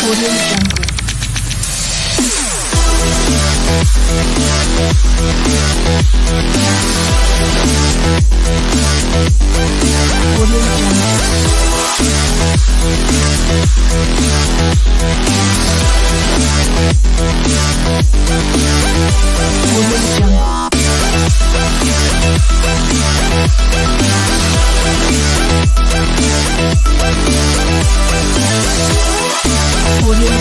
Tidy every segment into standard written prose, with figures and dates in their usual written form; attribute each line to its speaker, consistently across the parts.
Speaker 1: Audio Jungle. Audio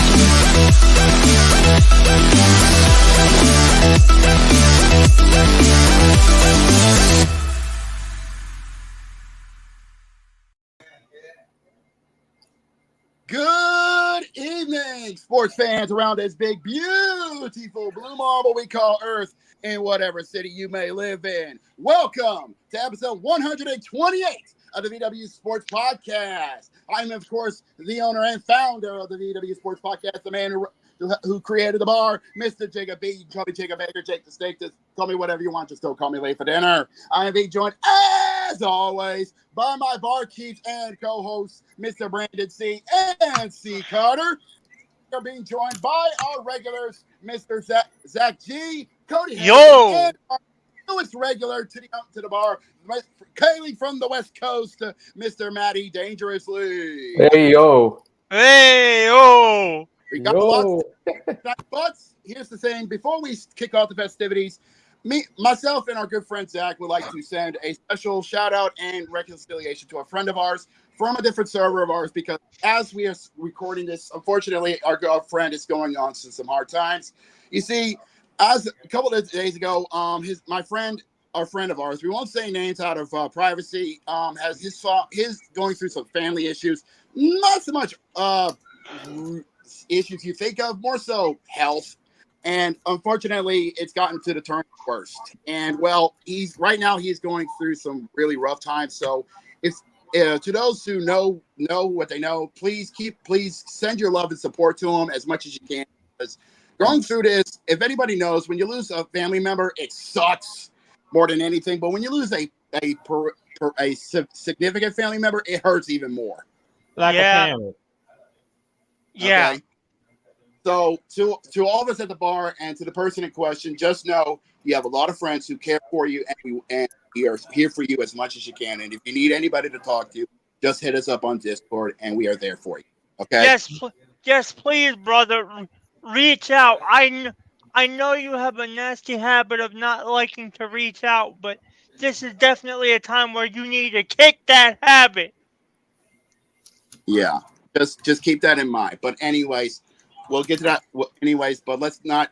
Speaker 2: Good evening, sports fans around this big, beautiful blue marble we call Earth in whatever city you may live in. Welcome to episode 128 of the VWU Sports Podcast. I'm, of course, the owner and founder of the VWU Sports Podcast, the man who created the bar, Mr. Jacob B. You can call me Jacob Baker, Jake the Steak, just call me whatever you want, just don't call me late for dinner. I am being joined, as always, by my barkeeps and co-hosts, Mr. Brandon C. and C. Carter. We're being joined by our regulars, Mr. Zach G., Cody Hagan, and our newest regular to the bar, Kaylee from the West Coast, Mr. Matty Dangerously.
Speaker 3: Hey, yo.
Speaker 4: Hey, yo.
Speaker 2: We got lots but here's the thing. Before we kick off the festivities, myself and our good friend Zach would like to send a special shout out and reconciliation to a friend of ours from a different server of ours, because as we are recording this, unfortunately, our friend is going on through some hard times. You see, as a couple of days ago, our friend of ours, we won't say names out of privacy, has his going through some family issues, not so much issues you think of, more so health. And unfortunately, it's gotten to the turn worst. And well, he's going through some really rough times. So it's to those who know what they know, please send your love and support to him as much as you can. Because going through this, if anybody knows, when you lose a family member, it sucks more than anything. But when you lose a significant family member, it hurts even more.
Speaker 3: Like a parent.
Speaker 4: Yeah.
Speaker 2: Okay? So to all of us at the bar and to the person in question, just know you have a lot of friends who care for you, and we are here for you as much as you can. And if you need anybody to talk to, just hit us up on Discord, and we are there for you. Okay?
Speaker 4: Yes, please, brother. Reach out. I know you have a nasty habit of not liking to reach out, but this is definitely a time where you need to kick that habit.
Speaker 2: Yeah. Just keep that in mind. But anyways, we'll get to that anyways, but let's not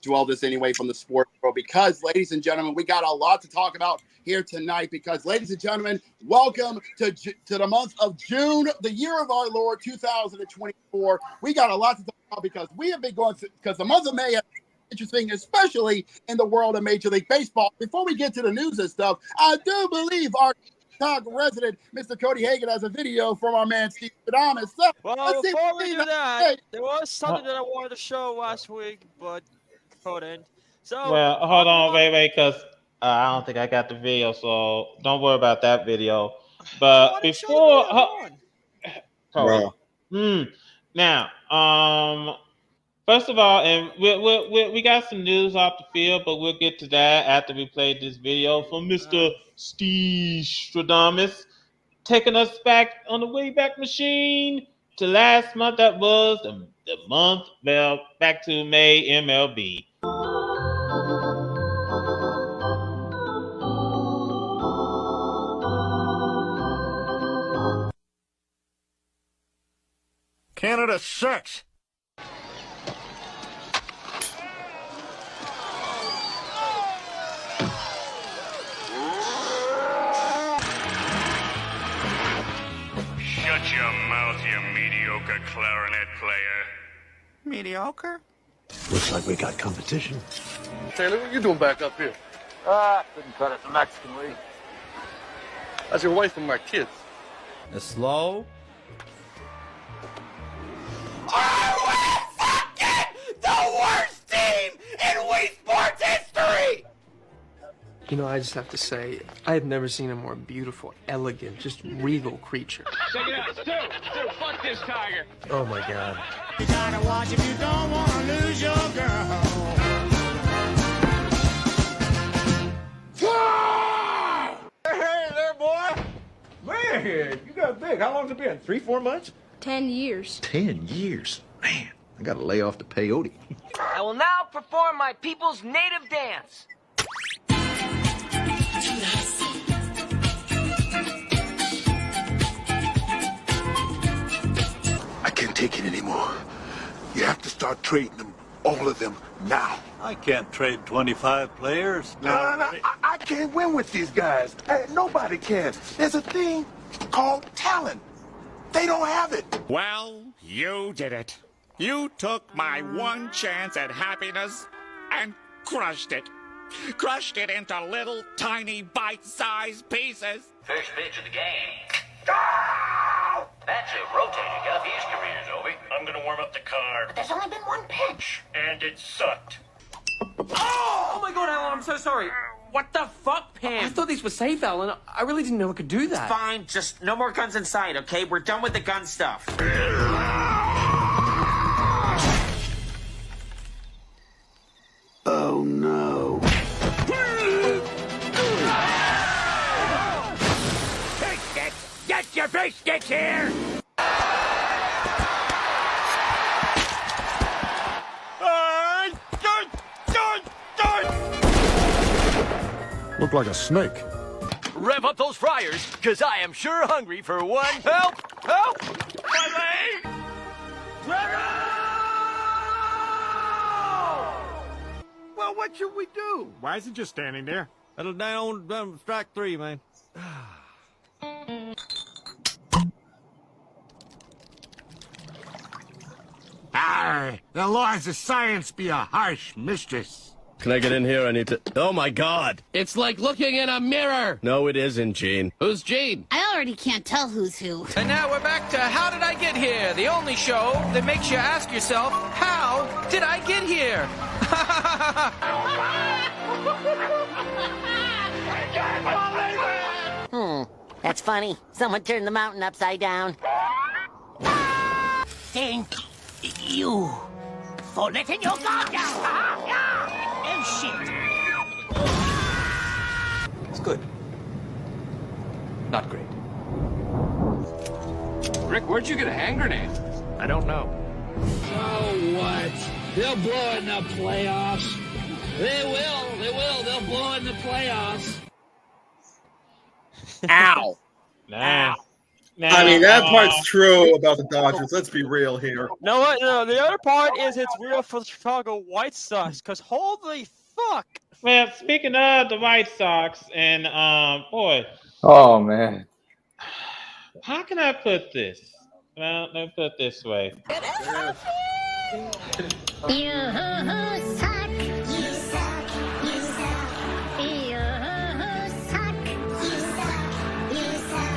Speaker 2: dwell this anyway from the sports world, because, ladies and gentlemen, we got a lot to talk about here tonight, because, ladies and gentlemen, welcome to the month of June, the year of our Lord, 2024. We got a lot to talk about because we have been going through, because the month of May is interesting, especially in the world of Major League Baseball. Before we get to the news and stuff, I do believe our resident Mr. Cody Hagan has a video from our man Steve Adamas. So,
Speaker 5: well, before we do that, there was something that I wanted to show last week, but couldn't. So,
Speaker 3: well, hold on, wait, because I don't think I got the video, so don't worry about that video. But before, now, first of all, and we got some news off the field, but we'll get to that after we play this video from Mr. Steve Stradamus, taking us back on the Wayback Machine to last month. That was the month, well, back to May MLB.
Speaker 6: Canada sucks.
Speaker 7: Shut your mouth, you mediocre clarinet player.
Speaker 6: Mediocre?
Speaker 8: Looks like we got competition.
Speaker 9: Taylor, what you doing back up here?
Speaker 10: Couldn't cut it the Mexican League.
Speaker 9: That's your wife and my kids.
Speaker 6: It's slow.
Speaker 10: Are we fucking the worst team in Wii Sports history?
Speaker 11: You know, I just have to say, I have never seen a more beautiful, elegant, just regal creature.
Speaker 12: Check it out, Stu, fuck this tiger.
Speaker 11: Oh my God.
Speaker 10: You gotta watch if you don't wanna lose your girl.
Speaker 9: Hey there, boy. Man, you got big. How long's it been? 3-4 months?
Speaker 1: 10 years.
Speaker 8: 10 years. Man, I gotta lay off the peyote.
Speaker 10: I will now perform my people's native dance.
Speaker 8: I can't take it anymore. You have to start trading them, all of them, now.
Speaker 6: I can't trade 25 players.
Speaker 8: No. I can't win with these guys. Nobody can. There's a thing called talent. They don't have it.
Speaker 7: Well, you did it. You took my one chance at happiness and crushed it. Crushed it into little tiny bite-sized pieces.
Speaker 10: First pitch of the game. Oh! That's a rotating of his career, Obi.
Speaker 7: I'm gonna warm up the car.
Speaker 10: But there's only been one pitch.
Speaker 7: And it sucked.
Speaker 10: Oh my God, Alan, I'm so sorry. What the fuck, Pam?
Speaker 11: I thought these were safe, Alan. I really didn't know it could do that.
Speaker 10: Fine, just no more guns in sight, okay? We're done with the gun stuff.
Speaker 8: Oh, no.
Speaker 10: Biscuits! Get your biscuits here!
Speaker 8: Look like a snake.
Speaker 10: Rev up those fryers, because I am sure hungry for one. Help! Help! My leg!
Speaker 6: Well, what should we do?
Speaker 9: Why is he just standing there?
Speaker 6: Settle down, strike 3, man.
Speaker 9: Aye, the laws of science be a harsh mistress.
Speaker 12: Can I get in here? I need to... Oh, my God.
Speaker 11: It's like looking in a mirror.
Speaker 12: No, it isn't, Gene.
Speaker 11: Who's Gene?
Speaker 13: I already can't tell who's who.
Speaker 10: And now we're back to How Did I Get Here? The only show that makes you ask yourself, how did I get here?
Speaker 13: That's funny. Someone turned the mountain upside down.
Speaker 10: Thank you for letting your guard down. Oh, shit.
Speaker 11: It's good. Not great. Rick, where'd you get a hand grenade?
Speaker 10: I don't know.
Speaker 14: So what? They'll blow it in the playoffs. They will. They'll blow it in the playoffs.
Speaker 2: Ow.
Speaker 3: Nah.
Speaker 15: I mean, that part's true about the Dodgers. Let's be real here.
Speaker 5: No, what? No, the other part is it's real for the Chicago White Sox, because holy fuck.
Speaker 3: Well, speaking of the White Sox, and boy.
Speaker 16: Oh man.
Speaker 3: How can I put this? Well, let me put it this way.
Speaker 13: You suck. You suck. You suck. You suck. You suck. You suck.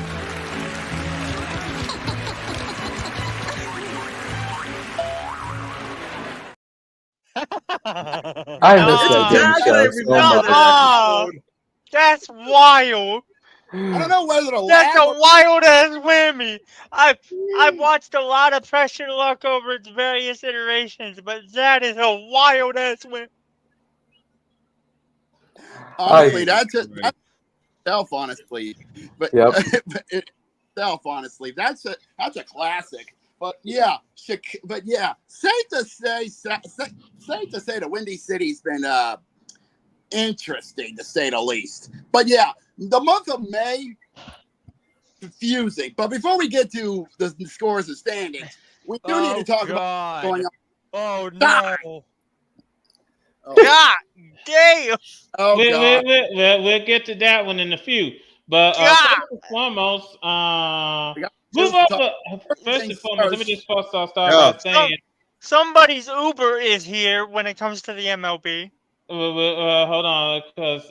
Speaker 16: I miss that damn show so much.
Speaker 4: Oh, that's wild.
Speaker 2: I don't know whether to
Speaker 4: That's
Speaker 2: laugh.
Speaker 4: a wild ass whammy. I've watched a lot of Pressure Luck over its various iterations, but that is a wild ass whammy.
Speaker 2: Honestly, that's self. Honestly, but
Speaker 16: Yep.
Speaker 2: honestly, that's a classic. But yeah, safe to say the Windy City's been interesting to say the least. But yeah, the month of May, confusing. But before we get to the scores and standings, we do need to talk about what's going on.
Speaker 5: Oh no!
Speaker 4: God damn!
Speaker 2: Oh God!
Speaker 3: We'll get to that one in a few. But first and foremost, move over. First and foremost, let me just start by saying
Speaker 4: somebody's Uber is here when it comes to the MLB.
Speaker 3: Hold on, because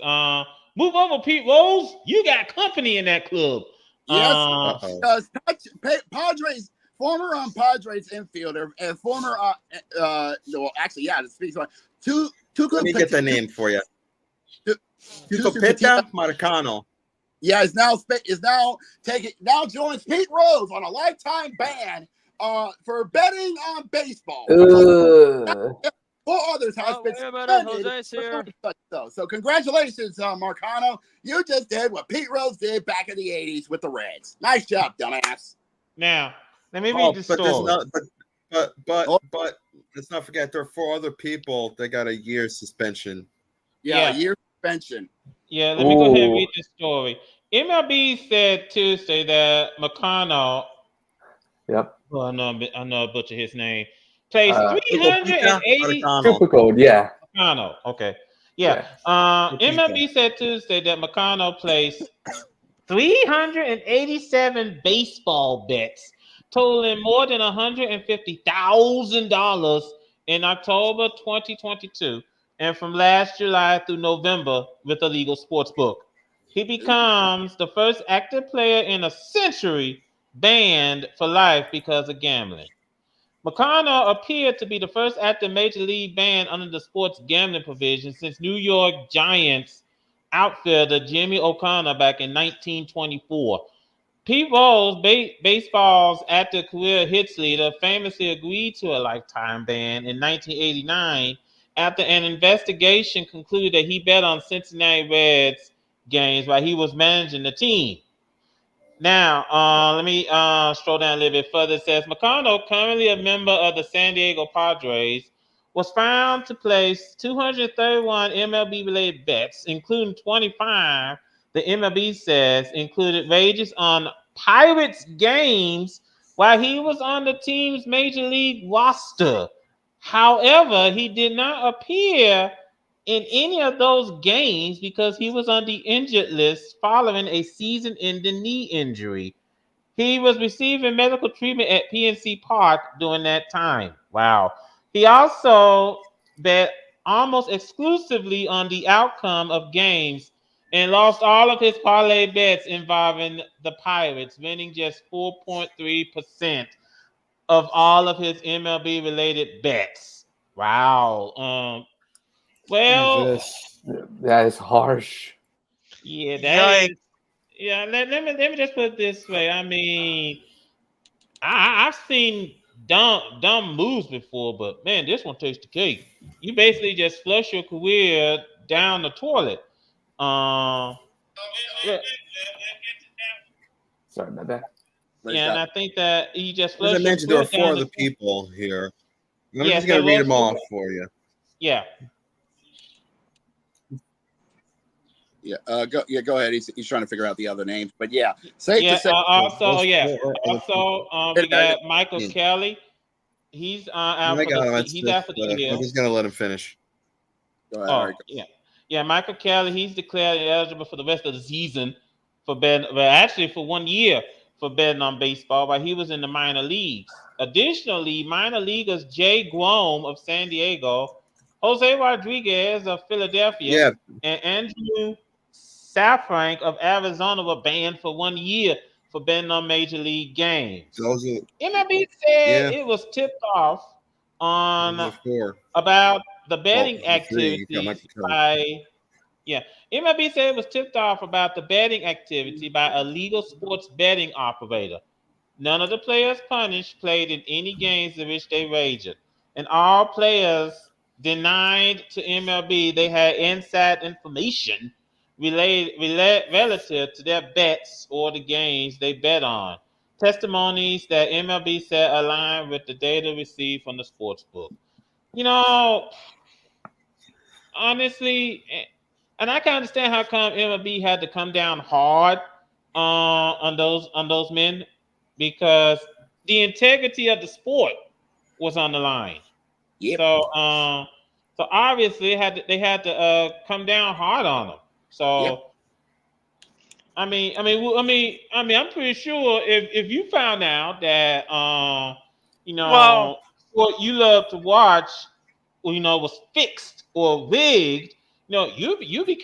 Speaker 3: move over, Pete Rose. You got company in that club.
Speaker 2: Yes, because Padres, former Padres infielder and former well, actually, yeah, to speak on two.
Speaker 15: Let me get the name for you. Tucupita Marcano.
Speaker 2: Yeah, is now joins Pete Rose on a lifetime ban for betting on baseball.
Speaker 16: Ugh.
Speaker 2: 4 others has been
Speaker 5: wait a minute,
Speaker 2: suspended
Speaker 5: Jose's
Speaker 2: for
Speaker 5: here.
Speaker 2: doing such so congratulations, Marcano. You just did what Pete Rose did back in the 80s with the Reds. Nice job, dumbass.
Speaker 3: Now, let me read this
Speaker 15: but there's
Speaker 3: story.
Speaker 15: not. But let's not forget there are 4 other people that got a year suspension.
Speaker 2: Yeah, a year suspension.
Speaker 3: Yeah, let me go ahead and read this story. MLB said Tuesday that McConnell,
Speaker 16: Yep.
Speaker 3: well, I know I butchered his name, placed
Speaker 16: Uh,
Speaker 3: 380.
Speaker 16: Super code, yeah.
Speaker 3: McConnell, okay. Yeah. MLB said Tuesday that McConnell placed 387 baseball bets totaling more than $150,000 in October 2022 and from last July through November with a legal sports book. He becomes the first active player in a century banned for life because of gambling. McConnell appeared to be the first active major league ban under the sports gambling provision since New York Giants outfielder Jimmy O'Connor back in 1924. Pete Rose, baseball's active career hits leader, famously agreed to a lifetime ban in 1989 after an investigation concluded that he bet on Cincinnati Reds games while he was managing the team. Now, let me scroll down a little bit further. It says McConnell, currently a member of the San Diego Padres, was found to place 231 MLB-related bets, including 25, the MLB says, included wagers on Pirates games while he was on the team's major league roster. However, he did not appear in any of those games because he was on the injured list following a season-ending knee injury. He was receiving medical treatment at PNC Park during that time. Wow. He also bet almost exclusively on the outcome of games and lost all of his parlay bets involving the Pirates, winning just 4.3% of all of his MLB-related bets. Wow. Well,
Speaker 16: that is harsh.
Speaker 3: yeah, that is. Yeah, let me just put it this way. I mean, I've seen dumb moves before, but man, this one takes the cake. You basically just flush your career down the toilet. Yeah.
Speaker 16: Sorry about that.
Speaker 3: Yeah, and I think that you just
Speaker 15: As
Speaker 3: flush
Speaker 15: I
Speaker 3: your
Speaker 15: mentioned, there
Speaker 3: career
Speaker 15: are 4
Speaker 3: down
Speaker 15: other
Speaker 3: the
Speaker 15: people here. I'm
Speaker 3: Yes,
Speaker 15: just going to
Speaker 3: there
Speaker 15: read them
Speaker 3: was-
Speaker 15: off for you.
Speaker 3: Yeah.
Speaker 2: Go ahead. He's trying to figure out the other names, but yeah, safe
Speaker 3: Yeah.
Speaker 2: to say.
Speaker 3: Also, we got Michael Kelly. He's out
Speaker 15: I
Speaker 3: for
Speaker 15: got him.
Speaker 3: he's out for the year.
Speaker 15: I'm just going to let him finish.
Speaker 2: Go ahead.
Speaker 3: Yeah. Michael Kelly. He's declared eligible for the rest of the season for betting. Well, actually, for 1 year for betting on baseball while he was in the minor leagues. Additionally, minor leaguers Jay Grome of San Diego, Jose Rodriguez of Philadelphia, and Andrew Safrank of Arizona were banned for 1 year for betting on major league games. MLB said it was tipped off on about the betting activities by MLB said it was tipped off about the betting activity by a legal sports betting operator. None of the players punished played in any games in which they wagered, and all players denied to MLB they had inside information relative to their bets or the games they bet on. Testimonies that MLB said align with the data received from the sports book. You know, honestly, and I can understand how come MLB had to come down hard on those men because the integrity of the sport was on the line.
Speaker 2: Yep.
Speaker 3: So obviously they had to come down hard on them. So I'm pretty sure if you found out that what you love to watch, was fixed or rigged, you be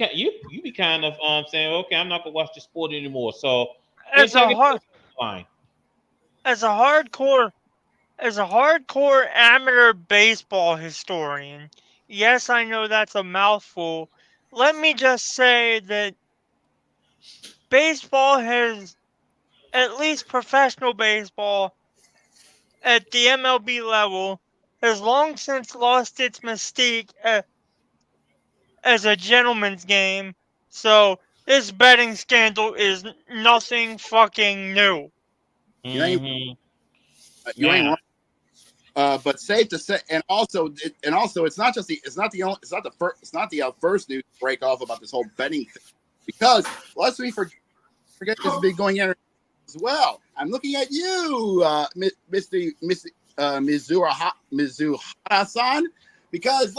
Speaker 3: kind of saying, okay, I'm not gonna watch the sport anymore. So
Speaker 4: As a hardcore amateur baseball historian, yes, I know that's a mouthful. Let me just say that baseball has, at least professional baseball, at the MLB level has long since lost its mystique as a gentleman's game, so this betting scandal is nothing fucking new.
Speaker 2: You ain't, you
Speaker 3: Now,
Speaker 2: ain't wrong. But safe to say, and also, it's not just it's not the first news to break off about this whole betting thing, because lest we forget this has been going in as well. I'm looking at you, Mr. Mizuhara-san, because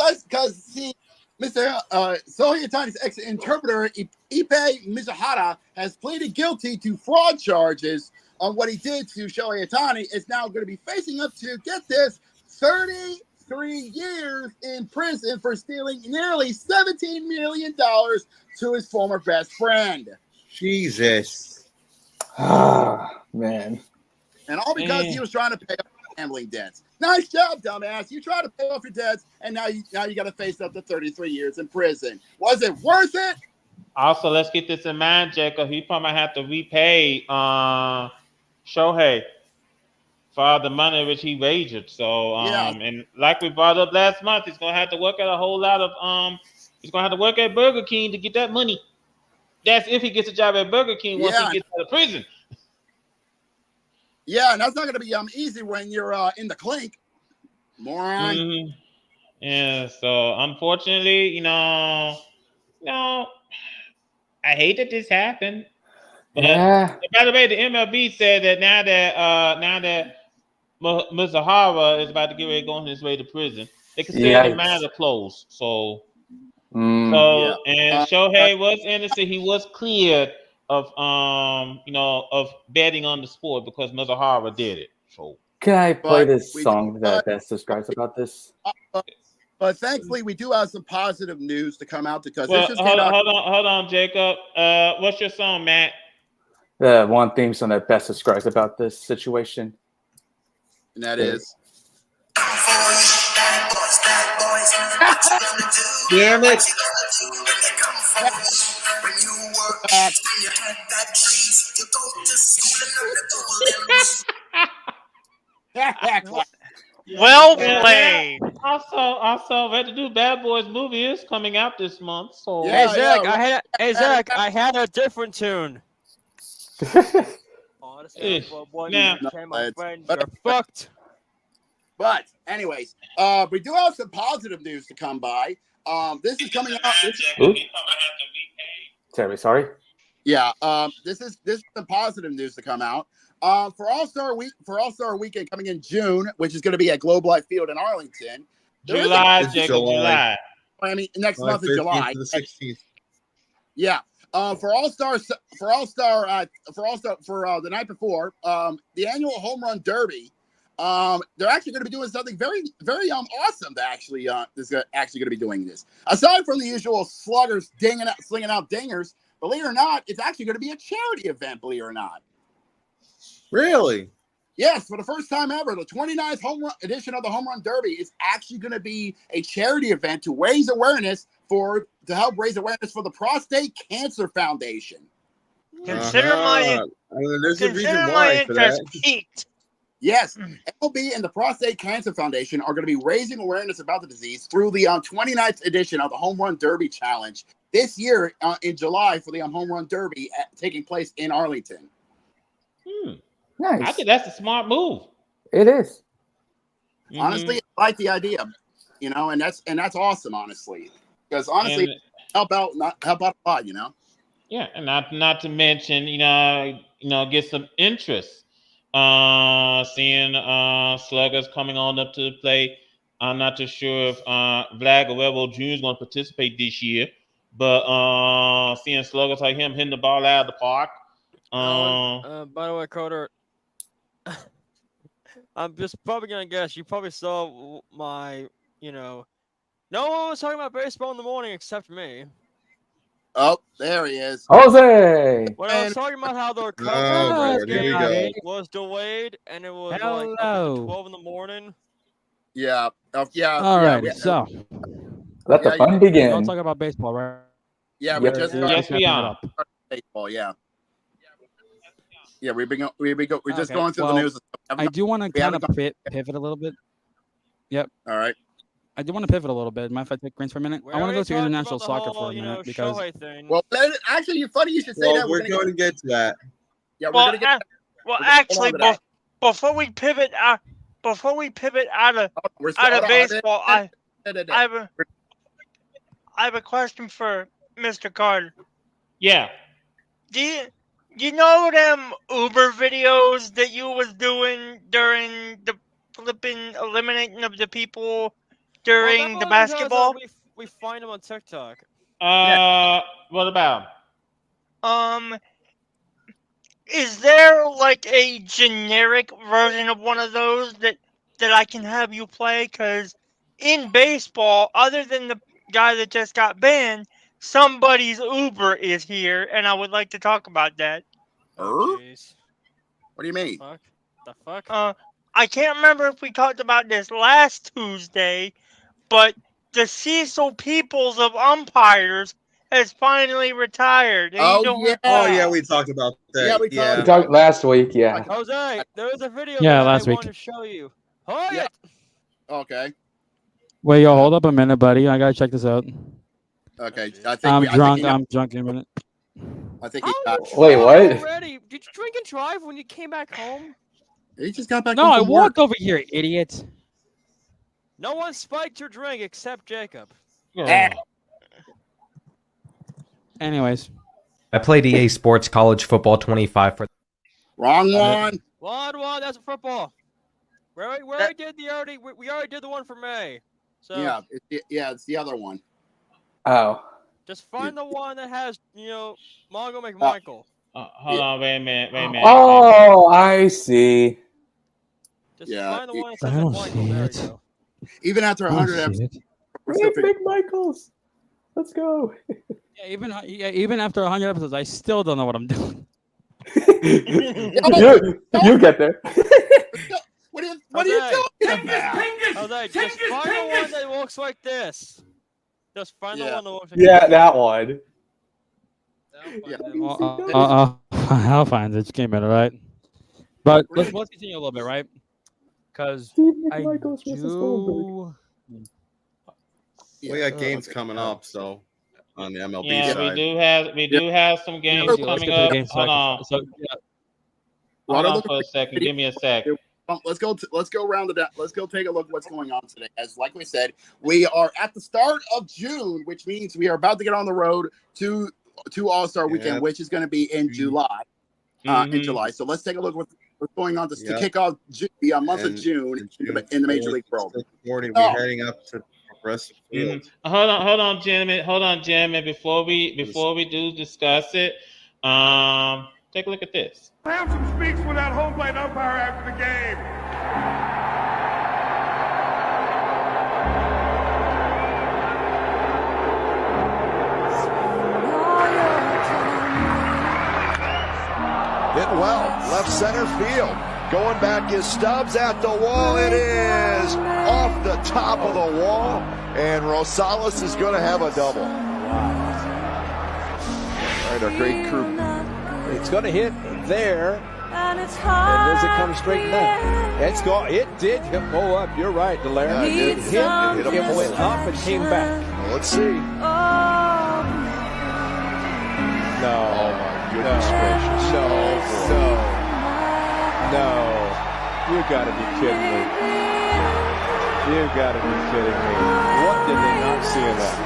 Speaker 2: see, Mr. Sohei Yatani's ex-interpreter Ippei Mizuhara has pleaded guilty to fraud charges on what he did to Shohei Yatani. Is now going to be facing up to, get this, 33 years in prison for stealing nearly $17 million to his former best friend.
Speaker 15: Jesus.
Speaker 16: Ah, man.
Speaker 2: And all because he was trying to pay off gambling debts. Nice job, dumbass. You tried to pay off your debts, and now you got to face up to 33 years in prison. Was it worth it?
Speaker 3: also, let's get this in mind, Jacob. He probably might have to repay Shohei for the money which he wagered. So, and like we brought up last month, he's gonna have to work at a whole lot of he's gonna have to work at Burger King to get that money. That's if he gets a job at Burger King once he gets out of prison.
Speaker 2: Yeah, and that's not going to be easy when you're in the clink, moron.
Speaker 3: Mm-hmm. Yeah, so unfortunately, you know, I hate that this happened. But by the way, the MLB said that now that Mizuhara is about to get ready to go on his way to prison, they consider the matter closed. So, and Shohei was innocent. He was cleared of of betting on the sport because Mizuhara did it. So
Speaker 16: can I play this song that best describes about this?
Speaker 2: But thankfully, we do have some positive news to come out because
Speaker 3: well,
Speaker 2: this just
Speaker 3: hold
Speaker 2: came out.
Speaker 3: on, Jacob. What's your song, Matt?
Speaker 16: The one theme song that best describes about this situation.
Speaker 2: And that is.
Speaker 15: Damn it.
Speaker 4: Well played.
Speaker 3: Also, Red to Do Bad Boys movie is coming out this month. So
Speaker 5: hey Zach, I had a different tune.
Speaker 3: Now,
Speaker 5: my friend, you're fucked.
Speaker 2: But anyways, we do have some positive news to come by. This is coming out.
Speaker 16: Sorry.
Speaker 2: Yeah. This is some positive news to come out. For All-Star Weekend coming in June, which is going to be at Globe Life Field in Arlington.
Speaker 3: July.
Speaker 2: I mean, next month in July.
Speaker 15: The 16th.
Speaker 2: Yeah. For the night before, the annual Home Run Derby. They're actually going to be doing something very, very awesome. That actually is actually going to be doing this. Aside from the usual sluggers slinging out dingers, believe it or not, it's actually going to be a charity event. Believe it or not.
Speaker 15: Really?
Speaker 2: Yes, for the first time ever, the 29th edition of the Home Run Derby is actually going to be a charity event to raise awareness to help raise awareness for the Prostate Cancer Foundation.
Speaker 4: Consider my interest peaked.
Speaker 2: Yes, MLB and the Prostate Cancer Foundation are going to be raising awareness about the disease through the 29th edition of the Home Run Derby Challenge this year in July for the Home Run Derby taking place in Arlington.
Speaker 16: Nice.
Speaker 3: I think that's a smart move.
Speaker 16: It is.
Speaker 2: Honestly, I like the idea, and that's awesome, honestly, because honestly, help out a lot,
Speaker 3: Yeah, and not to mention, get some interest. Seeing sluggers coming on up to the plate. I'm not too sure if Vlad Guerrero Jr. is going to participate this year, but seeing sluggers like him hitting the ball out of the park.
Speaker 5: By the way, Carter, I'm just probably gonna guess you probably saw my, no one was talking about baseball in the morning except me.
Speaker 2: Oh, there he is.
Speaker 16: Jose!
Speaker 5: When I was talking about how the
Speaker 15: Lord, here we go.
Speaker 5: was delayed and it was
Speaker 17: Hello.
Speaker 5: like up to 12 in the morning.
Speaker 2: Yeah. Yeah.
Speaker 17: All right. So
Speaker 16: let the fun begin.
Speaker 17: Don't talk about baseball, right?
Speaker 2: Yeah, we just
Speaker 3: yes, we are.
Speaker 2: Baseball, yeah. Yeah, we're just
Speaker 17: Okay,
Speaker 2: going through
Speaker 17: well,
Speaker 2: the news.
Speaker 17: I do want to kind of pivot a little bit. Yep.
Speaker 2: All right.
Speaker 17: I do want to pivot a little bit. Mind if I take Prince for a minute? I want to go to international soccer for a minute because.
Speaker 2: Well, actually, you're funny. You should say that.
Speaker 15: We're going to get to that.
Speaker 2: Yeah, we're
Speaker 4: Well,
Speaker 2: going to get.
Speaker 4: actually, before we pivot out of baseball, I have a question for Mr. Carter.
Speaker 3: Yeah.
Speaker 4: Do you know them Uber videos that you was doing during the flipping eliminating of the people during the basketball?
Speaker 5: We find them on TikTok.
Speaker 3: What about?
Speaker 4: Is there like a generic version of one of those that I can have you play? Because in baseball, other than the guy that just got banned, somebody's Uber is here, and I would like to talk about that.
Speaker 5: Oh, jeez.
Speaker 2: What do you mean?
Speaker 5: The fuck?
Speaker 4: I can't remember if we talked about this last Tuesday, but the Cecil Peoples of umpires has finally retired.
Speaker 15: Oh yeah, we talked about that.
Speaker 2: Yeah, we
Speaker 16: talked last week. Yeah.
Speaker 5: Jose, there was a video
Speaker 17: Yeah,
Speaker 5: that
Speaker 17: last
Speaker 5: I
Speaker 17: week.
Speaker 5: wanted to show you. Oh
Speaker 2: yeah. Okay.
Speaker 17: Wait, yo, hold up a minute, buddy. I gotta check this out.
Speaker 2: Okay. I think
Speaker 17: I'm drunk.
Speaker 2: I think
Speaker 17: I'm drunk in a minute.
Speaker 2: I think he got.
Speaker 16: Wait, what?
Speaker 5: Already? Did you drink and drive when you came back home?
Speaker 2: He just got back.
Speaker 17: No, I walked over here, idiot.
Speaker 5: No one spiked your drink except Jacob.
Speaker 17: Anyways.
Speaker 18: I played EA Sports College Football 25 for.
Speaker 2: Wrong one.
Speaker 5: One. That's a football. We already did the one for May. So
Speaker 2: Yeah, it's the other one.
Speaker 16: Oh.
Speaker 5: just find the one that has Mongo McMichael.
Speaker 3: Hold on, wait a minute.
Speaker 16: Oh, I see.
Speaker 5: Just find the one that says
Speaker 17: I don't
Speaker 5: McMichael.
Speaker 17: see
Speaker 5: There
Speaker 17: it.
Speaker 5: you go.
Speaker 2: Even after 100 episodes. we're still figuring-
Speaker 16: Michaels. Let's go.
Speaker 17: Yeah, even after 100 episodes, I still don't know what I'm doing.
Speaker 16: you get there.
Speaker 2: What are you talking about?
Speaker 5: Jose, just find the one that looks like this. Just find the one that looks like
Speaker 16: Yeah,
Speaker 5: this.
Speaker 16: that one.
Speaker 17: I'll find it. Just came in, all right? But let's continue a little bit, right? Because I do.
Speaker 15: We got games coming up, so on the MLB
Speaker 3: Yeah,
Speaker 15: side.
Speaker 3: we do have some games coming up. Hold on. Hold on for a second. Give me a sec.
Speaker 2: Let's go round it out. Let's go take a look at what's going on today. As like we said, we are at the start of June, which means we are about to get on the road to All-Star Weekend, which is going to be in July. In July. So let's take a look at what's going on to kick off the month of June in the Major League world.
Speaker 15: We're heading up to Progressive Field.
Speaker 3: Hold on, gentlemen. Before we do discuss it, take a look at this.
Speaker 9: Have some speaks with that home plate umpire after the game.
Speaker 19: Hit well, left center field. Going back is Stubbs at the wall. It is off the top of the wall, and Rosales is going to have a double. Wow. All right, our great crew.
Speaker 20: It's going to hit there, and does it come straight back? It did go up. You're right, Delaire.
Speaker 19: Yeah, it did.
Speaker 20: It went up and came back.
Speaker 19: Well, let's see.
Speaker 20: No.
Speaker 19: Oh my goodness gracious.
Speaker 20: No. You got to be kidding me. You got to be kidding me. What did they not see in that?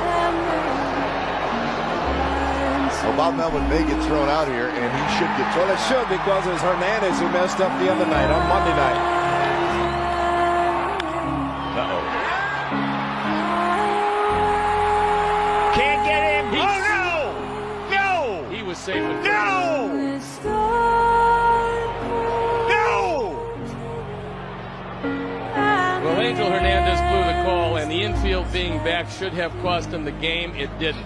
Speaker 19: Well, Bob Melvin may get thrown out here, and he should get thrown.
Speaker 20: Well, it should, because it was Hernandez who messed up the other night, on Monday night. Uh-oh.
Speaker 9: Can't get him. No!
Speaker 20: He was safe with
Speaker 9: No!
Speaker 20: Well, Angel Hernandez blew the call, and the infield being back should have cost him the game. It didn't.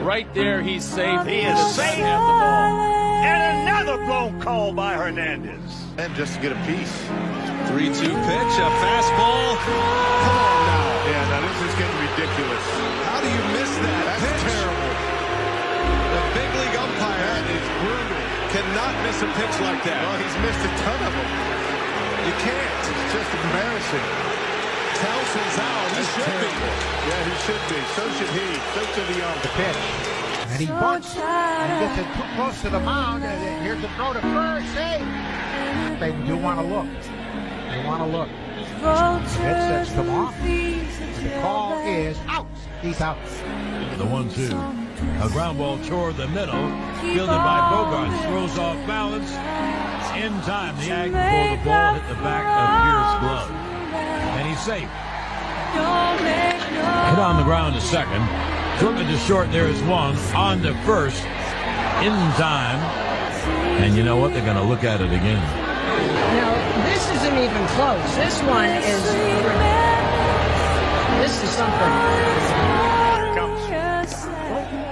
Speaker 20: Right there, he's safe.
Speaker 9: He is safe. And another blown call by Hernandez.
Speaker 19: And just to get a piece.
Speaker 21: 3-2 pitch, a fastball. Come on now.
Speaker 19: Yeah, now this is getting ridiculous.
Speaker 21: How do
Speaker 9: you missed that? That's terrible. The big league umpire that is brutal. Cannot miss a pitch like that. Well, he's missed a ton of them. You can't. It's just embarrassing. Townsend's out. He should be. Yeah, he should be. So should he. So should the pitch.
Speaker 21: And he bunts and gets it too close to the mound. And here's the throw to first. Hey, they do want to look. They want to look. Headsets come off. The call is out. He's out.
Speaker 22: The 1-2. A ground ball toward the middle. Fielded by Bogarts. Throws off balance. In time. The ag before the ball hit the back of Pierce's glove. And he's safe. Hit on the ground to second. Flipping to short, there is one. On to first. In time. And you know what? They're going to look at it again.
Speaker 23: Now, this isn't even close. This one is... This is something.
Speaker 24: Here it comes.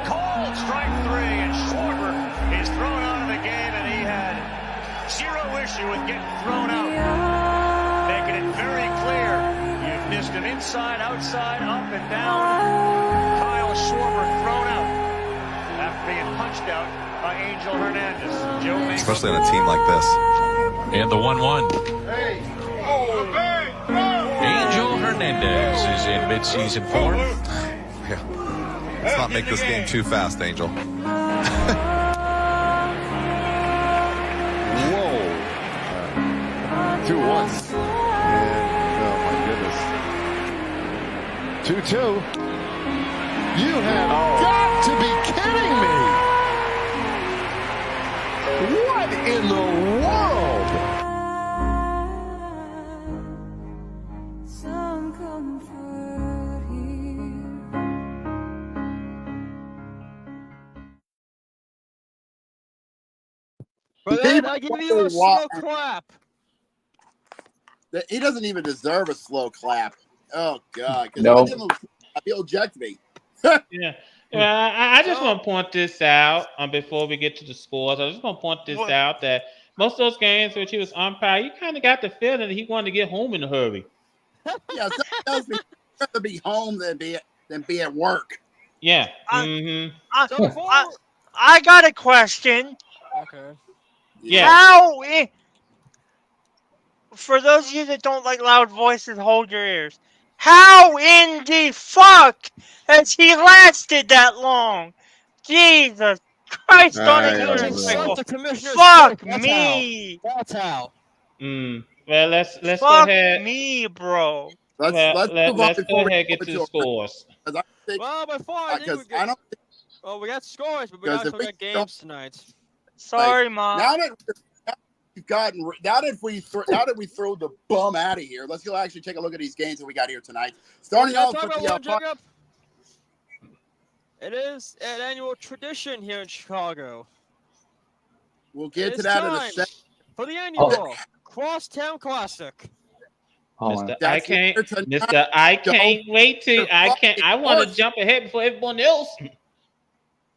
Speaker 24: Called strike 3, and Schwarber is thrown out of the game, and he had zero issue with getting thrown out. Making it very clear. You've missed him inside, outside, up and down. Kyle Schwarber thrown out after being punched out by Angel Hernandez. Joe Mango.
Speaker 25: Especially on a team like this.
Speaker 22: And the 1-1. Angel Hernandez is in midseason form.
Speaker 25: Yeah. Let's not make this game too fast, Angel.
Speaker 9: Whoa. And, 2-1. And, oh, my goodness. 2-2. You have got to be kidding me. What in the world?
Speaker 5: For that, I give you a slow clap.
Speaker 2: He doesn't even deserve a slow clap. Oh, God. Because
Speaker 16: No.
Speaker 2: he'll eject me.
Speaker 3: Yeah. I just want to point this out before we get to the scores. I just want to point this out that most of those games which he was umpire, you kind of got the feeling that he wanted to get home in a hurry.
Speaker 2: Yeah, so tells me rather be home than be at work.
Speaker 3: Yeah.
Speaker 4: I got a question.
Speaker 5: Okay.
Speaker 3: Yeah.
Speaker 4: How, for those of you that don't like loud voices, hold your ears. How in the fuck has he lasted that long? Jesus Christ on a unicycle. Fuck me.
Speaker 5: That's how.
Speaker 3: Well, let's go
Speaker 4: Fuck
Speaker 3: ahead.
Speaker 4: me, bro.
Speaker 3: Let's go ahead and get to the scores.
Speaker 5: Well, before I think we got, well, we got scores, but we also got games tonight.
Speaker 4: Sorry, Mom.
Speaker 2: Now that we throw the bum out of here, let's go actually take a look at these games that we got here tonight. Starting off with the
Speaker 5: it is an annual tradition here in Chicago.
Speaker 2: We'll get to that in a second.
Speaker 5: For the annual Crosstown Classic.
Speaker 3: Mister, I can't wait to. I want to jump ahead before everyone else.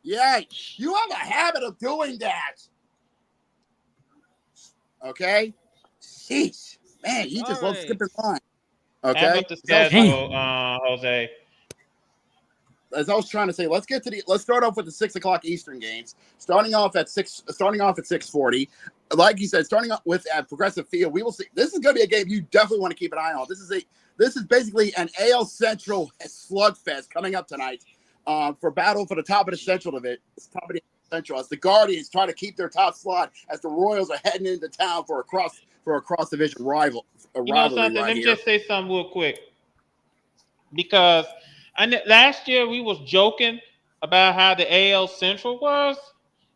Speaker 2: Yeah, you have a habit of doing that. Okay? Jeez. Man, you just love skipping line. Okay?
Speaker 3: How about the schedule, Jose?
Speaker 2: As I was trying to say, let's start off with the 6 o'clock Eastern games. Starting off at 6:40. Like you said, starting off with at Progressive Field, we will see. This is going to be a game you definitely want to keep an eye on. This is basically an AL Central slugfest coming up tonight for battle for the top of the Central of it. Top of the Central as the Guardians try to keep their top slot as the Royals are heading into town for a cross division rivalry.
Speaker 3: You know something? Let me just say something real quick, because last year we was joking about how the AL Central was.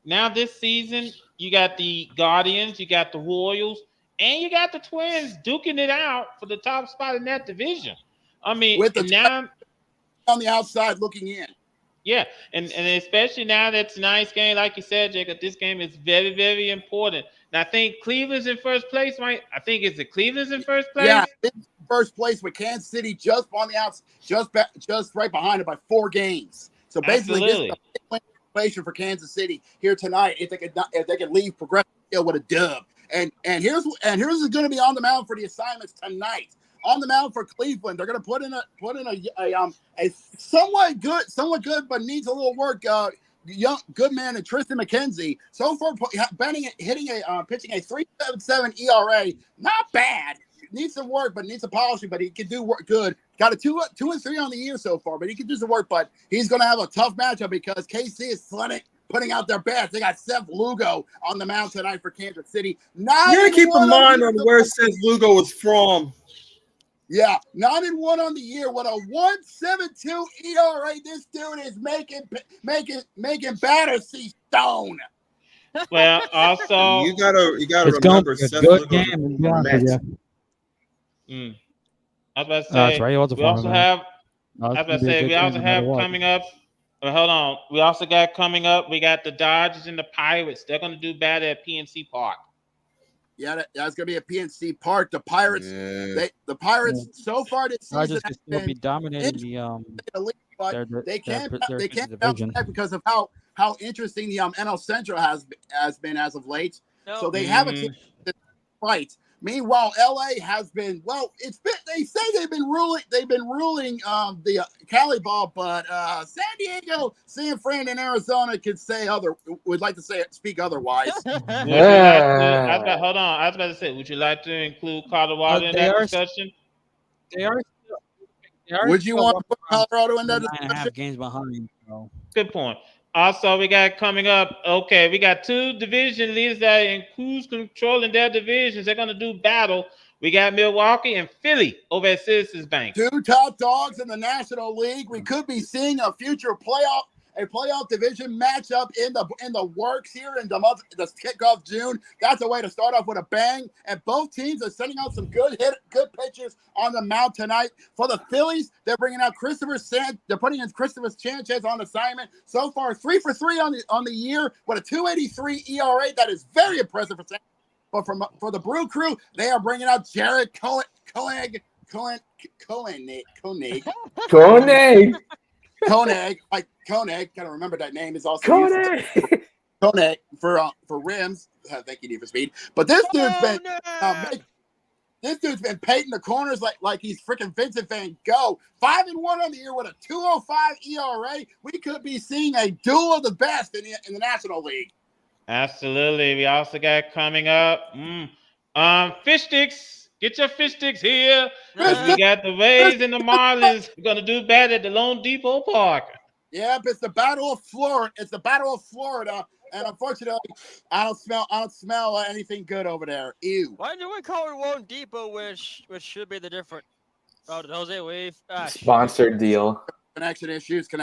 Speaker 3: Now this season, you got the Guardians, you got the Royals, and you got the Twins duking it out for the top spot in that division. I mean,
Speaker 2: with the
Speaker 3: now
Speaker 2: on the outside looking in.
Speaker 3: Yeah, and especially now that tonight's game, like you said, Jacob, this game is very, very important. And I think Cleveland's in first place, right? I think it's the Cleveland's in first place.
Speaker 2: Yeah, first place with Kansas City just on the outs, just right behind it by 4 games. So basically, this is a situation for Kansas City here tonight if they could leave Progressive Field with a dub. And here's who's going to be on the mound for the assignments tonight. on the mound for Cleveland. They're going to put in a somewhat good, but needs a little work. Young good man and Tristan McKenzie. So far, pitching a 3.77 ERA. Not bad. Needs some work, but needs some polishing. But he can do work good. Got a 2-3 on the year so far, but he can do some work. But he's going to have a tough matchup because KC is putting out their best. They got Seth Lugo on the mound tonight for Kansas City.
Speaker 15: You gotta keep in mind on where Seth Lugo was from.
Speaker 2: Yeah, 9-1 on the year with a 1.72 ERA. This dude is making batters see stone.
Speaker 3: Well, also
Speaker 15: you gotta
Speaker 17: It's going
Speaker 15: remember
Speaker 17: to be a
Speaker 15: Seth
Speaker 17: good
Speaker 15: Lugo.
Speaker 17: game. To be honest with you.
Speaker 3: I was about to
Speaker 17: That's
Speaker 3: say
Speaker 17: right. He was a
Speaker 3: we also
Speaker 17: farmer, man.
Speaker 3: have.
Speaker 17: No,
Speaker 3: I
Speaker 17: it's
Speaker 3: was about
Speaker 17: gonna
Speaker 3: to
Speaker 17: be a
Speaker 3: say
Speaker 17: good
Speaker 3: we
Speaker 17: game
Speaker 3: also
Speaker 17: no matter
Speaker 3: have
Speaker 17: what.
Speaker 3: coming up. Hold on. We also got coming up. We got the Dodgers and the Pirates. They're going to do bad at PNC Park.
Speaker 2: Yeah, that's going to be at PNC Park. The Pirates, the Pirates so far this season
Speaker 17: Dodgers can still be dominating
Speaker 2: the league, but they can't bounce
Speaker 17: division.
Speaker 2: back because of how interesting the NL Central has been as of late.
Speaker 5: No.
Speaker 2: So they have a chance to fight. Meanwhile, LA has been they say they've been ruling the Cali ball, but San Diego, San Fran, and Arizona would like to speak otherwise.
Speaker 3: Hold on. I was about to say, would you like to include Colorado in that discussion?
Speaker 17: They are.
Speaker 2: Would you want to put Colorado in that
Speaker 17: 9.5 games behind? So.
Speaker 3: Good point. Also, we got coming up. Okay, we got two division leaders that are in cruise control in their divisions. They're going to do battle. We got Milwaukee and Philly over at Citizens Bank.
Speaker 2: Two top dogs in the National League. We could be seeing a future playoff division matchup in the works here in the kickoff June. That's a way to start off with a bang. And both teams are sending out some good pitchers on the mound tonight. For the Phillies, they're bringing out they're putting in Christopher Sanchez on assignment. So far, 3 for 3 on the year with a 2.83 ERA. That is very impressive for Sanchez. But for the Brew Crew, they are bringing out Jared Koenig. Like Koenig, gotta remember that name is also Koenig for rims. Thank you, Need for Speed. But this dude's been painting the corners like he's freaking Vincent Van Gogh. 5-1 on the year with a 2.05 ERA. We could be seeing a duel of the best in the National League.
Speaker 3: Absolutely. We also got coming up. Fish sticks. Get your fish sticks here. We got the Rays and the Marlins. We're gonna do bad at the Lone Depot Park.
Speaker 2: Yep, it's the Battle of Florida. And unfortunately, I don't smell anything good over there. Ew.
Speaker 5: Why do we call it Lone Depot, which should be the different? Oh, did Jose wave?
Speaker 16: Sponsored deal.
Speaker 2: Connection issues. Give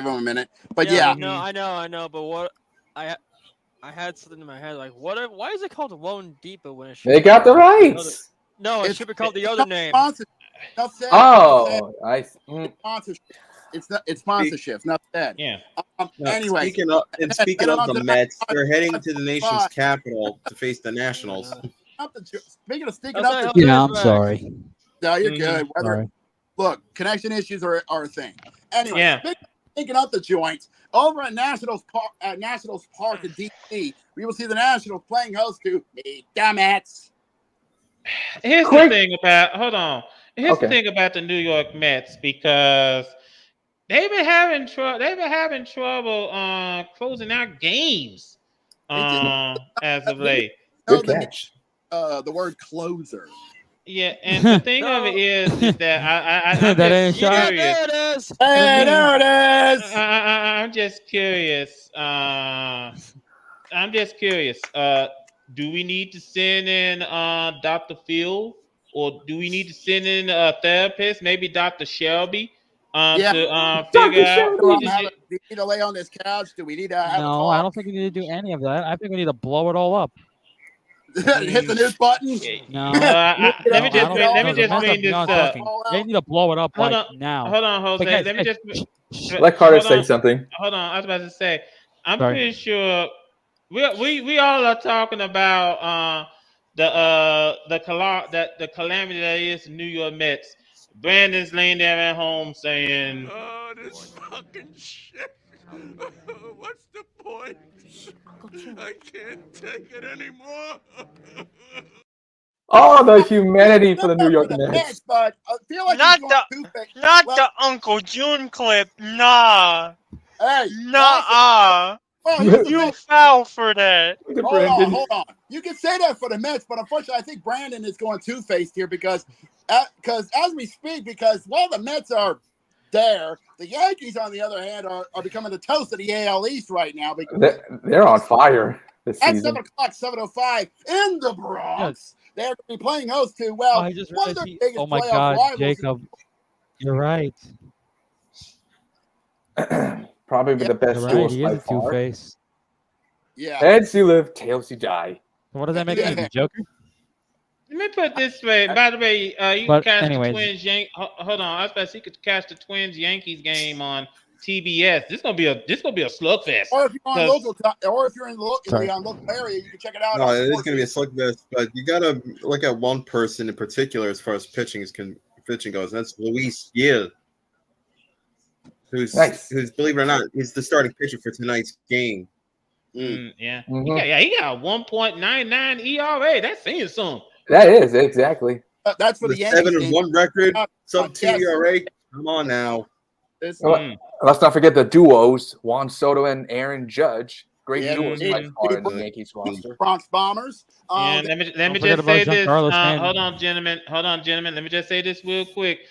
Speaker 2: them a minute. But
Speaker 5: No, I know. But what I had something in my head like, why is it called Lone Depot when it should?
Speaker 16: They got the rights.
Speaker 5: No, it should be called the other name.
Speaker 2: It's sponsorship. Not that.
Speaker 3: Yeah.
Speaker 2: Anyway.
Speaker 15: Speaking of the Mets, they're heading to the nation's capital to face the Nationals.
Speaker 2: Speaking of sticking up
Speaker 17: the I'm sorry.
Speaker 2: No, you're good. Look, connection issues are a thing. Anyway, speaking up the joints, over at Nationals Park in DC, we will see the Nationals playing host to the Mets.
Speaker 3: Here's the thing about the New York Mets, because they've been having trouble closing out games as of late.
Speaker 2: The word closer.
Speaker 3: Yeah, and the thing of it is that I'm just curious.
Speaker 2: There it is.
Speaker 3: I'm just curious. Do we need to send in Dr. Phil, or do we need to send in a therapist, maybe Dr. Shelby, to figure out?
Speaker 2: Do we need to lay on this couch? Do we need to have
Speaker 17: No, I don't think we need to do any of that. I think we need to blow it all up.
Speaker 2: Hit the news button.
Speaker 17: No.
Speaker 3: Let me just bring this up.
Speaker 17: They need to blow it up now.
Speaker 3: Hold on, Jose.
Speaker 17: Guys,
Speaker 3: let me just
Speaker 16: let Carter say something.
Speaker 3: Hold on. I was about to say, I'm pretty sure we all are talking about the calamity that is the New York Mets. Brandon's laying there at home saying,
Speaker 10: "Oh, this fucking shit. What's the point? I can't take it anymore."
Speaker 16: Oh, the humanity for the New York
Speaker 2: the
Speaker 16: Mets.
Speaker 2: but I feel like
Speaker 4: Not
Speaker 2: he's
Speaker 4: the
Speaker 2: going two-faced.
Speaker 4: the Uncle June clip. Nah.
Speaker 2: Hey,
Speaker 4: Nah.
Speaker 2: well, here's the
Speaker 4: You
Speaker 2: thing.
Speaker 4: foul for that.
Speaker 2: Hold on. You can say that for the Mets, but unfortunately, I think Brandon is going two-faced here because as we speak, because while the Mets are there, the Yankees, on the other hand, are becoming the toast of the AL East right now. Because
Speaker 16: They're on fire this
Speaker 2: at
Speaker 16: season.
Speaker 2: 7 o'clock, 7:05 in the Bronx, they're going to be playing host to, well,
Speaker 17: I just
Speaker 2: one of their
Speaker 17: realized
Speaker 2: biggest
Speaker 17: oh my
Speaker 2: playoff
Speaker 17: God,
Speaker 2: rivals.
Speaker 17: Jacob, you're right.
Speaker 16: Probably the best
Speaker 17: You're right.
Speaker 16: duels
Speaker 17: He
Speaker 16: by
Speaker 17: is a
Speaker 16: far.
Speaker 17: two-face.
Speaker 2: Yeah.
Speaker 16: Heads you live, tails you die.
Speaker 17: What does that make me, the Joker?
Speaker 3: Let me put it this way. By the way, you
Speaker 17: But
Speaker 3: can catch
Speaker 17: anyways.
Speaker 3: the Twins. Hold on, I was about to say you could catch the Twins Yankees game on TBS. This gonna be a slugfest.
Speaker 2: Or if you're on
Speaker 3: 'Cause-
Speaker 2: local, or if you're in the local area, you can check it out.
Speaker 15: No,
Speaker 2: on
Speaker 15: it is
Speaker 2: Sports
Speaker 15: going to be a slugfest, but you got to look at one person in particular as far as pitching goes. That's Luis Gil, who's believe it or not, he's the starting pitcher for tonight's game.
Speaker 3: Yeah, he got a 1.99 ERA. That's saying something.
Speaker 16: That is exactly.
Speaker 2: That's for the Yankees.
Speaker 15: 7-1 record, sub 2 ERA. Come on now.
Speaker 16: Let's not forget the duos, Juan Soto and Aaron Judge. Great duos by
Speaker 2: the
Speaker 16: far in the Yankees roster.
Speaker 2: Bronx Bombers.
Speaker 3: Yeah, let me just say this. Hold on, gentlemen. Let me just say this real quick.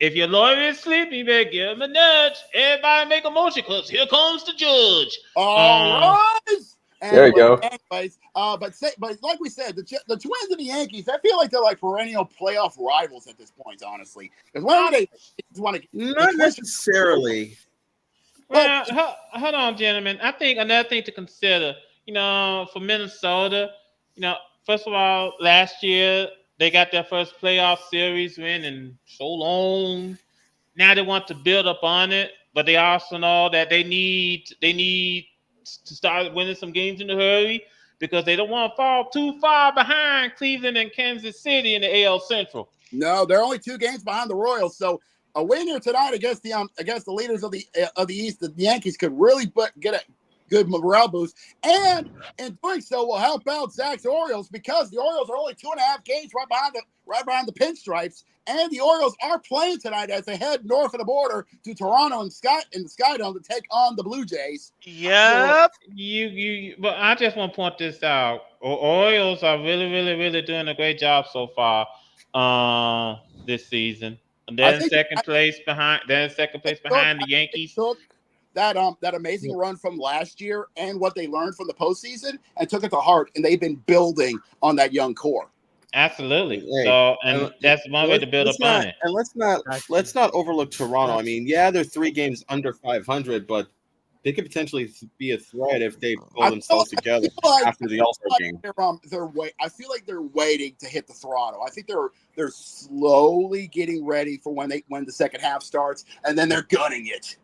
Speaker 3: If your lawyer is sleeping, you better give him a nudge. Everybody make a motion because here comes the judge.
Speaker 2: All right.
Speaker 16: There you go.
Speaker 2: Anyways, but like we said, the Twins and the Yankees, I feel like they're like perennial playoff rivals at this point, honestly. Because whenever they want to,
Speaker 15: not necessarily.
Speaker 3: Well, hold on, gentlemen. I think another thing to consider, for Minnesota, first of all, last year they got their first playoff series win in so long. Now they want to build up on it, but they also know that they need to start winning some games in a hurry because they don't want to fall too far behind Cleveland and Kansas City in the AL Central.
Speaker 2: No, they're only 2 games behind the Royals, so a win here tonight against the leaders of the East, the Yankees could really get a good morale boost, and in doing so will help out Zach's Orioles because the Orioles are only 2.5 games right behind the Pinstripes, and the Orioles are playing tonight as they head north of the border to Toronto in the Skydome to take on the Blue Jays.
Speaker 4: Yep.
Speaker 3: But I just want to point this out. Orioles are really, really, really doing a great job so far this season. They're in second place behind the Yankees.
Speaker 2: Took that amazing run from last year and what they learned from the postseason and took it to heart, and they've been building on that young core.
Speaker 3: Absolutely.
Speaker 15: Hey,
Speaker 3: so, and that's one way to build up on it.
Speaker 15: And let's not overlook Toronto. I mean, they're 3 games under 500, but they could potentially be a threat if they pull themselves together after the All-Star game.
Speaker 2: I feel like they're waiting to hit the throttle. I think they're slowly getting ready for when the second half starts, and then they're gunning it.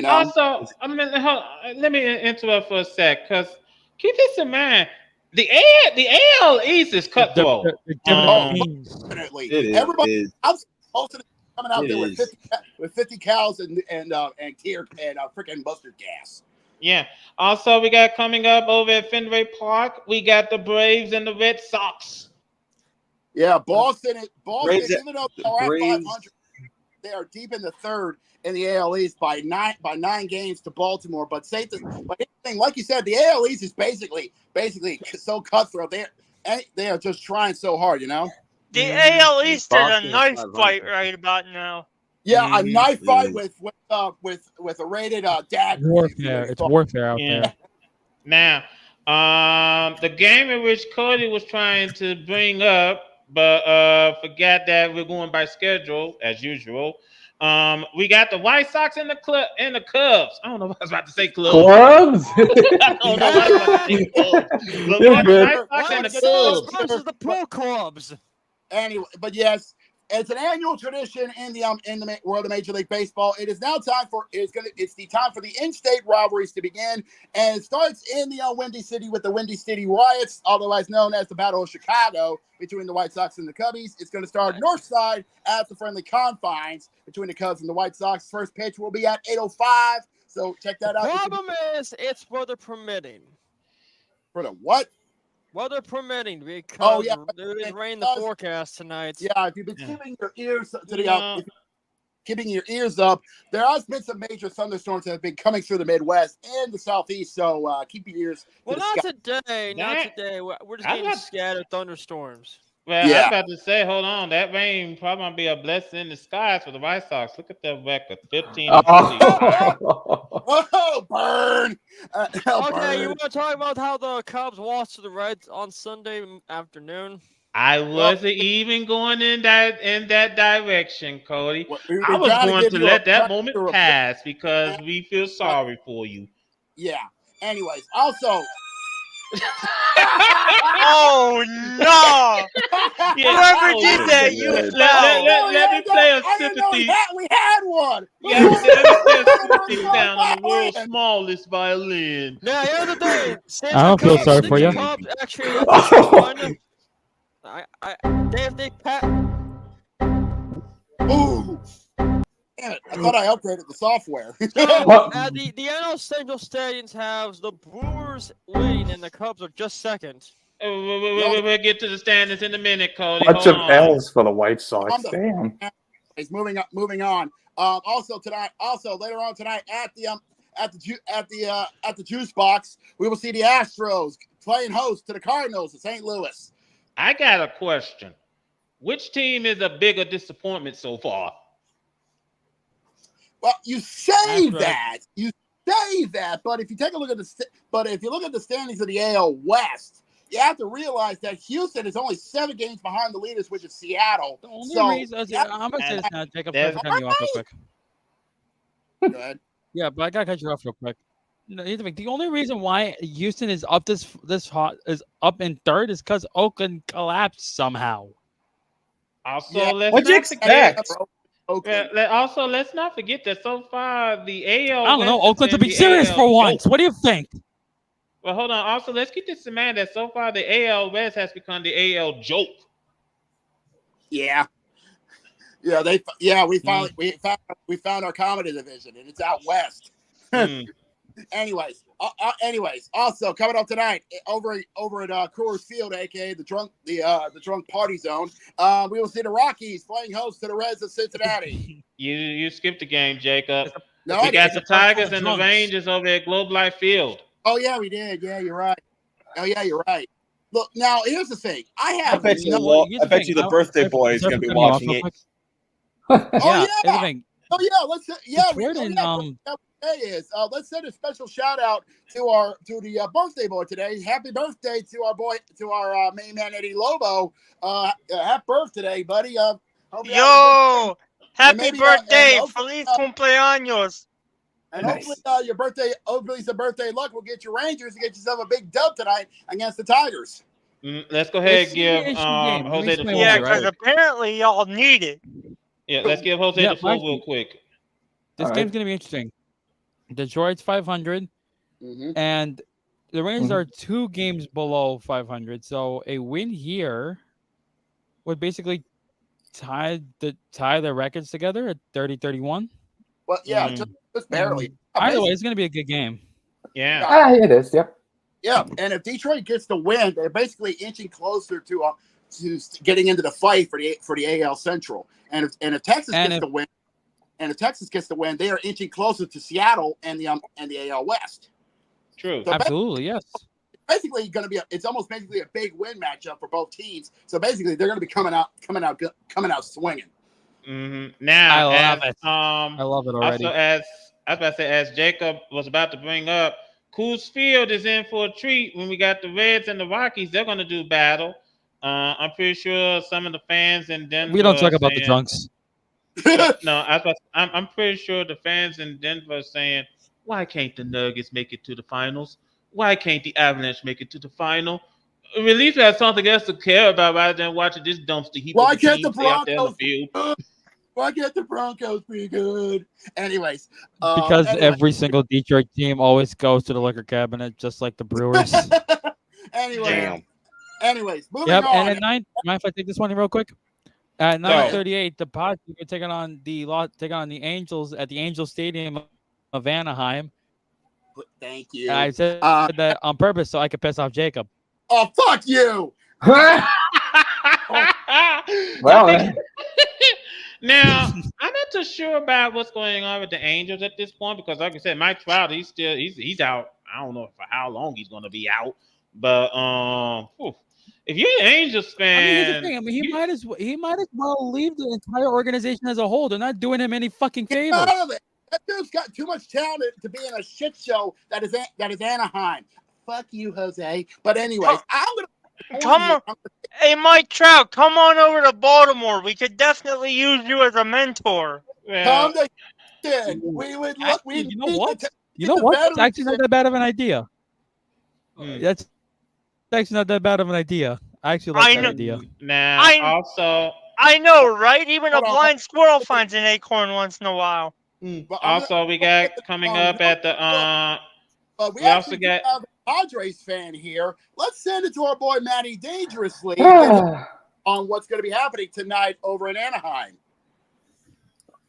Speaker 3: Also, let me interrupt for a sec because keep this in mind. The AL East is cutthroat.
Speaker 2: Definitely. Everybody, I'm posting coming out there with 50 cows and tear and freaking mustard gas.
Speaker 3: Yeah. Also, we got coming up over at Fenway Park. We got the Braves and the Red Sox.
Speaker 2: Yeah, Boston, even though they're at 500, they are deep in the third in the AL East by 9 games to Baltimore. But like you said, the AL East is basically so cutthroat. They are just trying so hard,
Speaker 4: The AL East is a knife fight right about now.
Speaker 2: Yeah, a knife fight with a rated dagger.
Speaker 17: Warfare. It's warfare out there.
Speaker 3: Now, the game in which Cody was trying to bring up, but forgot that we're going by schedule as usual. We got the White Sox and the Cubs. I don't know what I was about to say.
Speaker 16: Clubs?
Speaker 3: I don't know what I was about to say. Clubs. But we got the White Sox and the Cubs
Speaker 5: versus the pro clubs.
Speaker 2: Anyway, but yes, it's an annual tradition in the world of Major League Baseball. It is now time for it's the time for the in-state rivalries to begin, and it starts in the Windy City with the Windy City Riots, otherwise known as the Battle of Chicago, between the White Sox and the Cubbies. It's going to start north side at the friendly confines between the Cubs and the White Sox. First pitch will be at 8:05. So check that out.
Speaker 5: The problem is it's for the permitting.
Speaker 2: For the what?
Speaker 5: Weather permitting, because
Speaker 2: Oh yeah,
Speaker 5: there is
Speaker 2: it
Speaker 5: rain in the
Speaker 2: does-
Speaker 5: forecast tonight.
Speaker 2: yeah. If you've been keeping your ears to the
Speaker 3: Yeah.
Speaker 2: if you're keeping your ears up, there has been some major thunderstorms that have been coming through the Midwest and the Southeast. So keep your ears.
Speaker 5: Well,
Speaker 2: to the
Speaker 5: not
Speaker 2: sky.
Speaker 5: today. Not
Speaker 3: That-
Speaker 5: today. We're just
Speaker 3: I
Speaker 5: getting
Speaker 3: got-
Speaker 5: scattered thunderstorms.
Speaker 3: Well, I was
Speaker 2: Yeah.
Speaker 3: about to say, hold on, that rain probably gonna be a blessing in disguise for the White Sox. Look at that record, 15 and 45.
Speaker 2: Whoa, burn!
Speaker 5: Okay, you
Speaker 2: Burn.
Speaker 5: want to talk about how the Cubs lost to the Reds on Sunday afternoon?
Speaker 3: I wasn't even going in that direction, Cody.
Speaker 2: We've
Speaker 3: I
Speaker 2: been
Speaker 3: was
Speaker 2: trying to
Speaker 3: going
Speaker 2: give
Speaker 3: to
Speaker 2: you
Speaker 3: let
Speaker 2: a
Speaker 3: that
Speaker 2: trying
Speaker 3: moment
Speaker 2: to report.
Speaker 3: pass because we feel sorry for you.
Speaker 2: Yeah. Anyways, also.
Speaker 4: Oh no! Whoever did that, you foul.
Speaker 3: Let me play a
Speaker 2: I didn't know
Speaker 3: sympathy.
Speaker 2: we had one.
Speaker 3: Yeah, let me play a sympathy sound on the world's smallest violin.
Speaker 5: Now, here's the thing. Since
Speaker 17: I don't
Speaker 5: the
Speaker 17: feel
Speaker 5: Cubs,
Speaker 17: sorry
Speaker 5: since
Speaker 17: for
Speaker 5: the
Speaker 17: you.
Speaker 5: Cubs actually officially won, they
Speaker 2: Ooh. Damn it. I thought I upgraded the software.
Speaker 5: So, the NL Central Stadiums have the Brewers leading, and the Cubs are just second.
Speaker 3: We'll get to the standings in a minute, Cody.
Speaker 16: Bunch
Speaker 3: Hold
Speaker 16: of
Speaker 3: on.
Speaker 16: L's for the White Sox.
Speaker 2: On the-
Speaker 16: Damn.
Speaker 2: It's moving on. Also later on tonight at the juice box, we will see the Astros playing host to the Cardinals in St. Louis.
Speaker 3: I got a question. Which team is a bigger disappointment so far?
Speaker 2: Well, you say
Speaker 3: Astros.
Speaker 2: that, but if you take a look at the standings of the AL West, you have to realize that Houston is only 7 games behind the leaders, which is Seattle.
Speaker 17: The only reason I'm gonna say this now, Jacob. Sorry for cutting you off real quick.
Speaker 2: Go ahead.
Speaker 17: Yeah, but I gotta cut you off real quick. No, here's the thing. The only reason why Houston is up this hot is up in third is because Oakland collapsed somehow.
Speaker 3: Also, let's
Speaker 17: What'd you
Speaker 3: not forget.
Speaker 17: expect?
Speaker 3: Also, let's not forget that so far the AL.
Speaker 17: I don't know.
Speaker 3: West has
Speaker 17: Oakland to
Speaker 3: been
Speaker 17: be
Speaker 3: the
Speaker 17: serious
Speaker 3: AL
Speaker 17: for once.
Speaker 3: joke.
Speaker 17: What do you think?
Speaker 3: Well, hold on. Also, let's keep this in mind that so far the AL West has become the AL joke.
Speaker 2: Yeah. We finally we found our comedy division, and it's out west. Anyways, also coming up tonight over at Coors Field, aka the drunk party zone, we will see the Rockies playing host to the Reds of Cincinnati.
Speaker 3: You skipped the game, Jacob.
Speaker 2: No,
Speaker 3: we
Speaker 2: I
Speaker 3: got
Speaker 2: didn't.
Speaker 3: the Tigers and the Rangers over at Globe Life Field.
Speaker 2: Oh yeah, we did. Yeah, you're right. Oh yeah, you're right. Look, now here's the thing.
Speaker 15: I bet you the birthday boy is going to be watching it.
Speaker 2: Oh
Speaker 17: here's the thing.
Speaker 2: Oh yeah, let's let's send a special shout out to the birthday boy today. Happy birthday to our main man Eddie Lobo. Happy birthday, buddy.
Speaker 4: Yo, happy birthday,
Speaker 2: hopefully,
Speaker 4: feliz cumpleaños.
Speaker 2: And hopefully your birthday, hopefully some birthday luck will get your Rangers to get yourself a big dub tonight against the Tigers.
Speaker 3: Let's go ahead and give Jose the floor.
Speaker 4: Yeah, because apparently y'all need it.
Speaker 3: Yeah, let's give Jose the floor real quick.
Speaker 17: This game's gonna be interesting. Detroit's 500, and the Rangers are 2 games below 500. So a win here would basically tie the records together at 30-31.
Speaker 2: Well, yeah, just barely.
Speaker 17: Either way, it's gonna be a good game.
Speaker 3: Yeah.
Speaker 16: It is. Yep.
Speaker 2: Yeah, and if Detroit gets the win, they're basically inching closer to getting into the fight for the AL Central. And if Texas gets the win, they are inching closer to Seattle and the AL West.
Speaker 3: True.
Speaker 2: So
Speaker 17: absolutely, yes.
Speaker 2: Basically, going to be it's almost basically a big win matchup for both teams. So basically, they're going to be coming out swinging.
Speaker 3: Mm-hmm. Now,
Speaker 17: I love it. I love it already.
Speaker 3: Also, as Jacob was about to bring up, Coors Field is in for a treat when we got the Reds and the Rockies. They're going to do battle. I'm pretty sure some of the fans in Denver.
Speaker 17: We don't talk about the drunks.
Speaker 3: No, I'm pretty sure the fans in Denver are saying, "Why can't the Nuggets make it to the finals? Why can't the Avalanche make it to the final? At least we have something else to care about rather than watching this dumpster heap.
Speaker 2: Why
Speaker 3: of
Speaker 2: can't the
Speaker 3: teams out there in the
Speaker 2: Broncos?
Speaker 3: field.
Speaker 2: Why can't the Broncos be good? Anyways,
Speaker 17: because every single Detroit team always goes to the liquor cabinet, just like the Brewers.
Speaker 2: Anyways, moving
Speaker 17: Yep,
Speaker 2: on.
Speaker 17: and at 9, mind if I take this one real quick? At 9:38, the Padres are taking on the Angels at the Angel Stadium of Anaheim.
Speaker 2: Thank you.
Speaker 17: I said that on purpose so I could piss off Jacob.
Speaker 2: Oh, fuck you.
Speaker 16: Well,
Speaker 3: now I'm not too sure about what's going on with the Angels at this point because, like I said, Mike Trout, he's out. I don't know for how long he's going to be out, but if you're an Angels fan,
Speaker 17: I mean, here's the thing. I mean, he might as well leave the entire organization as a whole. They're not doing him any fucking favors.
Speaker 2: Get out of it. That dude's got too much talent to be in a shit show that is Anaheim. Fuck you, Jose. But anyways,
Speaker 4: Hey, Mike Trout, come on over to Baltimore. We could definitely use you as a mentor.
Speaker 2: Come to we would look.
Speaker 17: You know what? It's actually not that bad of an idea. That's actually not that bad of an idea. I actually like that idea.
Speaker 3: Now,
Speaker 4: I know, right? Even a blind squirrel finds an acorn once in a while.
Speaker 3: Also, we got coming up at the
Speaker 2: we also got a Padres fan here. Let's send it to our boy Matty Dangerously on what's going to be happening tonight over in Anaheim.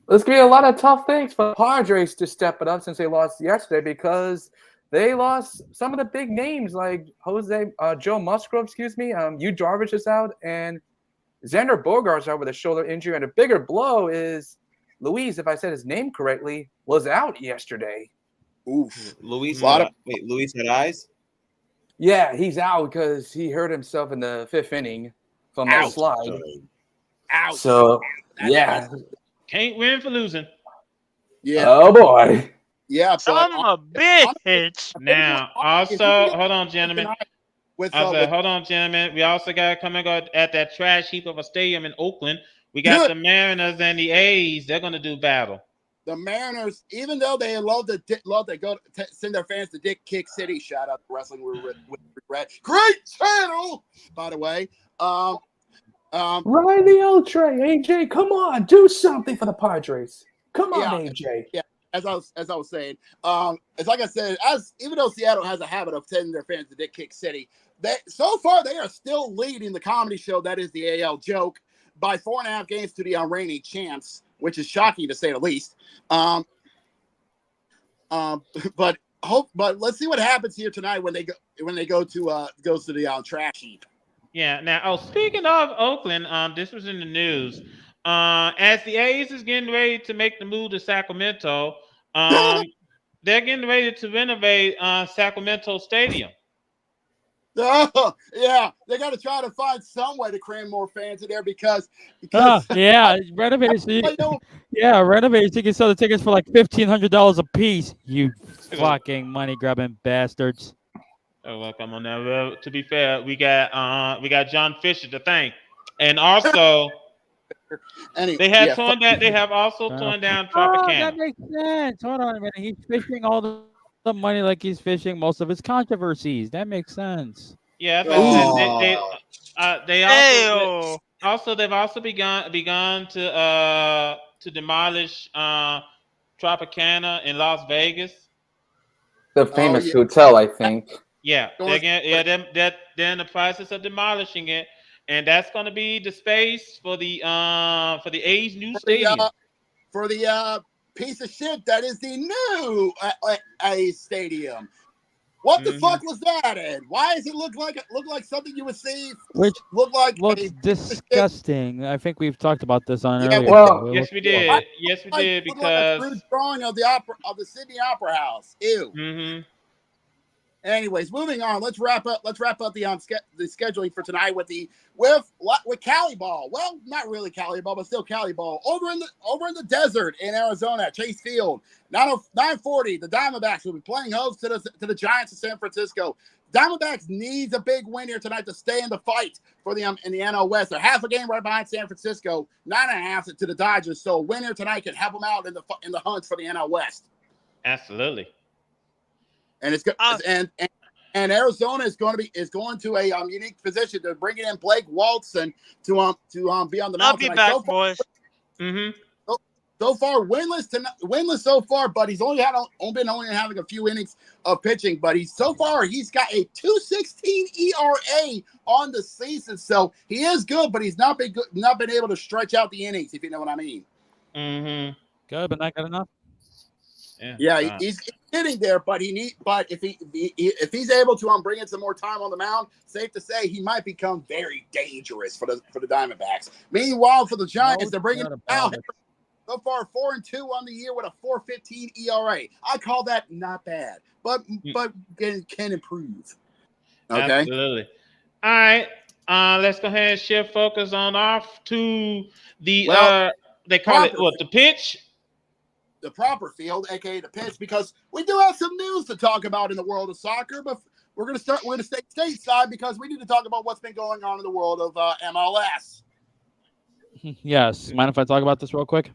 Speaker 16: There's going to be a lot of tough things for the Padres to step it up since they lost yesterday because they lost some of the big names like Joe Musgrove, Yu Darvish is out, and Xander Bogaerts out with a shoulder injury. And a bigger blow is Luis, if I said his name correctly, was out yesterday.
Speaker 2: Oof.
Speaker 15: Luis had eyes?
Speaker 16: Yeah, he's out because he hurt himself in the 5th inning from that slide.
Speaker 2: Ouch.
Speaker 16: So, yeah.
Speaker 3: Can't win for losing.
Speaker 2: Yeah.
Speaker 16: Oh, boy.
Speaker 2: Yeah.
Speaker 4: Son of a bitch.
Speaker 3: Now, also, hold on, gentlemen. Hold on, gentlemen. We also got coming out at that trash heap of a stadium in Oakland. We got the Mariners and the A's. They're going to do battle.
Speaker 2: The Mariners, even though they love to go send their fans to Dick Kick City. Shout out to Wrestling with Regret. Great channel, by the way.
Speaker 16: Riley Ultra, AJ, come on, do something for the Padres. Come on, AJ.
Speaker 2: Yeah, as I was saying, it's like I said, even though Seattle has a habit of sending their fans to Dick Kick City, so far they are still leading the comedy show that is the AL Joke by 4.5 games to the reigning champs, which is shocking to say the least. But let's see what happens here tonight when they go to the trash heap.
Speaker 3: Yeah. Now, speaking of Oakland, this was in the news. As the A's is getting ready to make the move to Sacramento, they're getting ready to renovate Sacramento Stadium.
Speaker 2: Oh, yeah, they got to try to find some way to cram more fans in there because
Speaker 17: renovate it. Renovate. You can sell the tickets for like $1,500 a piece. You fucking money grabbing bastards.
Speaker 3: Oh, well, come on now. Well, to be fair, we got John Fisher to thank, and also they have also torn down Tropicana.
Speaker 17: That makes sense. Hold on a minute. He's fishing all the money like he's fishing most of his controversies. That makes sense.
Speaker 3: Yeah, they've also begun to demolish Tropicana in Las Vegas.
Speaker 16: The famous hotel, I think.
Speaker 3: Yeah, they're in the process of demolishing it, and that's going to be the space for the A's new stadium.
Speaker 2: For the piece of shit that is the new A's stadium. What the fuck was that, Ed? Why does it look like something you would see?
Speaker 17: Which looks disgusting. I think we've talked about this on earlier.
Speaker 3: Well, yes, we did. Yes, we did because
Speaker 2: like a crude drawing of the Sydney Opera House. Ew.
Speaker 3: Mm-hmm.
Speaker 2: Anyways, moving on. Let's wrap up the scheduling for tonight with Cali Ball. Well, not really Cali Ball, but still Cali Ball. Over in the desert in Arizona, Chase Field. 9:40. The Diamondbacks will be playing host to the Giants of San Francisco. Diamondbacks needs a big win here tonight to stay in the fight for in the NL West. They're half a game right behind San Francisco, 9.5 to the Dodgers. So a win here tonight can help them out in the hunt for the NL West.
Speaker 3: Absolutely.
Speaker 2: And it's and Arizona is going to a unique position. They're bringing in Blake Walton to be on the mound.
Speaker 4: I'll be back, boys.
Speaker 3: Mm-hmm.
Speaker 2: So far, winless so far, but he's only having a few innings of pitching. But he's got a 2.16 ERA on the season, so he is good. But he's not been able to stretch out the innings, if you know what I mean.
Speaker 3: Mm-hmm.
Speaker 17: Good, but not good enough.
Speaker 2: Yeah, he's getting there, but if he's able to bring in some more time on the mound, safe to say he might become very dangerous for the Diamondbacks. Meanwhile, for the Giants, they're bringing Al Harris. So far, 4-2 on the year with a 4.15 ERA. I call that not bad, but can improve. Okay,
Speaker 3: absolutely. All right, let's go ahead and shift focus on off to the they call it what, the pitch.
Speaker 2: The proper field, aka the pitch, because we do have some news to talk about in the world of soccer, but we're gonna stay stateside because we need to talk about what's been going on in the world of MLS.
Speaker 17: Yes. Mind if I talk about this real quick?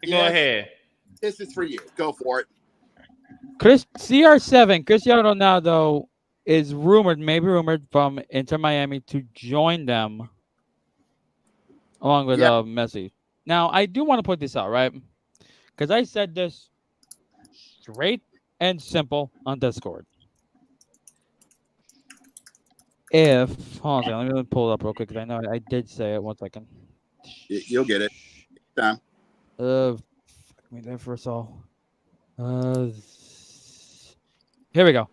Speaker 3: Go ahead.
Speaker 2: This is for you. Go for it.
Speaker 17: CR7, Cristiano Ronaldo is maybe rumored from Inter Miami to join them along with Messi. Now, I do want to put this out, right? Because I said this straight and simple on Discord. Hold on, let me pull it up real quick because I know I did say it. 1 second.
Speaker 2: You'll get it. Time.
Speaker 17: Fuck me there for us all. Here we go.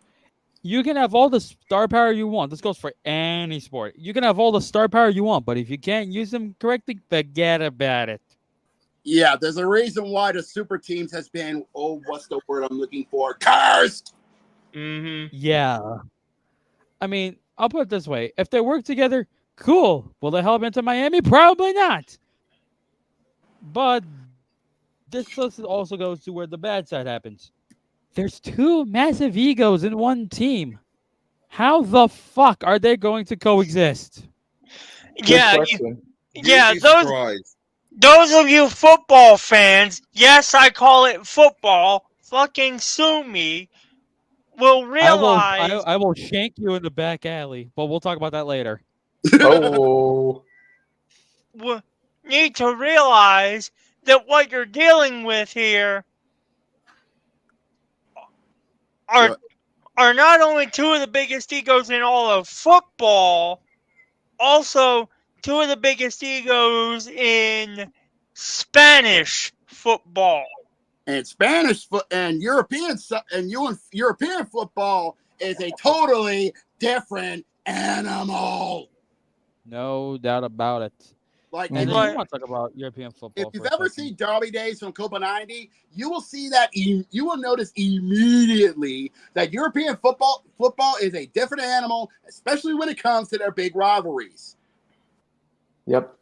Speaker 17: You can have all the star power you want. This goes for any sport. You can have all the star power you want, but if you can't use them correctly, forget about it.
Speaker 2: Yeah, there's a reason why the super teams has been, what's the word I'm looking for? Cursed!
Speaker 3: Mm-hmm.
Speaker 17: Yeah. I mean, I'll put it this way. If they work together, cool. Will they help Inter Miami? Probably not. But this also goes to where the bad side happens. There's 2 massive egos in one team. How the fuck are they going to coexist?
Speaker 4: Those of you football fans, yes, I call it football, fucking sue me, will realize...
Speaker 17: I will shank you in the back alley, but we'll talk about that later.
Speaker 4: Need to realize that what you're dealing with here are not only 2 of the biggest egos in all of football, also 2 of the biggest egos in Spanish football.
Speaker 2: And European football is a totally different animal.
Speaker 17: No doubt about it. And you want to talk about European football.
Speaker 2: If you've ever seen Derby Days from Copa 90, you will see that you will notice immediately that European football is a different animal, especially when it comes to their big rivalries.
Speaker 16: Yep.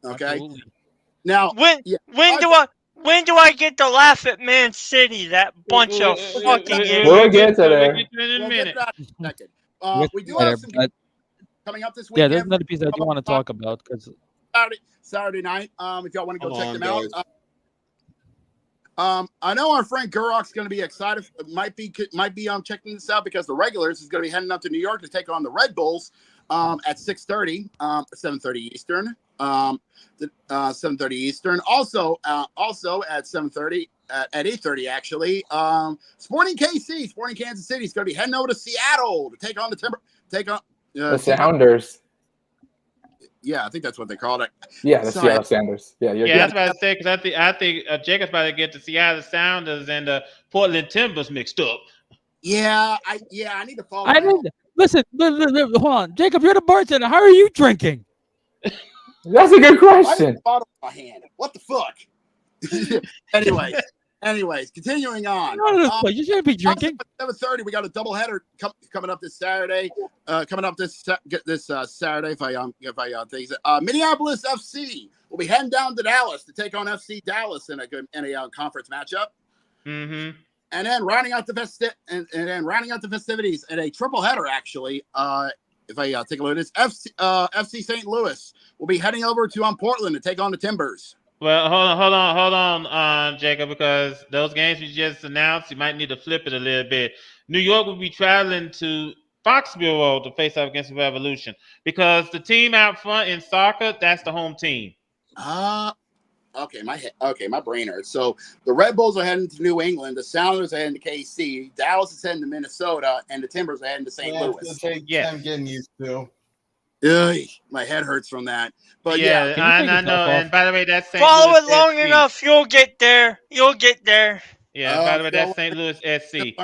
Speaker 2: Okay.
Speaker 4: Absolutely.
Speaker 2: Now,
Speaker 4: when do I get to laugh at Man City? That bunch of fucking idiots.
Speaker 16: We'll get to there.
Speaker 3: In a minute.
Speaker 2: We do have some coming up this weekend.
Speaker 17: Yeah, there's another piece I do want to talk about because
Speaker 2: Saturday night. If y'all want to go check them out. I know our friend Gurok's going to be excited. Might be checking this out because the Regulars is going to be heading up to New York to take on the Red Bulls at 6:30, 7:30 Eastern. 7:30 Eastern. Also at 7:30 at 8:30 actually. Sporting Kansas City is going to be heading over to Seattle to take on
Speaker 16: the Sounders.
Speaker 2: Yeah, I think that's what they called it.
Speaker 16: Yeah, the Seattle Sounders. Yeah,
Speaker 3: I was about to say because I think Jacob's about to get the Seattle Sounders and the Portland Timbers mixed up.
Speaker 2: Yeah, I need to follow.
Speaker 17: Listen, hold on, Jacob, you're the bartender. How are you drinking?
Speaker 16: That's a good question.
Speaker 2: Bottle in my hand. What the fuck? Anyways, continuing on.
Speaker 17: You shouldn't be drinking.
Speaker 2: At 7:30, we got a doubleheader coming up this Saturday. Saturday, if I think Minneapolis FC will be heading down to Dallas to take on FC Dallas in a conference matchup.
Speaker 3: Mm-hmm.
Speaker 2: And then rounding out the festivities in a triple header, actually. If I take a look at this, FC St. Louis will be heading over to Portland to take on the Timbers.
Speaker 3: Well, hold on, Jacob, because those games we just announced, you might need to flip it a little bit. New York will be traveling to Foxborough to face off against the Revolution because the team out front in soccer, that's the home team.
Speaker 2: Okay, my brain hurts. So the Red Bulls are heading to New England, the Sounders are heading to KC, Dallas is heading to Minnesota, and the Timbers are heading to St. Louis.
Speaker 15: I'm getting used to.
Speaker 2: My head hurts from that. But
Speaker 3: I know. And by the way, that's St.
Speaker 4: Follow
Speaker 3: Louis
Speaker 4: it long
Speaker 3: FC.
Speaker 4: enough, you'll get there. You'll get there.
Speaker 3: Yeah, by the way,
Speaker 2: Still
Speaker 3: that's St. Louis SC.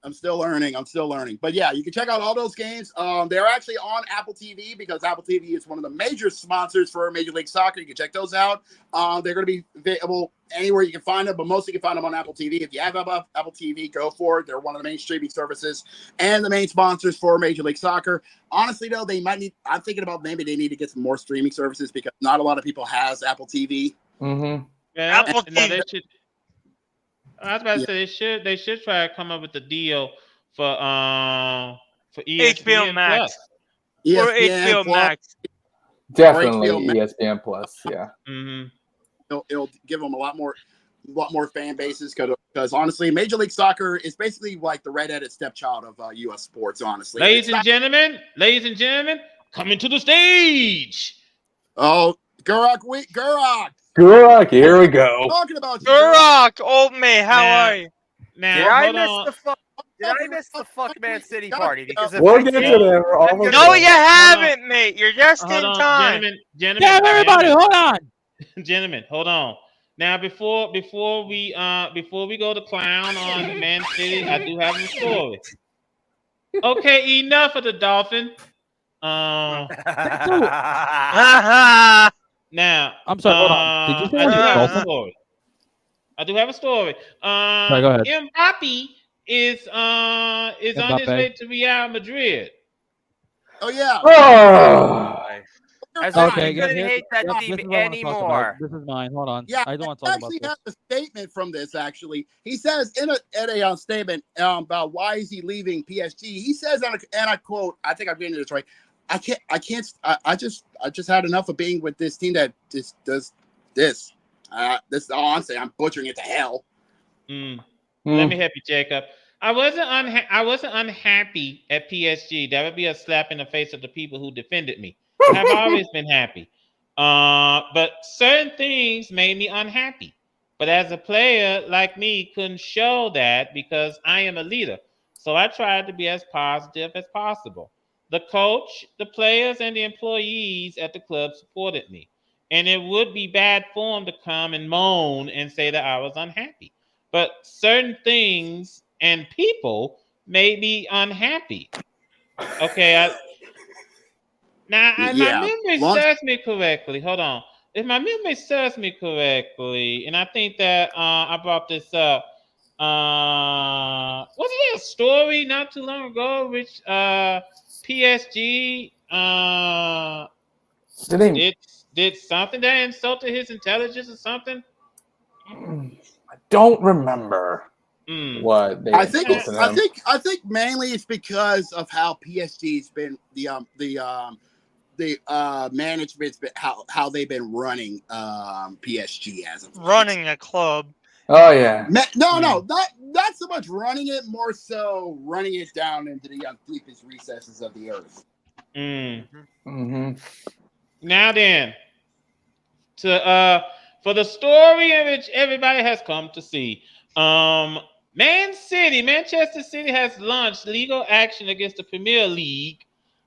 Speaker 2: I'm still learning. But yeah, you can check out all those games. They're actually on Apple TV because Apple TV is one of the major sponsors for Major League Soccer. You can check those out. They're going to be available anywhere you can find them, but mostly you can find them on Apple TV. If you have Apple TV, go for it. They're one of the main streaming services and the main sponsors for Major League Soccer. Honestly, though, I'm thinking about maybe they need to get some more streaming services because not a lot of people has Apple TV.
Speaker 16: Mm-hmm.
Speaker 3: Yeah,
Speaker 4: Apple TV.
Speaker 3: they should. I was about to say they should try to come up with a deal for ESPN
Speaker 4: HBO Max.
Speaker 3: Plus.
Speaker 4: Or HBO Max.
Speaker 16: Definitely
Speaker 2: HBO Max.
Speaker 16: ESPN Plus. Yeah.
Speaker 3: Mm-hmm.
Speaker 2: It'll give them a lot more fan bases because honestly, Major League Soccer is basically like the redheaded stepchild of U.S. sports. Honestly,
Speaker 3: Ladies and gentlemen, coming to the stage.
Speaker 2: Oh, Gurak,
Speaker 16: here we go.
Speaker 2: Talking about you,
Speaker 4: Gurak, old man, how are you?
Speaker 3: Now,
Speaker 1: Did I miss the fuck Man City party? Because if
Speaker 16: We'll
Speaker 1: I
Speaker 16: get
Speaker 1: did,
Speaker 16: to there. We're almost
Speaker 4: No,
Speaker 16: there.
Speaker 4: you haven't, mate. You're just in time.
Speaker 3: Gentlemen,
Speaker 17: Damn, everybody, hold on.
Speaker 3: Gentlemen, hold on. Now, before we go to clown on Man City, I do have a story. Okay, enough of the Dolphin. Now,
Speaker 17: I'm sorry, hold on. Did you say
Speaker 3: I do have a
Speaker 17: Dolphin?
Speaker 3: story.
Speaker 17: Sorry, go ahead.
Speaker 3: Mbappe is on his
Speaker 17: Mbappe.
Speaker 3: way to Real Madrid.
Speaker 2: Oh yeah.
Speaker 17: Okay,
Speaker 1: I
Speaker 17: again,
Speaker 1: couldn't hate that team
Speaker 17: this is what I want to talk about.
Speaker 1: anymore.
Speaker 17: This is mine. Hold on.
Speaker 2: Yeah,
Speaker 17: I don't want to talk about
Speaker 2: actually
Speaker 17: this.
Speaker 2: have a statement from this. Actually, he says in a statement about why is he leaving PSG. He says, and I quote, I think I'm getting this right. I just had enough of being with this team that just does this. This is all I'm saying. I'm butchering it to hell.
Speaker 3: Let me help you, Jacob. I wasn't unhappy at PSG. That would be a slap in the face of the people who defended me. I've always been happy. But certain things made me unhappy. But as a player like me, couldn't show that because I am a leader. So I tried to be as positive as possible. The coach, the players, and the employees at the club supported me. And it would be bad form to come and moan and say that I was unhappy. But certain things and people made me unhappy. Okay, my memory serves me correctly. Hold on. If my memory serves me correctly, and I think that I brought this up, wasn't there a story not too long ago which PSG did something that insulted his intelligence or something?
Speaker 16: I don't remember what they.
Speaker 2: I think mainly it's because of how PSG's been the management's been how they've been running PSG as of
Speaker 4: running a club.
Speaker 16: Oh yeah.
Speaker 2: No, not so much running it, more so running it down into the deepest recesses of the earth.
Speaker 3: Now then, for the story in which everybody has come to see, Manchester City has launched legal action against the Premier League.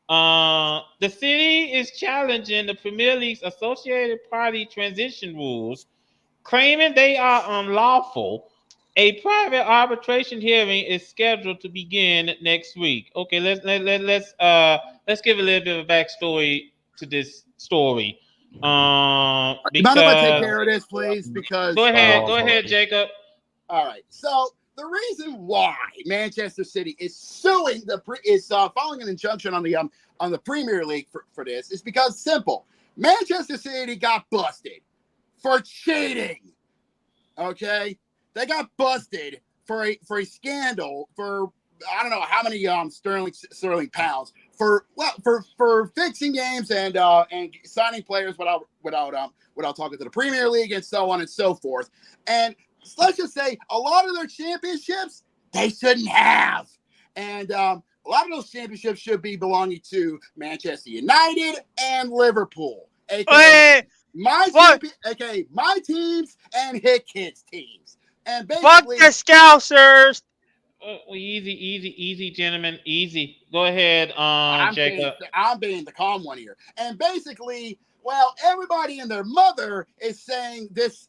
Speaker 3: The city is challenging the Premier League's associated party transition rules, claiming they are unlawful. A private arbitration hearing is scheduled to begin next week. Okay, let's give a little bit of a backstory to this story.
Speaker 2: Mind if I take care of this, please? Because
Speaker 3: go ahead, Jacob.
Speaker 2: All right. So the reason why Manchester City is suing filing an injunction on the Premier League for this is because simple. Manchester City got busted for cheating. Okay, they got busted for a scandal for I don't know how many sterling pounds for fixing games and signing players without talking to the Premier League and so on and so forth. And let's just say a lot of their championships they shouldn't have, and a lot of those championships should be belonging to Manchester United and Liverpool, aka my teams and Hit Kids teams. And basically,
Speaker 4: fuck the Scousers.
Speaker 3: Easy, gentlemen, easy. Go ahead, Jacob.
Speaker 2: I'm being the calm one here. And basically, well, everybody and their mother is saying thus.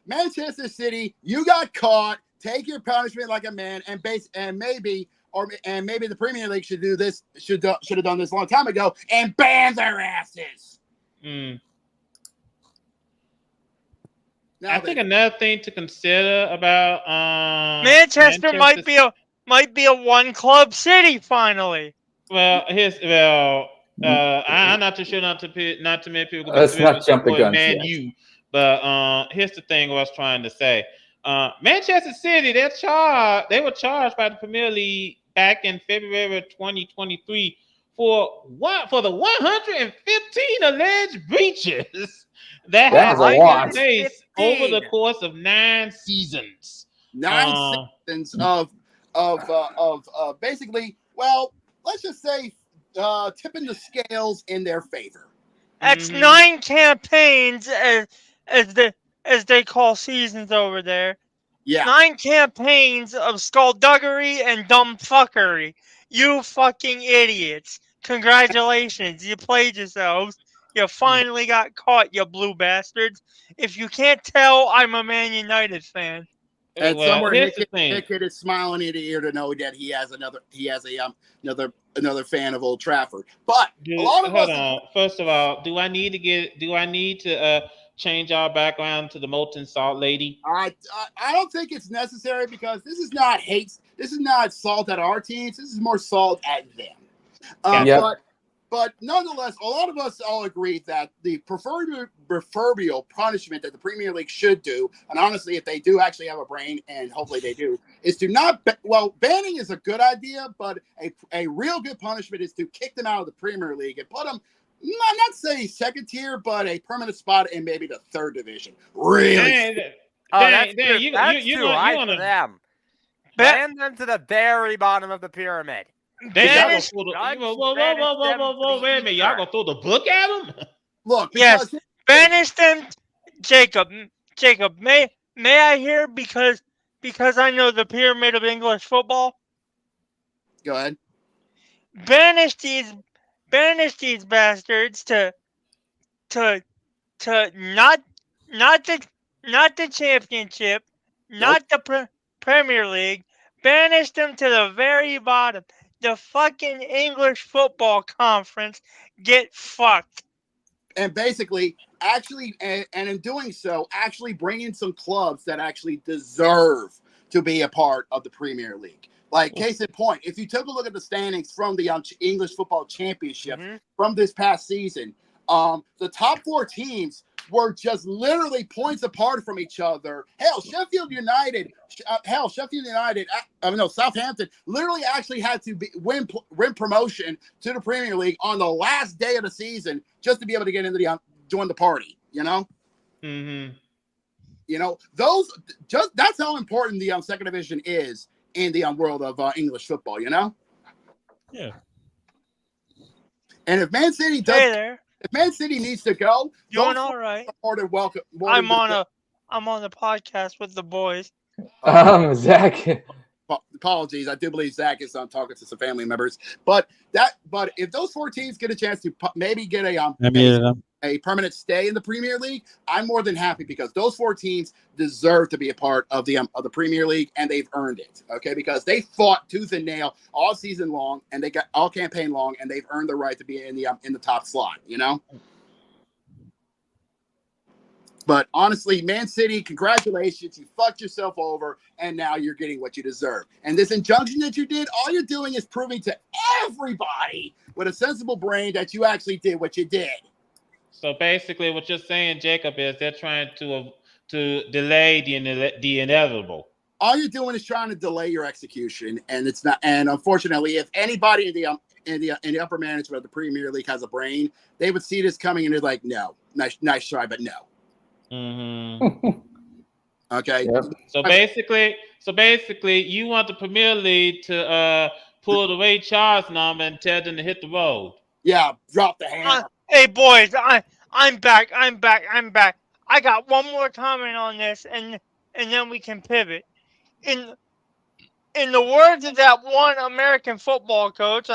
Speaker 2: Manchester City, you got caught. Take your punishment like a man, and maybe the Premier League should do this. Should have done this a long time ago and ban their asses.
Speaker 3: I think another thing to consider about
Speaker 4: Manchester might be a one club city finally.
Speaker 3: Well, I'm not too sure not too many people
Speaker 16: Let's not jump the guns
Speaker 3: Man
Speaker 16: yet.
Speaker 3: U, but here's the thing I was trying to say. Manchester City, they were charged by the Premier League back in February of 2023 for the 115 alleged breaches that
Speaker 16: That's a lot.
Speaker 3: taken place over the course of 9 seasons.
Speaker 2: 9 seasons of basically, well, let's just say tipping the scales in their favor.
Speaker 4: That's 9 campaigns, as they call seasons over there.
Speaker 2: Yeah.
Speaker 4: 9 campaigns of skullduggery and dumb fuckery. You fucking idiots. Congratulations. You played yourselves. You finally got caught, you blue bastards. If you can't tell, I'm a Man United fan.
Speaker 2: And somewhere Nick is smiling ear to ear to know that he has another fan of Old Trafford. But
Speaker 3: First of all, do I need to change our background to the molten salt lady?
Speaker 2: I don't think it's necessary because this is not hate. This is not salt at our teams. This is more salt at them. But nonetheless, a lot of us all agree that the proverbial punishment that the Premier League should do, and honestly, if they do actually have a brain, and hopefully they do, is to not banning is a good idea, but a real good punishment is to kick them out of the Premier League and put them, not say second tier, but a permanent spot in maybe the third division. Really?
Speaker 1: That's too high for them. Ban them to the very bottom of the pyramid.
Speaker 3: Whoa, wait a minute. Y'all gonna throw the book at them?
Speaker 2: Look,
Speaker 4: yes, banish them, Jacob. May I hear because I know the pyramid of English football?
Speaker 2: Go ahead.
Speaker 4: Banish these bastards to not the championship, not the Premier League. Banish them to the very bottom. The fucking English Football Conference. Get fucked.
Speaker 2: And basically, actually, and in doing so, actually bring in some clubs that actually deserve to be a part of the Premier League. Like, case in point, if you took a look at the standings from the English Football Championship from this past season, the top 4 teams were just literally points apart from each other. Southampton literally actually had to win promotion to the Premier League on the last day of the season just to be able to get into join the party. You know.
Speaker 3: Mm-hmm.
Speaker 2: You know that's how important the second division is in the world of English football. You know.
Speaker 17: Yeah.
Speaker 2: And if Man City does. If Man City needs to go,
Speaker 4: doing all right.
Speaker 2: Welcome.
Speaker 4: I'm on the podcast with the boys.
Speaker 16: Zach.
Speaker 2: Apologies, I do believe Zach is talking to some family members. But if those 4 teams get a chance to maybe get a permanent stay in the Premier League, I'm more than happy because those 4 teams deserve to be a part of the Premier League and they've earned it. Okay, because they fought tooth and nail all season long and they got all campaign long and they've earned the right to be in the top slot. You know. But honestly, Man City, congratulations. You fucked yourself over, and now you're getting what you deserve. And this injunction that you did, all you're doing is proving to everybody with a sensible brain that you actually did what you did.
Speaker 3: So basically what you're saying, Jacob, is they're trying to delay the inevitable.
Speaker 2: All you're doing is trying to delay your execution, and it's not. And unfortunately, if anybody in the upper management of the Premier League has a brain, they would see this coming and they're like, no, nice try, but no.
Speaker 3: Mm-hmm.
Speaker 2: Okay.
Speaker 16: Yep.
Speaker 3: So basically, you want the Premier League to pull the Ray Charles number and tell them to hit the road.
Speaker 2: Yeah, drop the hammer.
Speaker 4: Hey boys, I'm back. I got one more comment on this, and then we can pivot. In the words of that one American football coach,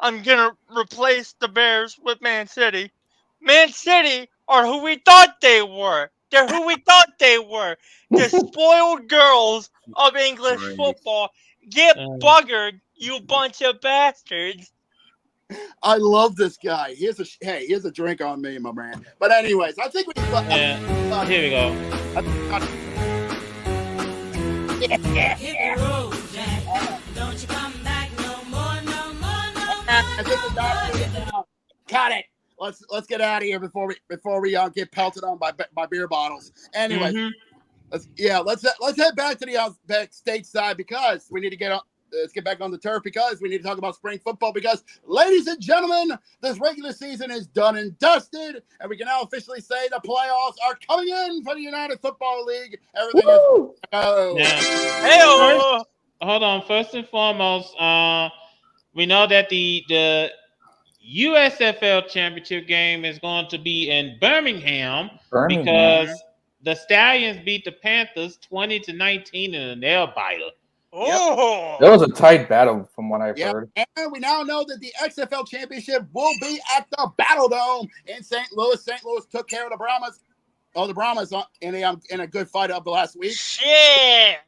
Speaker 4: I'm gonna replace the Bears with Man City. Man City are who we thought they were. They're who we thought they were. The spoiled girls of English football. Get buggered, you bunch of bastards.
Speaker 2: I love this guy. Here's a drink on me, my man. But anyways, I think we.
Speaker 3: Here we go.
Speaker 10: Hit the road, Jack. Don't you come back no more, no more, no more.
Speaker 2: Cut it. Let's get out of here before we get pelted on by beer bottles. Anyways, let's head back to the backstage side because we need to get on. Let's get back on the turf because we need to talk about spring football because, ladies and gentlemen, this regular season is done and dusted, and we can now officially say the playoffs are coming in for the United Football League. Everything is
Speaker 3: hold on. First and foremost, we know that the USFL championship game is going to be in Birmingham. Because the Stallions beat the Panthers 20-19 in a nail biter.
Speaker 4: Oh,
Speaker 16: that was a tight battle from what I've heard.
Speaker 2: And we now know that the XFL championship will be at the Battle Dome in St. Louis. St. Louis took care of the Brahmas. Oh, the Brahmas in a good fight up the last week.
Speaker 4: Shit.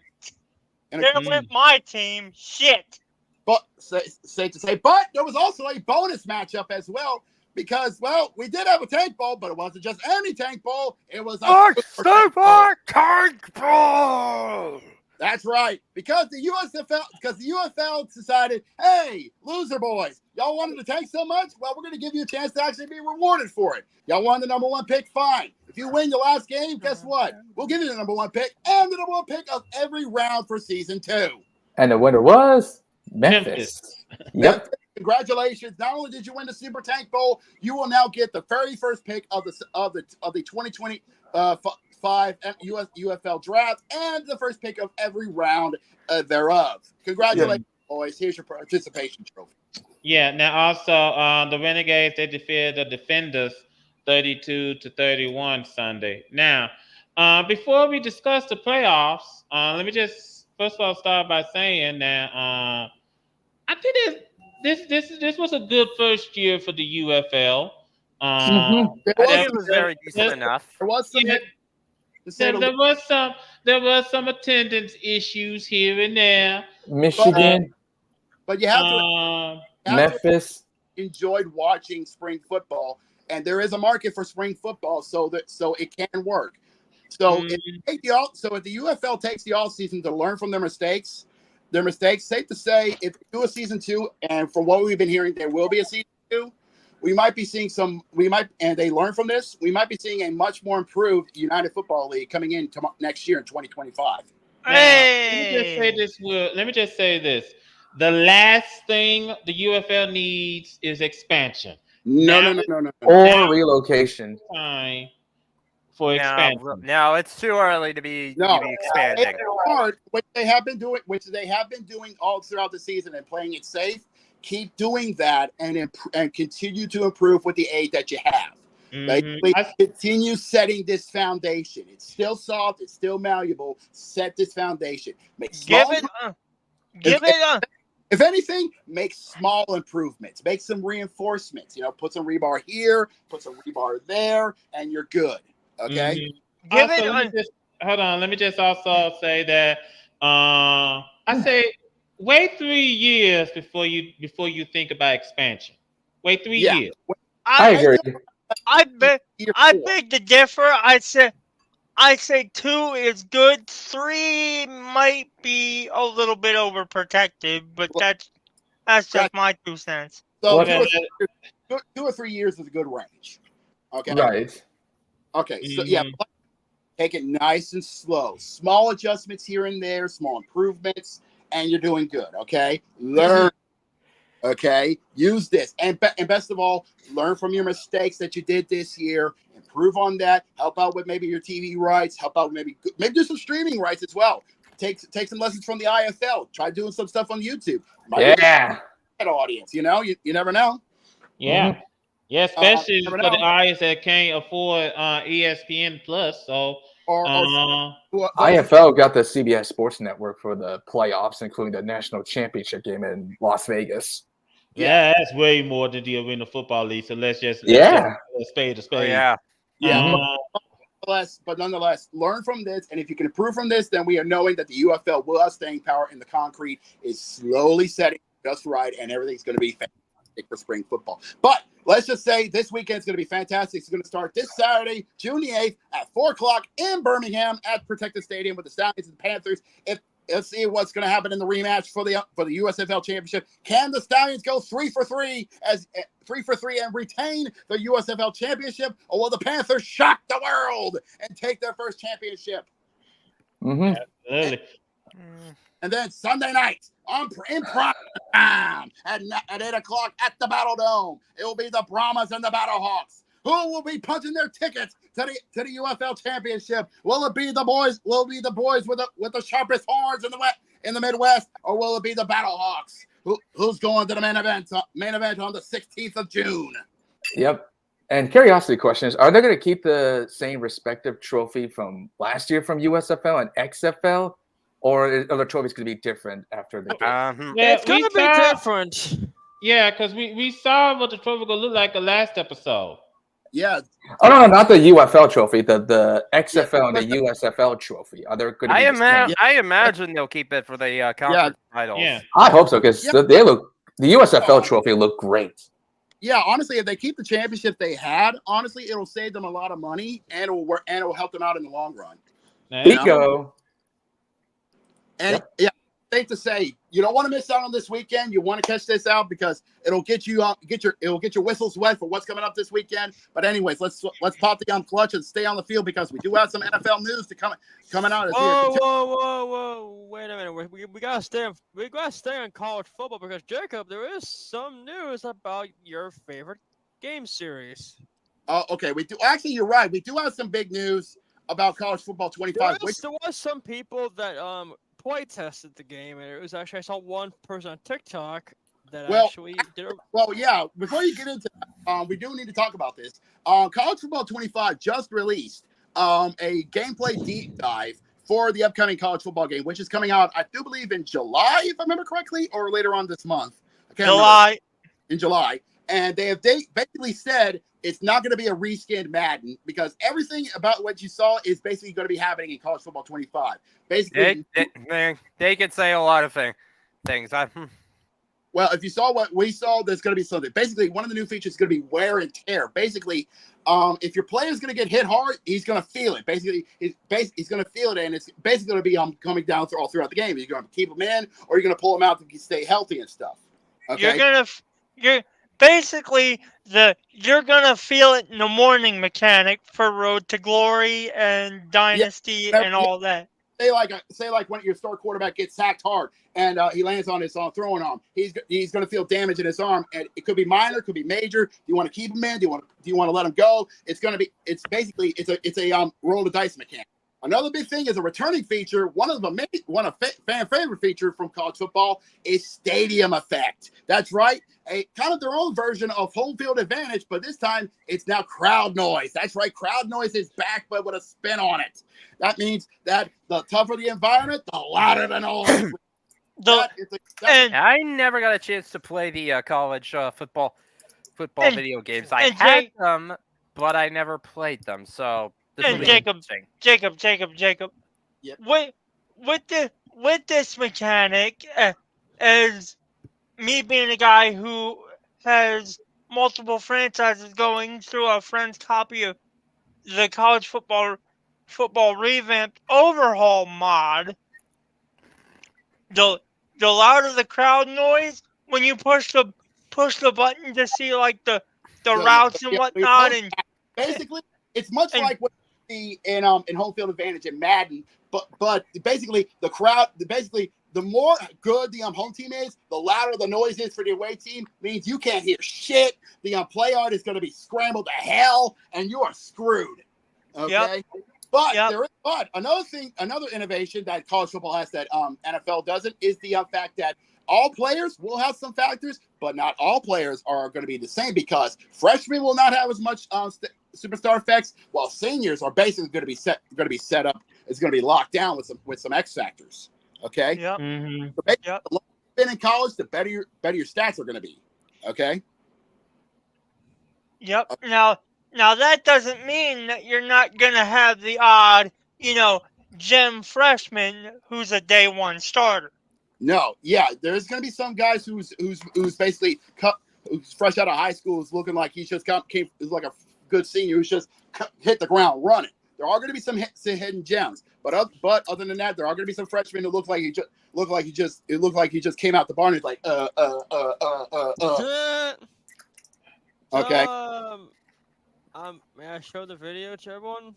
Speaker 4: There went my team. Shit.
Speaker 2: But safe to say, but there was also a bonus matchup as well. Because, well, we did have a tank bowl, but it wasn't just any tank bowl. It was a
Speaker 1: super tank bowl.
Speaker 2: That's right. Because the UFL decided, hey, loser boys, y'all wanted to tank so much? Well, we're going to give you a chance to actually be rewarded for it. Y'all wanted the number one pick? Fine. If you win your last game, guess what? We'll give you the number one pick and the number one pick of every round for season 2.
Speaker 16: And the winner was Memphis. Yep.
Speaker 2: Congratulations! Not only did you win the Super Tank Bowl, you will now get the very first pick of the 2025 UFL draft and the first pick of every round thereof. Congratulations, boys! Here's your participation trophy.
Speaker 3: Yeah. Now, also, the Renegades they defeated the Defenders 32-31 Sunday. Now, before we discuss the playoffs, let me just first of all start by saying that I think this was a good first year for the UFL.
Speaker 1: It was very decent enough.
Speaker 3: There was some attendance issues here and there.
Speaker 16: Michigan,
Speaker 2: but you have to
Speaker 16: Memphis
Speaker 2: enjoyed watching spring football, and there is a market for spring football, so it can work. So if the UFL takes the off season to learn from their mistakes, safe to say, if they do a season 2, and from what we've been hearing, there will be a season 2. We might be seeing and they learn from this. We might be seeing a much more improved United Football League coming in next year in 2025.
Speaker 4: Hey!
Speaker 3: Let me just say this. The last thing the UFL needs is expansion.
Speaker 2: No.
Speaker 16: Or relocation.
Speaker 3: Time for expansion.
Speaker 1: No, it's too early to be expanding.
Speaker 2: Which they have been doing all throughout the season and playing it safe. Keep doing that and continue to improve with the aid that you have. Continue setting this foundation. It's still soft. It's still malleable. Set this foundation. If anything, make small improvements. Make some reinforcements. Put some rebar here, put some rebar there, and you're good. Okay.
Speaker 3: Hold on. Let me just also say that I say wait 3 years before you think about expansion. Wait 3 years.
Speaker 16: I agree.
Speaker 4: I beg to differ. I say 2 is good. 3 might be a little bit overprotective, but that's just my 2 cents.
Speaker 2: So 2 or 3 years is a good range. Okay.
Speaker 16: Right.
Speaker 2: Okay. So take it nice and slow. Small adjustments here and there, small improvements, and you're doing good. Okay. Learn. Okay. Use this, and best of all, learn from your mistakes that you did this year. Improve on that. Help out with maybe your TV rights. Help out with maybe do some streaming rights as well. Take some lessons from the IFL. Try doing some stuff on YouTube. That audience. You never know.
Speaker 3: Yeah. Mm-hmm. Yeah, especially for the eyes that can't afford ESPN Plus. So
Speaker 16: IFL got the CBS Sports Network for the playoffs, including the national championship game in Las Vegas.
Speaker 3: Yeah, that's way more than the Arena Football League. So let's just spade to spade.
Speaker 2: Yeah. nonetheless, learn from this. And if you can improve from this, then we are knowing that the UFL will have staying power, and the concrete is slowly setting just right, and everything's going to be fantastic for spring football. But let's just say this weekend's going to be fantastic. It's going to start this Saturday, June the 8th at 4 o'clock in Birmingham at Protective Stadium with the Stallions and the Panthers. Let's see what's going to happen in the rematch for the USFL Championship. Can the Stallions go 3 for 3 and retain the USFL Championship, or will the Panthers shock the world and take their first championship?
Speaker 3: Absolutely.
Speaker 2: And then Sunday night in prime time at 8 o'clock at the Battle Dome, it will be the Brahmas and the Battlehawks. Who will be punching their tickets to the UFL Championship? Will it be the boys? Will it be the boys with the sharpest horns in the Midwest, or will it be the Battlehawks? Who's going to the main event on the 16th of June?
Speaker 16: Yep. And curiosity question is: are they going to keep the same respective trophy from last year from USFL and XFL, or are the trophies going to be different after the game?
Speaker 5: It's going to be different.
Speaker 3: Yeah, because we saw what the trophy going to look like the last episode.
Speaker 2: Yeah.
Speaker 16: Oh no, not the UFL trophy. The XFL and the USFL trophy. Are there going to be?
Speaker 1: I imagine they'll keep it for the conference titles.
Speaker 3: Yeah.
Speaker 16: I hope so, because they look. The USFL trophy looked great.
Speaker 2: Yeah, honestly, if they keep the championship they had, honestly, it'll save them a lot of money, and it will help them out in the long run.
Speaker 16: Pico.
Speaker 2: And safe to say, you don't want to miss out on this weekend. You want to catch this out because it'll get you it'll get your whistles wet for what's coming up this weekend. But anyways, let's pop the clutch and stay on the field because we do have some NFL news coming out.
Speaker 5: Whoa! Wait a minute. We gotta stay on college football because Jacob, there is some news about your favorite game series.
Speaker 2: Oh, okay. We do actually. You're right. We do have some big news about college football 25.
Speaker 5: There was some people that play tested the game, and it was actually I saw one person on TikTok that actually did it.
Speaker 2: Well, yeah. Before you get into that, we do need to talk about this. College Football 25 just released a gameplay deep dive for the upcoming college football game, which is coming out, I do believe, in July, if I remember correctly, or later on this month. I can't remember. In July. And they basically said it's not going to be a reskinned Madden because everything about what you saw is basically going to be happening in College Football 25. Basically,
Speaker 1: they could say a lot of things.
Speaker 2: Well, if you saw what we saw, there's going to be something. Basically, one of the new features is going to be wear and tear. Basically, if your player is going to get hit hard, he's going to feel it. Basically, he's going to feel it, and it's basically going to be coming down all throughout the game. You're going to keep him in, or you're going to pull him out to stay healthy and stuff. Okay?
Speaker 4: You're gonna feel it in the morning mechanic for Road to Glory and Dynasty and all that.
Speaker 2: Say like when your star quarterback gets sacked hard and he lands on his throwing arm, he's going to feel damage in his arm, and it could be minor, it could be major. Do you want to keep him in? Do you want to let him go? It's a roll the dice mechanic. Another big thing is a returning feature. One of fan favorite feature from college football is stadium effect. That's right, a kind of their own version of home field advantage, but this time it's now crowd noise. That's right, crowd noise is back, but with a spin on it. That means that the tougher the environment, the louder the noise.
Speaker 1: I never got a chance to play the college football video games. I had them, but I never played them. So.
Speaker 4: And Jacob.
Speaker 2: Yep.
Speaker 4: With this mechanic, as me being a guy who has multiple franchises going through a friend's copy of the college football revamped overhaul mod, the louder the crowd noise when you push the button to see like the routes and whatnot, and
Speaker 2: basically it's much like what in home field advantage in Madden, but basically the crowd, the more good the home team is, the louder the noise is for the away team. Means you can't hear shit. The play art is going to be scrambled to hell, and you are screwed. Okay, but there is another innovation that college football has that NFL doesn't is the fact that all players will have some factors, but not all players are going to be the same because freshmen will not have as much superstar effects, while seniors are basically going to be set up. It's going to be locked down with some X factors. Okay.
Speaker 4: Yep.
Speaker 2: So the longer you've been in college, the better your stats are going to be. Okay.
Speaker 4: Yep. Now Now, that doesn't mean that you're not going to have the odd, gem freshman who's a day one starter.
Speaker 2: No, yeah, there's going to be some guys who's basically who's fresh out of high school, is looking like he's just is like a good senior who's just hit the ground running. There are going to be some hidden gems, but other than that, there are going to be some freshmen who look like he just came out the barn and like Okay.
Speaker 5: May I show the video to everyone?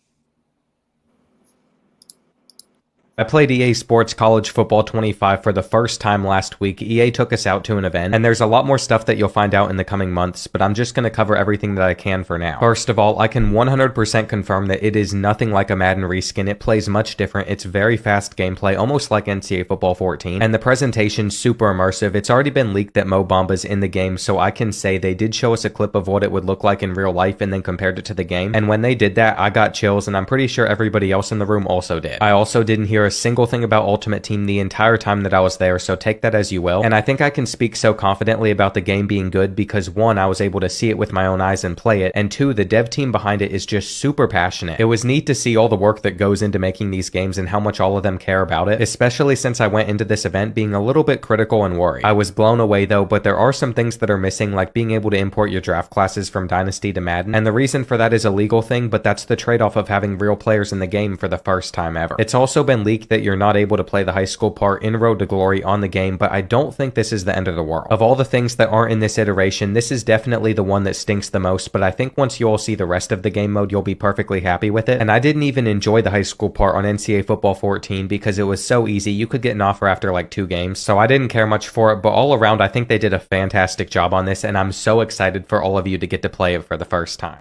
Speaker 18: I played EA Sports College Football 25 for the first time last week. EA took us out to an event, and there's a lot more stuff that you'll find out in the coming months, but I'm just going to cover everything that I can for now. First of all, I can 100% confirm that it is nothing like a Madden reskin. It plays much different. It's very fast gameplay, almost like NCAA Football 14, and the presentation's super immersive. It's already been leaked that Mo Bamba's in the game, so I can say they did show us a clip of what it would look like in real life and then compared it to the game, and when they did that, I got chills, and I'm pretty sure everybody else in the room also did. I also didn't hear a single thing about Ultimate Team the entire time that I was there, so take that as you will. And I think I can speak so confidently about the game being good because 1, I was able to see it with my own eyes and play it, and 2, the dev team behind it is just super passionate. It was neat to see all the work that goes into making these games and how much all of them care about it, especially since I went into this event being a little bit critical and worried. I was blown away though, but there are some things that are missing, like being able to import your draft classes from Dynasty to Madden, and the reason for that is a legal thing, but that's the trade-off of having real players in the game for the first time ever. It's also been leaked that you're not able to play the high school part in Road to Glory on the game, but I don't think this is the end of the world. Of all the things that aren't in this iteration, this is definitely the one that stinks the most, but I think once you all see the rest of the game mode, you'll be perfectly happy with it. And I didn't even enjoy the high school part on NCAA Football 14 because it was so easy. You could get an offer after like 2 games, so I didn't care much for it, but all around, I think they did a fantastic job on this, and I'm so excited for all of you to get to play it for the first time.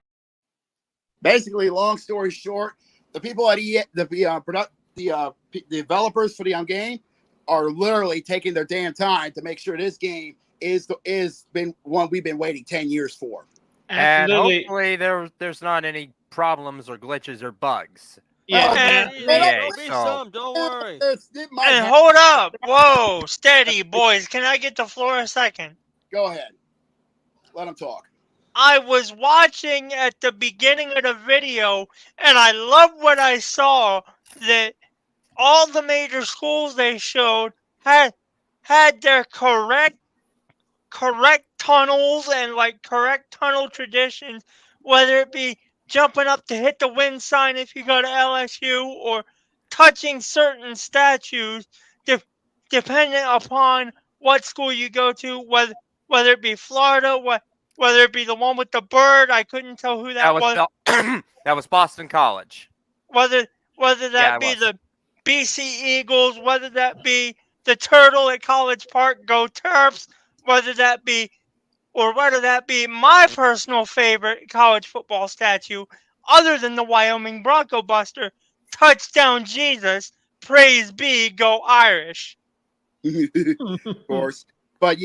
Speaker 2: Basically, long story short, the people at EA, the developers for the game are literally taking their damn time to make sure this game is been one we've been waiting 10 years for.
Speaker 1: And hopefully there's not any problems or glitches or bugs.
Speaker 4: Yeah,
Speaker 5: there'll be some, don't worry.
Speaker 4: And hold up. Whoa, steady, boys. Can I get the floor a second?
Speaker 2: Go ahead. Let them talk.
Speaker 4: I was watching at the beginning of the video, and I love what I saw, that all the major schools they showed had their correct tunnels and like correct tunnel traditions, whether it be jumping up to hit the win sign if you go to LSU or touching certain statues, depending upon what school you go to, whether it be Florida, whether it be the one with the bird. I couldn't tell who that was.
Speaker 1: That was Boston College.
Speaker 4: Whether that be the BC Eagles, whether that be the turtle at College Park, go Terps, whether that be my personal favorite college football statue, other than the Wyoming Bronco Buster, touchdown Jesus, praise be, go Irish.
Speaker 2: Of course, but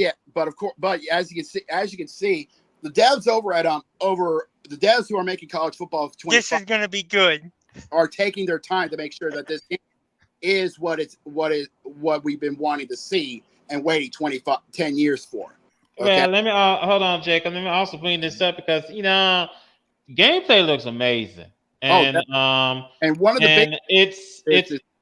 Speaker 2: as you can see, the devs over at the devs who are making college football 25,
Speaker 4: this is going to be good,
Speaker 2: are taking their time to make sure that this game is what we've been wanting to see and waiting 10 years for. Okay?
Speaker 3: Well, let me hold on, Jacob. Let me also bring this up because gameplay looks amazing, and
Speaker 2: and one of the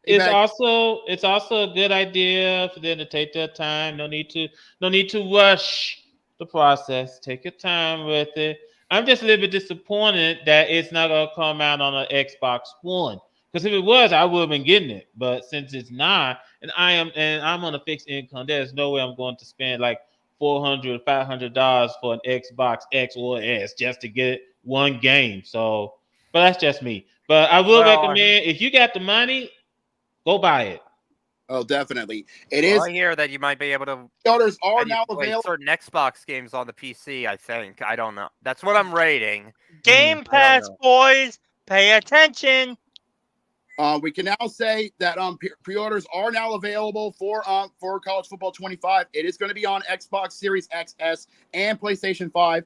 Speaker 3: it's also a good idea for them to take their time. No need to rush the process. Take your time with it. I'm just a little bit disappointed that it's not gonna come out on an Xbox One. Because if it was, I would have been getting it. But since it's not, and I'm on a fixed income, there's no way I'm going to spend like $400 or $500 for an Xbox X or S just to get one game. So, but that's just me. But I will recommend, if you got the money, go buy it.
Speaker 2: Oh, definitely.
Speaker 1: I hear that you might be able to.
Speaker 2: Orders are now available.
Speaker 1: Certain Xbox games on the PC. I think. I don't know. That's what I'm rating.
Speaker 4: Game Pass, boys, pay attention.
Speaker 2: We can now say that pre-orders are now available for College Football 25. It is going to be on Xbox Series XS and PlayStation 5.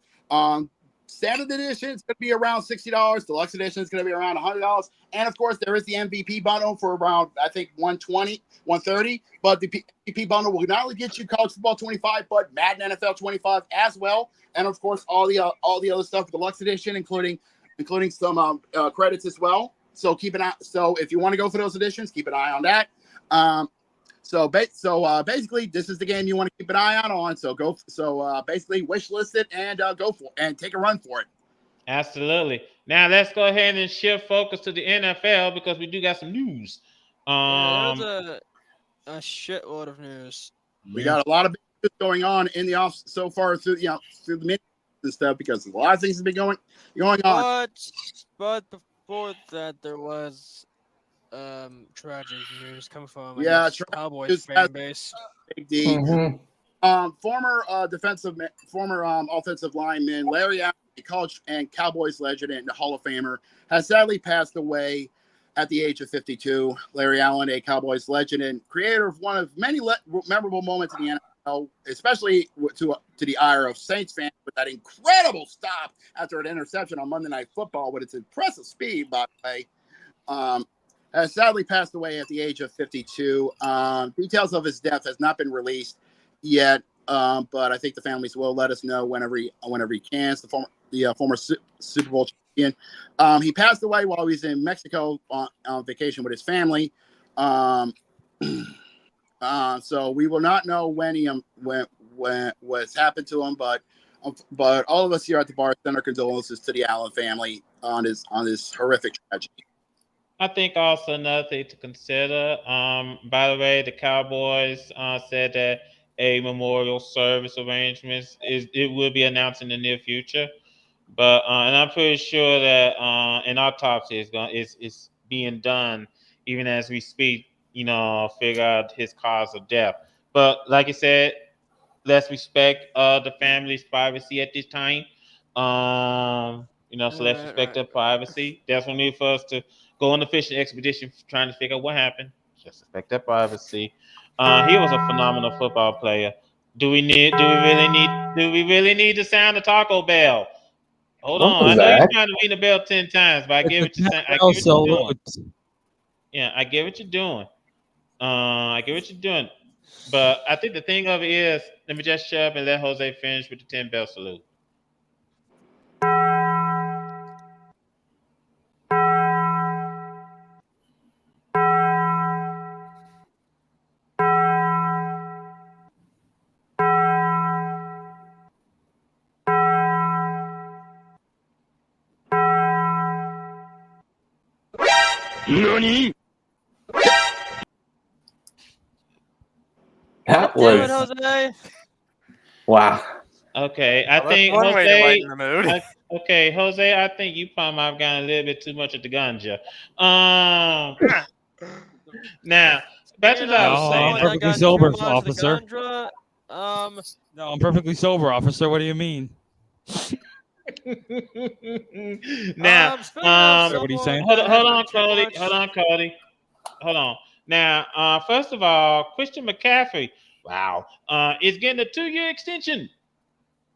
Speaker 2: Standard edition is going to be around $60. Deluxe edition is going to be around $100. And of course, there is the MVP bundle for around, I think, $120, $130. But the MVP bundle will not only get you College Football 25, but Madden NFL 25 as well. And of course, all the other stuff, Deluxe edition, including including some credits as well. So keep an eye. So if you want to go for those editions, keep an eye on that. Basically, this is the game you want to keep an eye out on. So go. So basically, wish list it and go for it and take a run for it.
Speaker 3: Absolutely. Now let's go ahead and shift focus to the NFL because we do got some news.
Speaker 5: There's a shitload of news.
Speaker 2: We got a lot of news going on in the off so far through the mid and stuff because a lot of things have been going on.
Speaker 5: But before that, there was tragic news coming from Cowboys fan base.
Speaker 2: Big D. Former offensive lineman Larry Allen, a college and Cowboys legend and Hall of Famer, has sadly passed away at the age of 52. Larry Allen, a Cowboys legend and creator of one of many memorable moments in the NFL, especially to the ire of Saints fans with that incredible stop after an interception on Monday Night Football with its impressive speed, by the way, has sadly passed away at the age of 52. Details of his death has not been released yet, but I think the families will let us know whenever he can. The former Super Bowl champion. He passed away while he was in Mexico on vacation with his family. So we will not know when what's happened to him, but all of us here at the bar send our condolences to the Allen family on this horrific tragedy.
Speaker 3: I think also another thing to consider. By the way, the Cowboys said that a memorial service arrangements it will be announced in the near future. But and I'm pretty sure that an autopsy is being done even as we speak. Figure out his cause of death. But like I said, let's respect the family's privacy at this time. So let's respect their privacy. There's no need for us to go on a fishing expedition trying to figure out what happened. Just respect their privacy. He was a phenomenal football player. Do we really need to sound the Taco Bell? Hold on. I know you're trying to ring the bell 10 times, but I get what you're saying. I get what you're doing. Yeah, I get what you're doing. But I think the thing of it is, let me just shut up and let Jose finish with the 10 bell salute.
Speaker 16: NANI?
Speaker 5: That was Jose.
Speaker 16: Wow.
Speaker 3: Okay, I think
Speaker 1: one way to
Speaker 3: Jose.
Speaker 1: lighten the mood.
Speaker 3: Okay, Jose, I think you probably might have gotten a little bit too much of the ganja. Now, back to what I was saying.
Speaker 17: I'm perfectly sober, officer. No, I'm perfectly sober, officer. What do you mean?
Speaker 3: Now,
Speaker 17: what are you saying?
Speaker 3: Hold on, Cody. Hold on. Now, first of all, Christian McCaffrey, wow, is getting a 2-year extension.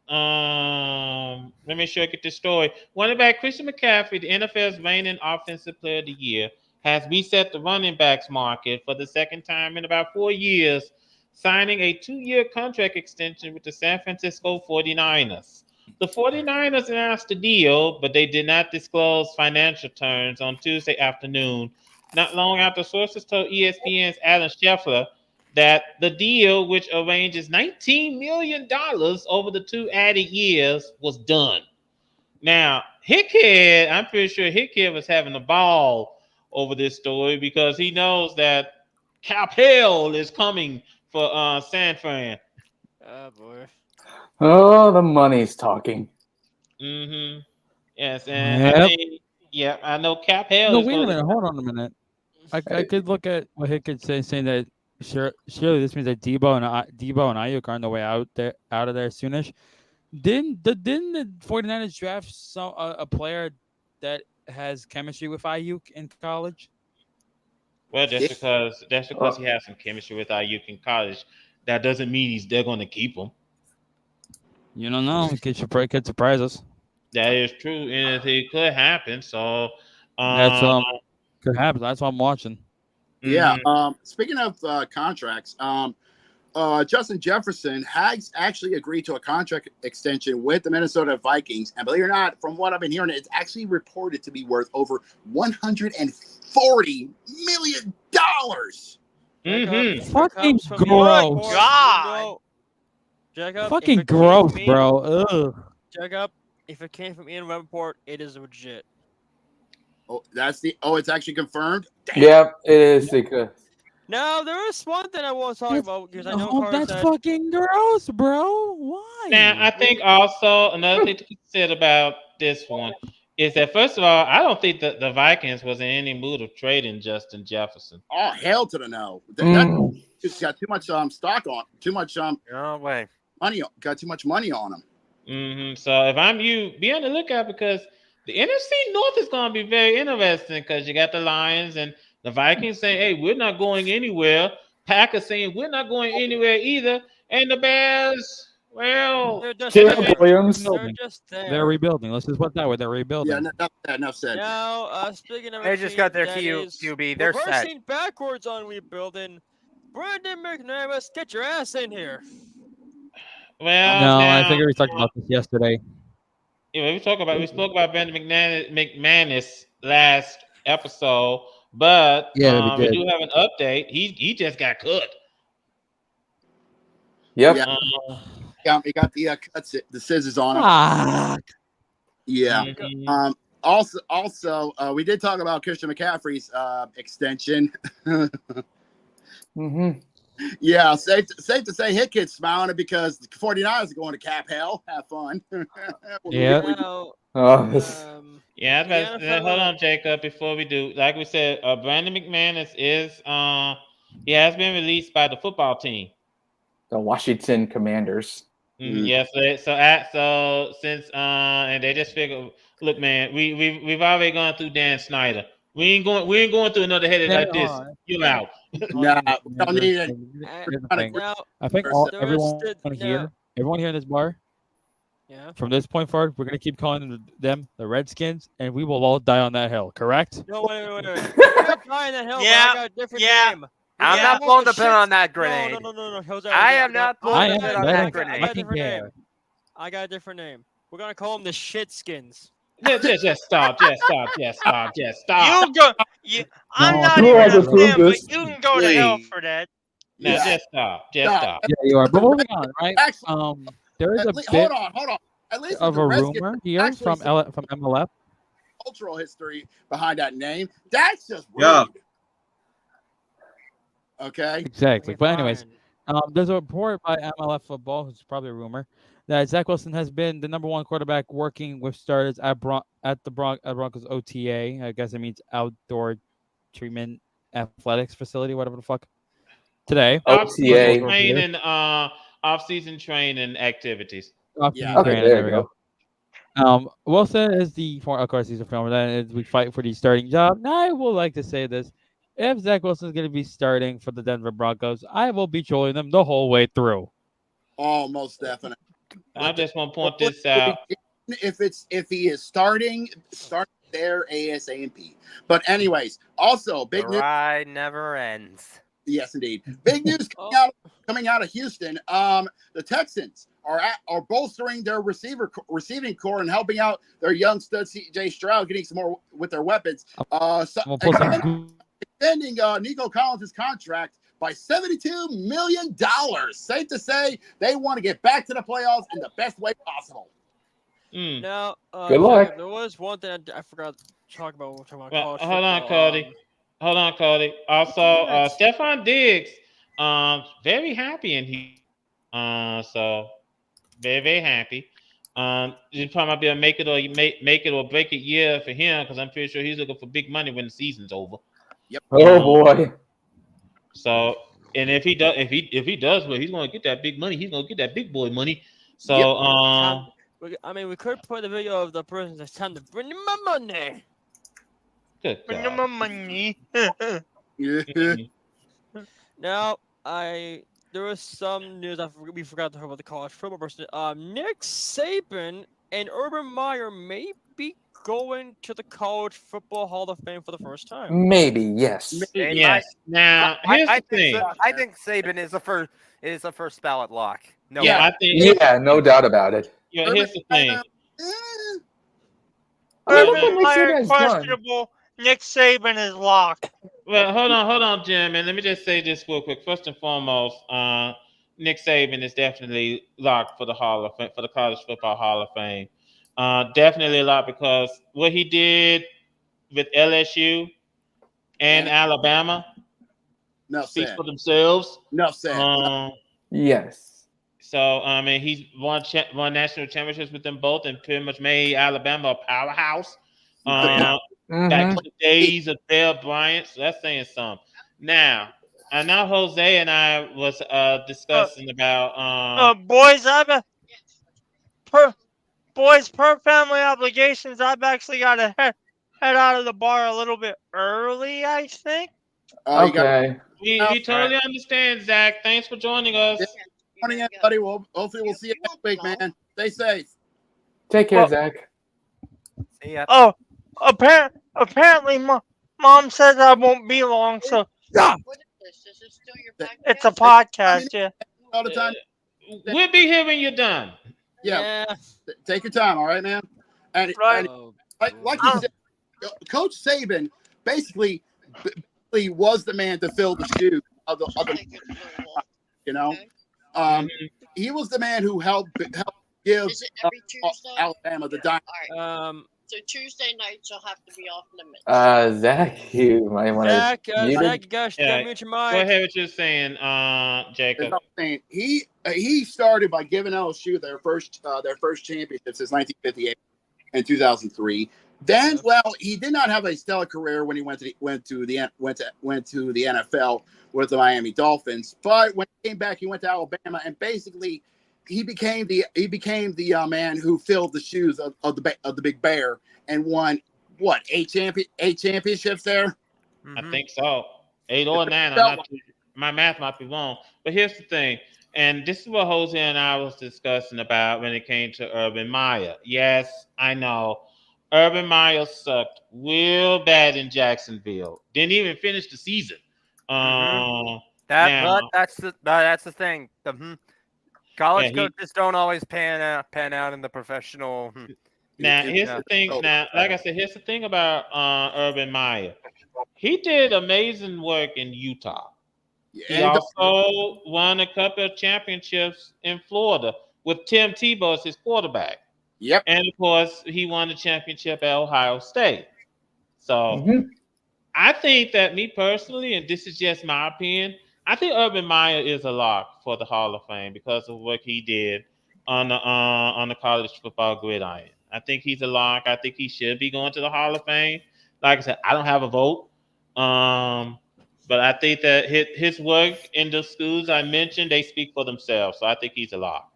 Speaker 3: Let me sure I get this story. Running back Christian McCaffrey, the NFL's reigning offensive player of the year, has reset the running backs market for the second time in about 4 years, signing a 2-year contract extension with the San Francisco 49ers. The 49ers announced the deal, but they did not disclose financial terms on Tuesday afternoon, not long after sources told ESPN's Adam Scheffler that the deal, which arranges $19 million over the 2 added years, was done. Now, Hickhead, I'm pretty sure Hickhead was having a ball over this story because he knows that Cap Hell is coming for San Fran.
Speaker 5: Oh, boy.
Speaker 16: Oh, the money's talking.
Speaker 3: Mm-hmm. Yes, and I think, I know Cap Hell.
Speaker 17: No, wait a minute. Hold on a minute. I could look at what Hickett saying that surely this means that Debo and Ayuk are on the way out of there soonish. Didn't the 49ers draft a player that has chemistry with Ayuk in college?
Speaker 3: Well, that's because he has some chemistry with Ayuk in college. That doesn't mean they're going to keep him.
Speaker 17: You don't know. It could surprise us.
Speaker 3: That is true, and it could happen. So
Speaker 17: that's could happen. That's what I'm watching.
Speaker 2: Yeah. Speaking of contracts, Justin Jefferson has actually agreed to a contract extension with the Minnesota Vikings. And believe it or not, from what I've been hearing, it's actually reported to be worth over $140 million.
Speaker 17: Fucking
Speaker 4: Good
Speaker 17: gross.
Speaker 4: God.
Speaker 5: Jacob,
Speaker 17: Fucking gross, bro. Ugh.
Speaker 5: Jacob, if it came from Ian Rappaport, it is legit.
Speaker 2: Oh, it's actually confirmed?
Speaker 16: Yep, it is. Because
Speaker 5: Now, there is one thing I want to talk about because I know
Speaker 17: Oh,
Speaker 5: Carter
Speaker 17: that's
Speaker 5: said,
Speaker 17: fucking gross, bro. Why?
Speaker 3: Now, I think also another thing to consider about this one is that, first of all, I don't think that the Vikings was in any mood of trading Justin Jefferson.
Speaker 2: Oh, hell to the no. That just got too much stock on, too much
Speaker 1: no way.
Speaker 2: money, got too much money on him.
Speaker 3: So if I'm you, be on the lookout because the NFC North is going to be very interesting because you got the Lions and the Vikings saying, hey, we're not going anywhere. Packers saying we're not going anywhere either. And the Bears, well,
Speaker 5: they're just there.
Speaker 17: They're rebuilding. Let's just put it that way. They're rebuilding.
Speaker 2: Yeah, enough said.
Speaker 5: Now, speaking of
Speaker 1: They just got their
Speaker 5: QB.
Speaker 1: They're set.
Speaker 5: Reversing backwards on rebuilding. Brandon McNamas, get your ass in here.
Speaker 3: Well,
Speaker 17: No,
Speaker 3: now,
Speaker 17: I think we talked about this yesterday.
Speaker 3: Yeah, we spoke about Brandon McManus last episode, but
Speaker 17: Yeah, we
Speaker 3: we
Speaker 17: did.
Speaker 3: do have an update. He just got cut.
Speaker 16: Yep.
Speaker 2: He got the cuts, the scissors on him.
Speaker 17: Fuck.
Speaker 2: Yeah. Also, we did talk about Christian McCaffrey's extension. Yeah, safe to say Hickett's smiling because the 49ers are going to cap hell. Have fun.
Speaker 17: Yeah.
Speaker 3: Hold on, Jacob. Before we do, like we said, Brandon McManus is he has been released by the football team,
Speaker 16: the Washington Commanders.
Speaker 3: Yes. So since and they just figured, look, man, we've already gone through Dan Snyder. We ain't going through another headache like this. You're out.
Speaker 2: Nah, we don't need it.
Speaker 17: I think everyone here in this bar, from this point forward, we're gonna keep calling them the Redskins, and we will all die on that hill. Correct?
Speaker 5: No, wait. We're not dying on that hill, but I got a different name.
Speaker 1: I'm not blowing the pin on that grenade.
Speaker 5: No, Jose.
Speaker 1: I am not blowing the pin on that
Speaker 5: I got a
Speaker 1: grenade.
Speaker 5: different name. I got a different name. We're gonna call them the Shitskins.
Speaker 3: Just stop.
Speaker 4: I'm not even a fan, but you can go to hell for that.
Speaker 3: No, just stop.
Speaker 17: Yeah, you are. But moving on, right? There is a bit
Speaker 2: hold on. At least
Speaker 17: of
Speaker 2: the
Speaker 17: a
Speaker 2: Redskins
Speaker 17: rumor here
Speaker 2: actually
Speaker 17: from MLF.
Speaker 2: Cultural history behind that name. That's just rude.
Speaker 15: Yeah.
Speaker 2: Okay.
Speaker 17: Exactly. But anyways, there's a report by MLF Football, who's probably a rumor, that Zach Wilson has been the number one quarterback working with starters at the Broncos OTA. I guess it means outdoor treatment athletics facility, whatever the fuck. Today.
Speaker 3: OTA. Off-season training activities.
Speaker 17: There we go. Wilson is of course, he's a former. Then we fight for the starting job. Now, I will like to say this. If Zach Wilson is going to be starting for the Denver Broncos, I will be trolling them the whole way through.
Speaker 2: Oh, most definitely.
Speaker 3: I just want to point this out.
Speaker 2: If he is starting there ASAP. But anyways, also big news.
Speaker 1: The ride never ends.
Speaker 2: Yes, indeed. Big news coming out of Houston. The Texans are bolstering their receiving core and helping out their young stud C.J. Stroud, getting some more with their weapons. Extending Nico Collins' contract by $72 million. Safe to say they want to get back to the playoffs in the best way possible.
Speaker 5: Now,
Speaker 16: good luck.
Speaker 5: There was one thing I forgot to talk about. When we're talking about college
Speaker 3: Hold on, Cody. Also, Stephon Diggs, very happy in here. So very, very happy. It's probably might be a make it or break it year for him because I'm pretty sure he's looking for big money when the season's over.
Speaker 2: Yep.
Speaker 16: Oh boy.
Speaker 3: So, and if he does, well, he's going to get that big money. He's going to get that big boy money. So,
Speaker 5: I mean, we could put a video of the person that's time to bring him my money.
Speaker 3: Good
Speaker 4: Bring him my money.
Speaker 5: Now, there was some news we forgot to talk about the college football person. Nick Saban and Urban Meyer may be going to the College Football Hall of Fame for the first time.
Speaker 16: Maybe, yes.
Speaker 3: Yes. Now, here's the thing.
Speaker 1: I think Saban is a first ballot lock. No,
Speaker 3: Yeah, I think.
Speaker 16: Yeah, no doubt about it.
Speaker 3: Yeah, here's the thing.
Speaker 16: I mean, look what
Speaker 4: Urban
Speaker 16: Nick
Speaker 4: Meyer
Speaker 16: Saban has done.
Speaker 4: questionable. Nick Saban is locked.
Speaker 3: Well, hold on, Jim, and let me just say this real quick. First and foremost, Nick Saban is definitely locked for the Hall of Fame, for the College Football Hall of Fame. Definitely a lot because what he did with LSU and Alabama speaks for themselves.
Speaker 2: Enough said.
Speaker 16: Yes.
Speaker 3: So I mean, he's won national championships with them both, and pretty much made Alabama a powerhouse. Back in the days of Dale Bryant, so that's saying something. Now, I know Jose and I was discussing about
Speaker 4: boys, per family obligations, I've actually got to head out of the bar a little bit early, I think.
Speaker 16: Okay.
Speaker 3: We totally understand, Zach. Thanks for joining us.
Speaker 2: Morning, everybody. Well, hopefully we'll see you next week, man. Stay safe.
Speaker 16: Take care, Zach.
Speaker 1: See ya.
Speaker 4: Oh, apparently, Mom says I won't be long, so it's a podcast, yeah.
Speaker 2: All the time.
Speaker 3: We'll be here when you're done.
Speaker 2: Yeah. Take your time, all right, man. And,
Speaker 4: Right.
Speaker 2: like you said, Coach Saban basically was the man to fill the shoes of the you know. He was the man who helped give Alabama the dime.
Speaker 6: So Tuesday nights will have to be off limits.
Speaker 16: Zach, you might want to.
Speaker 5: Zach, you gotta mute your mic.
Speaker 3: Go ahead, what you're saying, Jacob.
Speaker 2: He started by giving LSU their first championship since 1958 and 2003. Then, he did not have a stellar career when he went to the NFL with the Miami Dolphins. But when he came back, he went to Alabama, and basically, he became the man who filled the shoes of the Big Bear and won eight championships there.
Speaker 3: I think so, 8 or 9. My math might be wrong, but here's the thing, and this is what Jose and I was discussing about when it came to Urban Meyer. Yes, I know. Urban Meyer sucked real bad in Jacksonville. Didn't even finish the season.
Speaker 1: That's the thing. College coaches don't always pan out in the professional.
Speaker 3: Now, here's the thing. Now, like I said, here's the thing about Urban Meyer. He did amazing work in Utah. He also won a couple of championships in Florida with Tim Tebow as his quarterback.
Speaker 2: Yep.
Speaker 3: And of course, he won the championship at Ohio State. So I think that me personally, and this is just my opinion, I think Urban Meyer is a lock for the Hall of Fame because of what he did on the college football gridiron. I think he's a lock. I think he should be going to the Hall of Fame. Like I said, I don't have a vote. But I think that his work in the schools I mentioned, they speak for themselves. So I think he's a lock.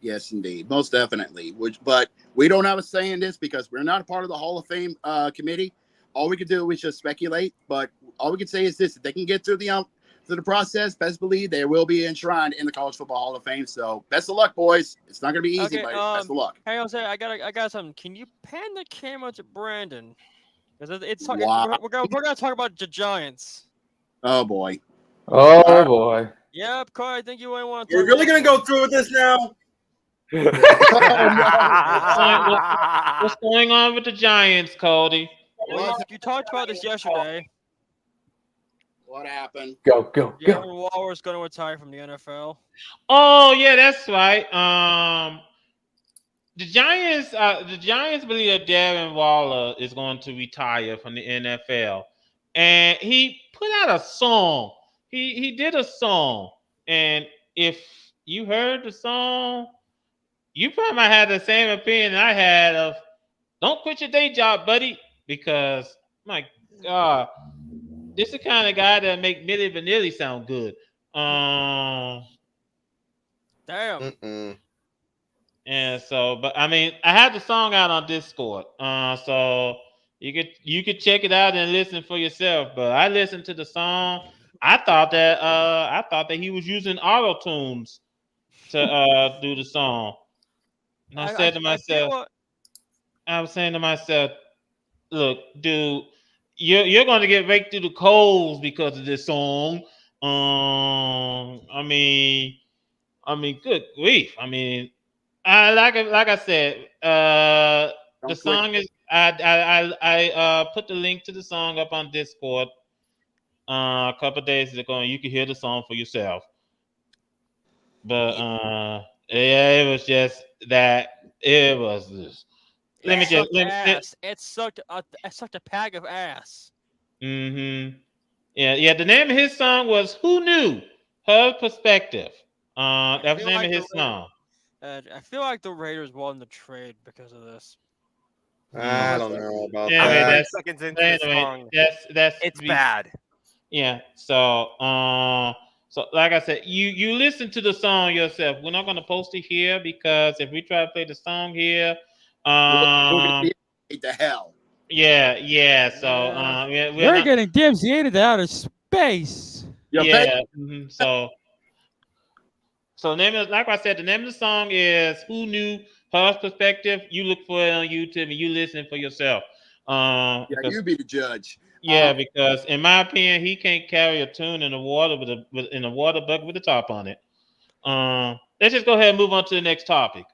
Speaker 2: Yes, indeed. Most definitely. But we don't have a say in this because we're not a part of the Hall of Fame committee. All we can do is just speculate. But all we can say is this: if they can get through the process, best believe they will be enshrined in the College Football Hall of Fame. So best of luck, boys. It's not going to be easy, but best of luck.
Speaker 5: Hey, Jose, I got something. Can you pan the camera to Brandon? Because
Speaker 2: Wow.
Speaker 5: we're gonna talk about the Giants.
Speaker 2: Oh boy.
Speaker 16: Oh boy.
Speaker 5: Yep, Corey, I think you might want to.
Speaker 15: We're really going to go through with this now?
Speaker 3: What's going on with the Giants, Cody?
Speaker 5: Well, you talked about this yesterday.
Speaker 2: What happened?
Speaker 16: Go.
Speaker 5: Darren Waller's going to retire from the NFL.
Speaker 3: Oh yeah, that's right. The Giants believe that Darren Waller is going to retire from the NFL, and he put out a song. He did a song, and if you heard the song, you probably might have the same opinion I had of don't quit your day job, buddy, because my God, this is the kind of guy that make Milli Vanilli sound good.
Speaker 5: Damn.
Speaker 3: And so, but I mean, I have the song out on Discord, so you could check it out and listen for yourself. But I listened to the song. I thought that he was using auto tunes to do the song. And I said to myself, I was saying to myself, look, dude, you're going to get raked through the coals because of this song. I mean, good grief. I mean, like I said, the song is. I put the link to the song up on Discord a couple of days ago, and you can hear the song for yourself. But yeah, it was just that. It was this.
Speaker 5: It sucked a pack of ass.
Speaker 3: Mm-hmm. Yeah. The name of his song was "Who Knew?" Her Perspective. That was the name of his song.
Speaker 5: I feel like the Raiders won the trade because of this.
Speaker 15: I don't know about
Speaker 1: that.
Speaker 15: that.
Speaker 1: Seconds into the song. It's bad.
Speaker 3: Yeah. So like I said, you listen to the song yourself. We're not going to post it here because if we try to play the song here,
Speaker 2: the hell.
Speaker 3: Yeah. So
Speaker 17: we're getting DMCA'd to outer space.
Speaker 3: Yeah. So name of, like I said, the name of the song is "Who Knew?" Her Perspective. You look for it on YouTube and you listen for yourself.
Speaker 2: You be the judge.
Speaker 3: Yeah, because in my opinion, he can't carry a tune in the water in a water bucket with the top on it. Let's just go ahead and move on to the next topic.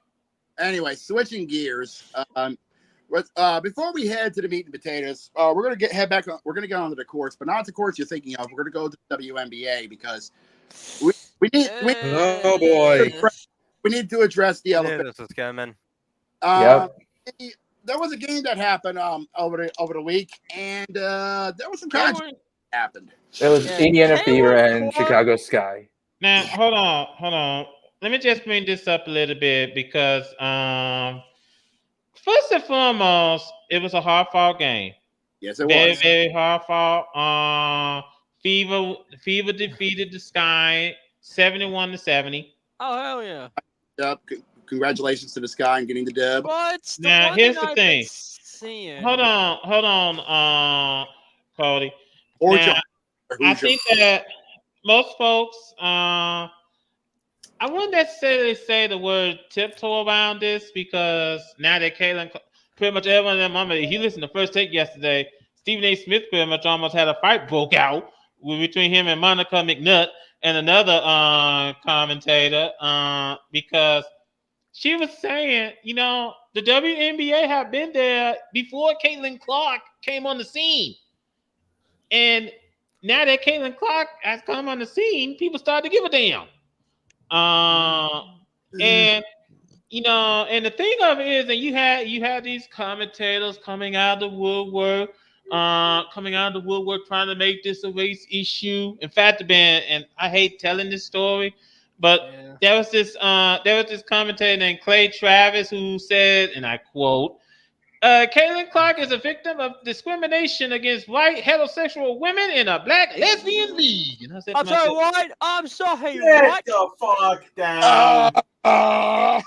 Speaker 2: Anyway, switching gears. Before we head to the meat and potatoes, we're gonna head back. We're gonna go on to the courts, but not the courts you're thinking of. We're gonna go to the WNBA because we need.
Speaker 15: Oh boy.
Speaker 2: We need to address the elephant.
Speaker 1: This is coming.
Speaker 2: There was a game that happened over the week, and there was some controversy that happened.
Speaker 16: It was Indiana Fever and Chicago Sky.
Speaker 3: Now, hold on. Let me just bring this up a little bit because first and foremost, it was a hard-fought game.
Speaker 2: Yes, it was.
Speaker 3: Very hard-fought. Fever defeated the Sky 71-70.
Speaker 5: Oh, hell yeah.
Speaker 2: Yep. Congratulations to the Sky and getting the dub.
Speaker 3: Now, here's the thing. Hold on, Cody. Now, I think that most folks, I wouldn't necessarily say the word tiptoe around this because now that Caitlin, pretty much everyone in them, he listened to First Take yesterday. Stephen A. Smith pretty much almost had a fight broke out between him and Monica McNutt and another commentator because she was saying, the WNBA had been there before Caitlin Clark came on the scene. And now that Caitlin Clark has come on the scene, people start to give a damn. And the thing of it is that you had these commentators coming out of the woodwork, trying to make this a race issue. In fact, and I hate telling this story, but there was this commentator named Clay Travis who said, and I quote, Caitlin Clark is a victim of discrimination against white heterosexual women in a black lesbian league. And I said,
Speaker 5: I'm sorry, what? I'm sorry,
Speaker 7: Get the fuck down.
Speaker 5: No.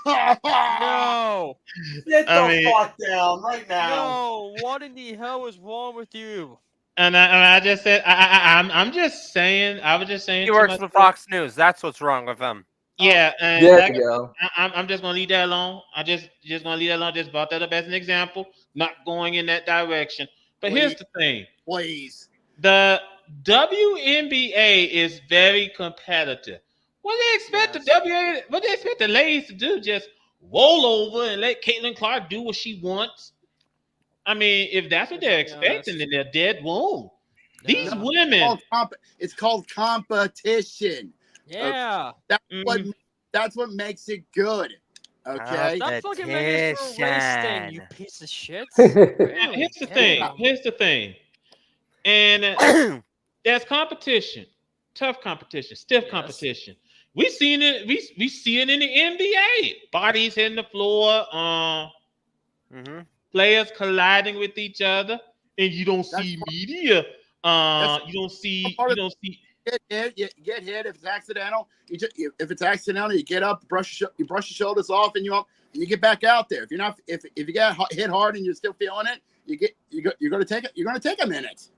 Speaker 7: Get the fuck down right now.
Speaker 5: No, what in the hell is wrong with you?
Speaker 3: And I just said, I'm just saying, I was just saying.
Speaker 1: He works for Fox News. That's what's wrong with him.
Speaker 3: Yeah, and
Speaker 16: there you go.
Speaker 3: I'm just gonna leave that alone. I just gonna leave that alone. Just brought that up as an example, not going in that direction. But here's the thing,
Speaker 2: please.
Speaker 3: The WNBA is very competitive. What do they expect What do they expect the ladies to do? Just roll over and let Caitlin Clark do what she wants? I mean, if that's what they're expecting, then they're dead wrong. These women.
Speaker 2: It's called competition.
Speaker 5: Yeah.
Speaker 2: That's what makes it good. Okay.
Speaker 5: Stop fucking making it for a race thing, you piece of shit. Really?
Speaker 3: Here's the thing. And there's competition. Tough competition, stiff competition. We seen it, we see it in the NBA. Bodies hitting the floor, players colliding with each other, and you don't see media. You don't see
Speaker 2: Get hit if it's accidental. If it's accidental, you get up, you brush your shoulders off, and you get back out there. If you get hit hard and you're still feeling it, you're gonna take a minute.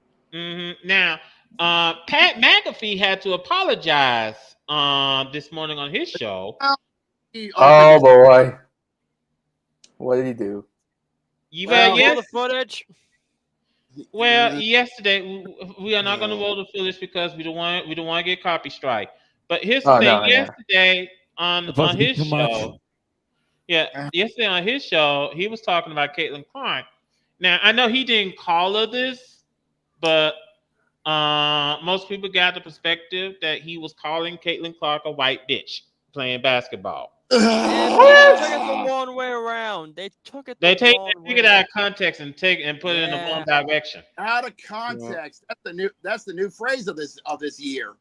Speaker 3: Now, Pat McAfee had to apologize this morning on his show.
Speaker 16: Oh boy. What did he do?
Speaker 5: Roll the footage.
Speaker 3: Well, yesterday we are not going to roll the footage because we don't want to get copy strike. But here's the thing: yesterday on his show, yesterday on his show, he was talking about Caitlin Clark. Now I know he didn't call her this, but most people got the perspective that he was calling Caitlin Clark a white bitch playing basketball.
Speaker 5: They took it the wrong way around. They took it.
Speaker 3: They take it out of context and put it in the wrong direction.
Speaker 2: Out of context. That's the new phrase of this year.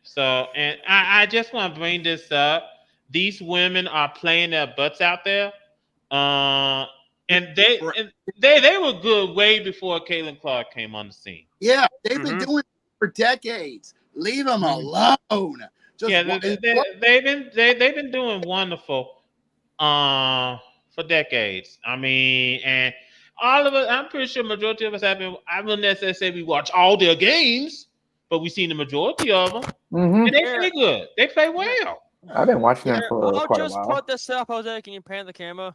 Speaker 3: So, and I just want to bring this up. These women are playing their butts out there, and they were good way before Caitlin Clark came on the scene.
Speaker 2: Yeah, they've been doing it for decades. Leave them alone.
Speaker 3: They've been doing wonderful for decades. I mean, and all of us, I'm pretty sure majority of us have been. I wouldn't necessarily say we watch all their games, but we've seen the majority of them, and they play good. They play well.
Speaker 16: I've been watching them for
Speaker 5: I'll
Speaker 16: quite a
Speaker 5: just
Speaker 16: while.
Speaker 5: put this up, Jose. Can you pan the camera?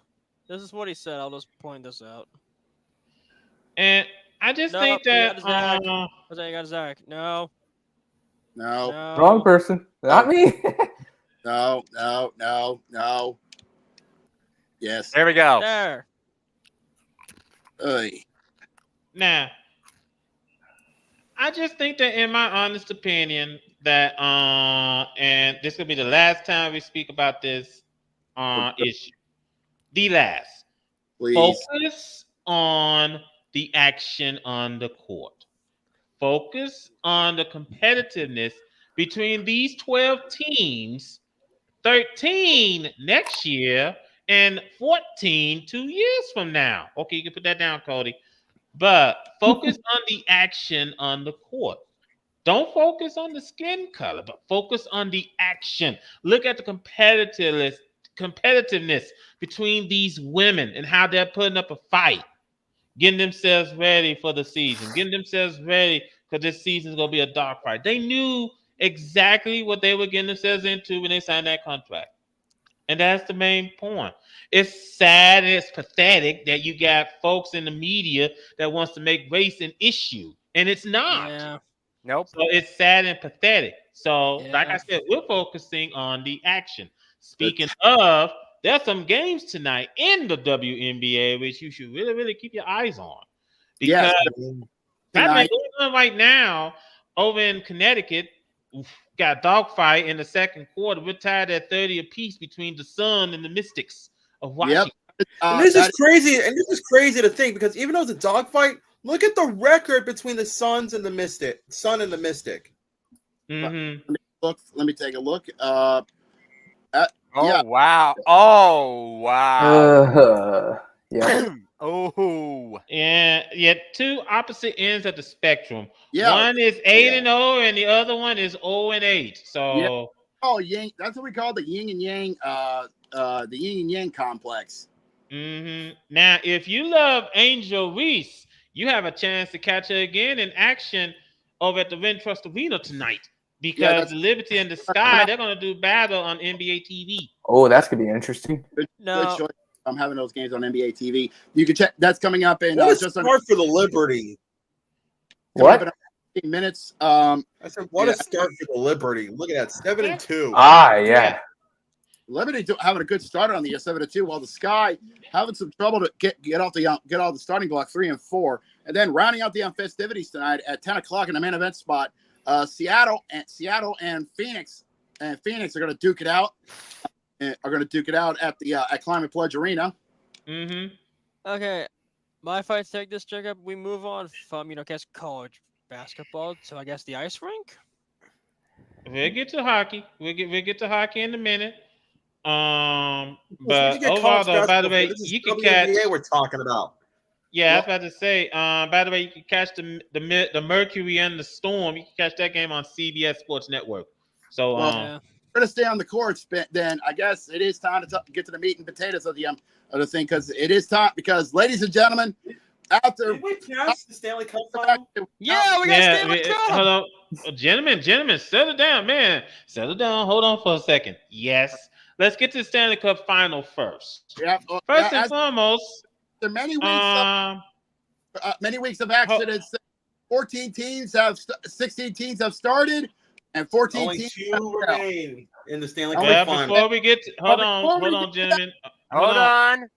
Speaker 5: This is what he said. I'll just point this out.
Speaker 3: And I just think that
Speaker 5: Jose, you got Zach. No.
Speaker 16: Wrong person. Not me.
Speaker 2: No. Yes.
Speaker 1: There we go.
Speaker 5: There.
Speaker 3: Now, I just think that, in my honest opinion, that and this will be the last time we speak about this issue. The last.
Speaker 2: Please.
Speaker 3: Focus on the action on the court. Focus on the competitiveness between these 12 teams, 13 next year, and 14 2 years from now. Okay, you can put that down, Cody. But focus on the action on the court. Don't focus on the skin color, but focus on the action. Look at the competitiveness between these women and how they're putting up a fight, getting themselves ready for the season, getting themselves ready because this season is going to be a dark fight. They knew exactly what they were getting themselves into when they signed that contract. And that's the main point. It's sad and it's pathetic that you got folks in the media that wants to make race an issue, and it's not.
Speaker 5: Yeah.
Speaker 1: Nope.
Speaker 3: So it's sad and pathetic. So, like I said, we're focusing on the action. Speaking of, there's some games tonight in the WNBA which you should really, really keep your eyes on. Because that's going on right now over in Connecticut. Got a dogfight in the second quarter. We're tied at 30 apiece between the Sun and the Mystics of Washington.
Speaker 8: And this is crazy. And this is crazy to think because even though it's a dogfight, look at the record between the Sun and the Mystic.
Speaker 2: Let me take a look.
Speaker 1: Wow. Oh, wow.
Speaker 16: Yeah.
Speaker 3: Yeah, two opposite ends of the spectrum.
Speaker 2: Yeah.
Speaker 3: One is 8-0 and the other one is 0-8. So
Speaker 2: yang, that's what we call the yin and yang the yin and yang complex.
Speaker 3: Now, if you love Angel Reese, you have a chance to catch her again in action over at the Wintrust Arena tonight because the Liberty and the Sky, they're going to do battle on NBA TV.
Speaker 16: Oh, that's going to be interesting.
Speaker 2: Good choice. I'm having those games on NBA TV. You can check. That's coming up in
Speaker 8: just start for the Liberty.
Speaker 16: What?
Speaker 2: 15 minutes.
Speaker 8: I said, what a start for the Liberty. Look at that, 7-2.
Speaker 16: Yeah.
Speaker 2: Liberty having a good start on the 7-2, while the Sky having some trouble to get all the starting block 3 and 4, and then rounding out the festivities tonight at 10 o'clock in the main event spot. Seattle and Phoenix are going to duke it out. At the at Climate Pledge Arena.
Speaker 5: Okay, my fights take this, Jacob. We move on from college basketball to I guess the ice rink.
Speaker 3: We'll get to hockey. We'll get to hockey in a minute. But
Speaker 8: overall,
Speaker 3: though, by the way, you can catch.
Speaker 8: We're talking about.
Speaker 3: Yeah, I was about to say. By the way, you can catch the Mercury and the Storm. You can catch that game on CBS Sports Network. So
Speaker 2: we're going to stay on the courts, then I guess it is time to get to the meat and potatoes of the thing, because it is time. Because, ladies and gentlemen, after
Speaker 8: did we pass the Stanley Cup final?
Speaker 5: Yeah, we got Stanley Cup.
Speaker 3: Hold on, gentlemen, settle down, man. Settle down. Hold on for a second. Yes, let's get to the Stanley Cup final first.
Speaker 2: Yeah.
Speaker 3: First and foremost,
Speaker 2: there are many weeks of action. It's 16 teams have started, and 14
Speaker 15: Only
Speaker 2: teams
Speaker 15: 2 remain in the Stanley Cup final.
Speaker 3: Before we get to, hold on, gentlemen.
Speaker 1: Hold on.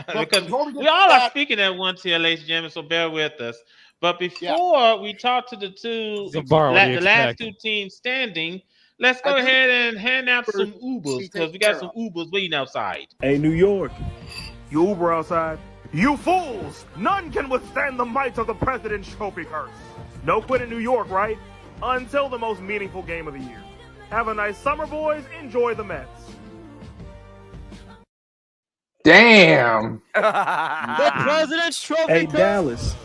Speaker 3: Because we all are speaking at once here, ladies and gentlemen, so bear with us. But before we talk to the last 2 teams standing, let's go ahead and hand out some Ubers, because we got some Ubers waiting outside.
Speaker 11: Hey, New York, you Uber outside? You fools! None can withstand the might of the President's Trophy curse. No quit in New York, right? Until the most meaningful game of the year. Have a nice summer, boys. Enjoy the Mets.
Speaker 16: Damn.
Speaker 5: The President's Trophy.
Speaker 11: Hey, Dallas,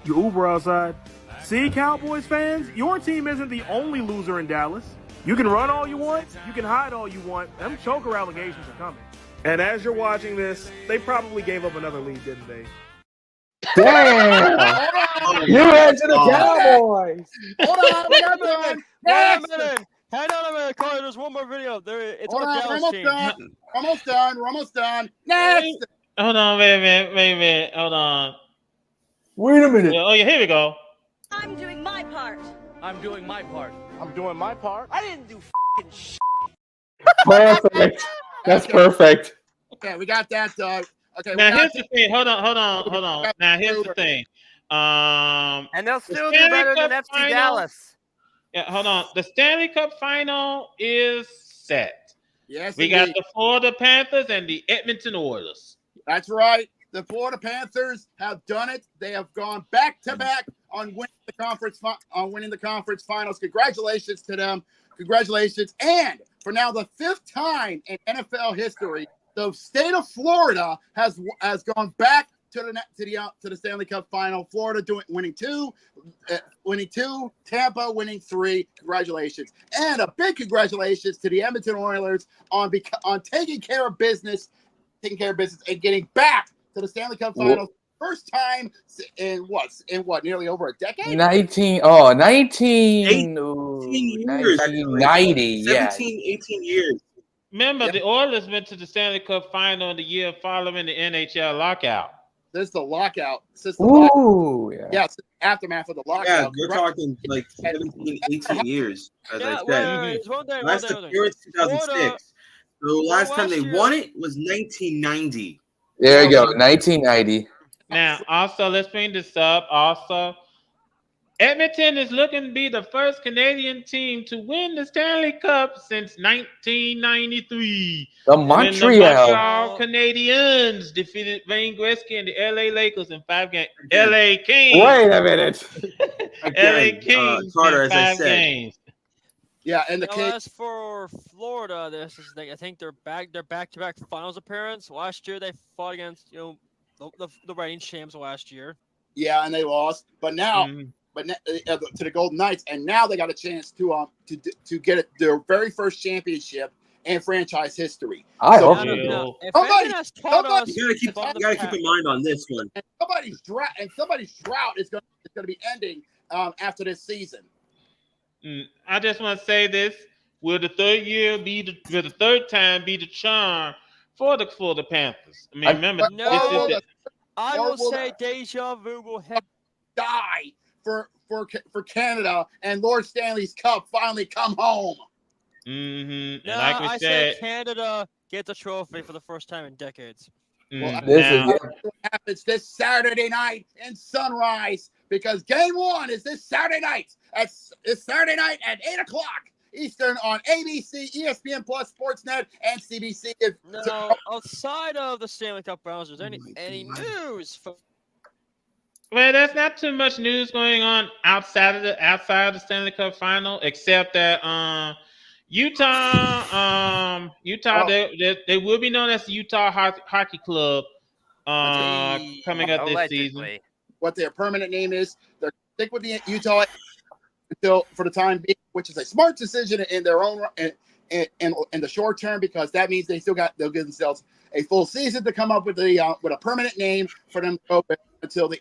Speaker 11: you Uber outside? See, Cowboys fans, your team isn't the only loser in Dallas. You can run all you want, you can hide all you want. Them choker allegations are coming. And as you're watching this, they probably gave up another lead, didn't they?
Speaker 16: Damn! You answer the Cowboys.
Speaker 2: Hold on, we got done.
Speaker 5: Wait a minute. Hang on a minute, Carly. There's one more video. It's
Speaker 2: Hold on,
Speaker 5: Dallas
Speaker 2: we're almost done. Next.
Speaker 3: Hold on, wait a minute. Hold on.
Speaker 16: Wait a minute.
Speaker 3: Oh, yeah, here we go.
Speaker 10: I'm doing my part.
Speaker 11: I'm doing my part. I'm doing my part. I didn't do f***ing shit.
Speaker 16: Perfect. That's perfect.
Speaker 2: Okay, we got that, Doug. Okay.
Speaker 3: Now here's the thing. Hold on. Now here's the thing.
Speaker 1: And they'll still do better than FC Dallas.
Speaker 3: Yeah, hold on. The Stanley Cup final is set.
Speaker 2: Yes,
Speaker 3: we got the Florida Panthers and the Edmonton Oilers.
Speaker 2: That's right. The Florida Panthers have done it. They have gone back to back on winning the conference finals. Congratulations to them. Congratulations. And for now the 5th time in NFL history, the state of Florida has gone back to the Stanley Cup final. Florida winning two, Tampa winning 3. Congratulations. And a big congratulations to the Edmonton Oilers on taking care of business and getting back to the Stanley Cup final. First time in what, nearly over a decade?
Speaker 16: 1990. Yeah.
Speaker 15: 18 years.
Speaker 3: Remember, the Oilers went to the Stanley Cup final in the year following the NHL lockout.
Speaker 2: This is the lockout.
Speaker 3: Yeah,
Speaker 2: aftermath of the lockout.
Speaker 15: Yeah, we're talking like 17, 18 years, as I said. Last appearance 2006. The last time they won it was 1990.
Speaker 16: There you go, 1990.
Speaker 3: Now, also, let's bring this up. Also, Edmonton is looking to be the first Canadian team to win the Stanley Cup since 1993.
Speaker 16: The Montreal
Speaker 3: Canadiens defeated Wayne Gretzky and the LA Lakers in 5 games. LA Kings.
Speaker 16: Wait a minute.
Speaker 3: LA Kings
Speaker 15: Carter,
Speaker 3: in
Speaker 15: as I
Speaker 3: 5
Speaker 15: said.
Speaker 3: games.
Speaker 2: Yeah, and the
Speaker 5: Kings. As for Florida, I think they're back-to-back finals appearance. Last year they fought against the reigning champs last year.
Speaker 2: Yeah, and they lost. But now, to the Golden Knights, and now they got a chance to get their very first championship in franchise history.
Speaker 16: I hope
Speaker 2: somebody,
Speaker 15: you gotta keep in mind on this one.
Speaker 2: And somebody's drought is going to be ending after this season.
Speaker 3: I just want to say this: will the third time be the charm for the Panthers? I mean, remember,
Speaker 5: I will say deja vu will
Speaker 2: die for Canada, and Lord Stanley's Cup finally come home.
Speaker 3: Mm-hmm.
Speaker 5: No,
Speaker 3: like
Speaker 5: I say Canada gets a trophy for the first time in decades.
Speaker 2: Well, this happens this Saturday night in Sunrise, because Game 1 is this Saturday night. It's Saturday night at 8:00 Eastern on ABC, ESPN Plus, Sportsnet, and CBC.
Speaker 5: No, outside of the Stanley Cup Finals, is there any news?
Speaker 3: Well, there's not too much news going on outside of the Stanley Cup Final, except that Utah, they will be known as the Utah Hockey Club coming up this season.
Speaker 2: What their permanent name is, they're stick with the Utah until for the time being, which is a smart decision in their own in the short term, because that means they'll give themselves a full season to come up with a permanent name for them to go until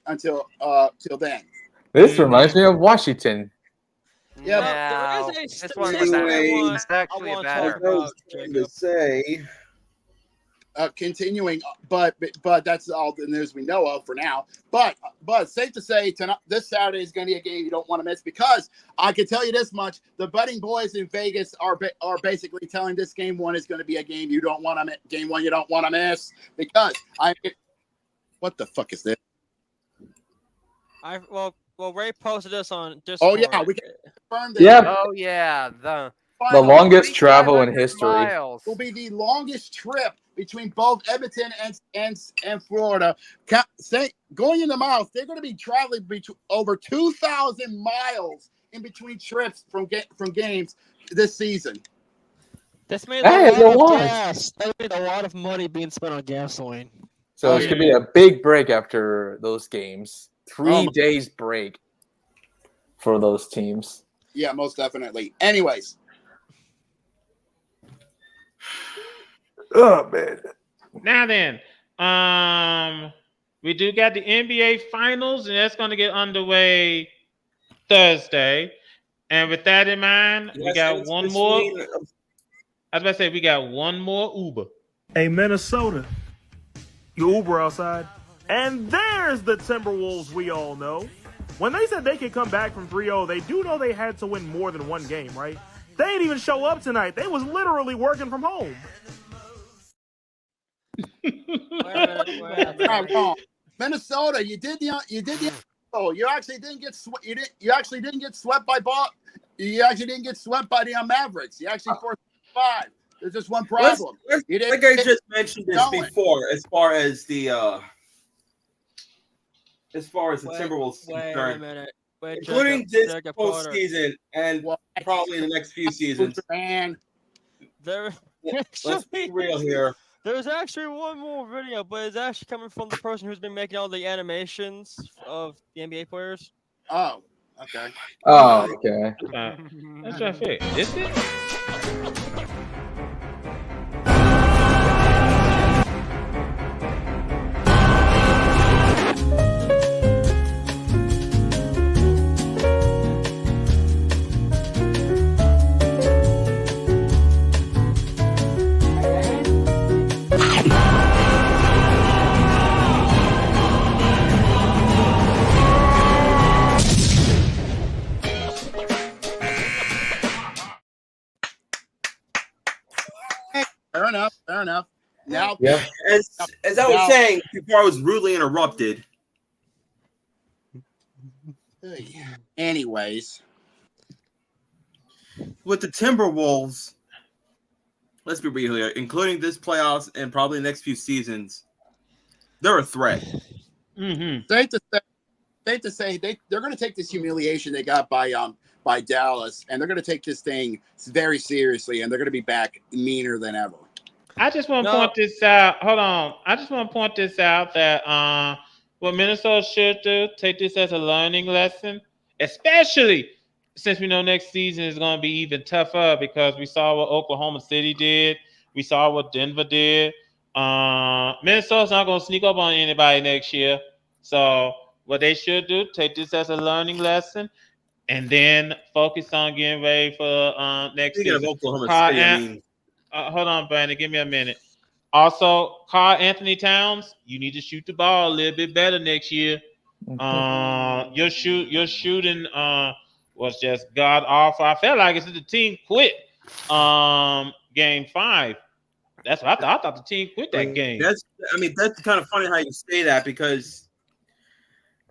Speaker 2: then.
Speaker 16: This reminds me of Washington.
Speaker 2: Yeah,
Speaker 1: No,
Speaker 5: there is
Speaker 1: this
Speaker 5: a
Speaker 1: one
Speaker 5: statistic
Speaker 15: Anyway,
Speaker 5: I want to talk about,
Speaker 15: to
Speaker 5: Jacob.
Speaker 15: say.
Speaker 2: Continuing, but that's all the news we know of for now. But safe to say, tonight, this Saturday is going to be a game you don't want to miss, because I can tell you this much: the betting boys in Vegas are basically telling this game one is going to be a game you don't want to game one you don't want to miss, because what the fuck is this?
Speaker 5: Well, Ray posted this on Discord.
Speaker 2: Oh yeah, we can confirm this.
Speaker 16: Yeah.
Speaker 1: Oh yeah, the
Speaker 16: longest travel in history.
Speaker 2: Will be the longest trip between both Edmonton and Florida. Going in the miles, they're going to be traveling over 2,000 miles in between trips from games this season.
Speaker 5: This means
Speaker 16: Hey,
Speaker 5: a lot of
Speaker 16: launch.
Speaker 5: gas. That means a lot of money being spent on gasoline.
Speaker 16: So it's going to be a big break after those games. 3 days break for those teams.
Speaker 2: Yeah, most definitely. Anyways.
Speaker 16: Oh, man.
Speaker 3: Now then, we do got the NBA Finals, and that's going to get underway Thursday. And with that in mind, we got one more. I was about to say we got one more Uber.
Speaker 11: Hey, Minnesota, you Uber outside. And there's the Timberwolves we all know. When they said they could come back from 3-0, they do know they had to win more than one game, right? They didn't even show up tonight. They was literally working from home.
Speaker 2: Not wrong. Minnesota, you actually didn't get swept by You actually didn't get swept by the Mavericks. You actually forced 5. There's just one problem.
Speaker 8: Like I just mentioned this before, as far as the Timberwolves concerned, including this postseason and probably the next few seasons. Let's be real here.
Speaker 5: There's actually one more video, but it's actually coming from the person who's been making all the animations of the NBA players.
Speaker 2: Oh, okay.
Speaker 16: Oh, okay.
Speaker 3: That's what I figured. Is it?
Speaker 2: Fair enough. Now,
Speaker 8: as I was saying before I was rudely interrupted.
Speaker 2: Anyways,
Speaker 8: with the Timberwolves, let's be real here, including this playoffs and probably the next few seasons, they're a threat.
Speaker 2: Safe to say they're going to take this humiliation they got by Dallas, and they're going to take this thing very seriously, and they're going to be back meaner than ever.
Speaker 3: I just want to point this out. Hold on. I just want to point this out that what Minnesota should do, take this as a learning lesson, especially since we know next season is going to be even tougher because we saw what Oklahoma City did. We saw what Denver did. Minnesota's not going to sneak up on anybody next year. So what they should do, take this as a learning lesson and then focus on getting ready for next season.
Speaker 8: Speaking of Oklahoma City,
Speaker 3: hold on, Brandon. Give me a minute. Also, Karl Anthony Towns, you need to shoot the ball a little bit better next year. Your shooting was just god awful. I felt like it's the team quit. Game 5. That's what I thought. I thought the team quit that game.
Speaker 8: That's kind of funny how you say that because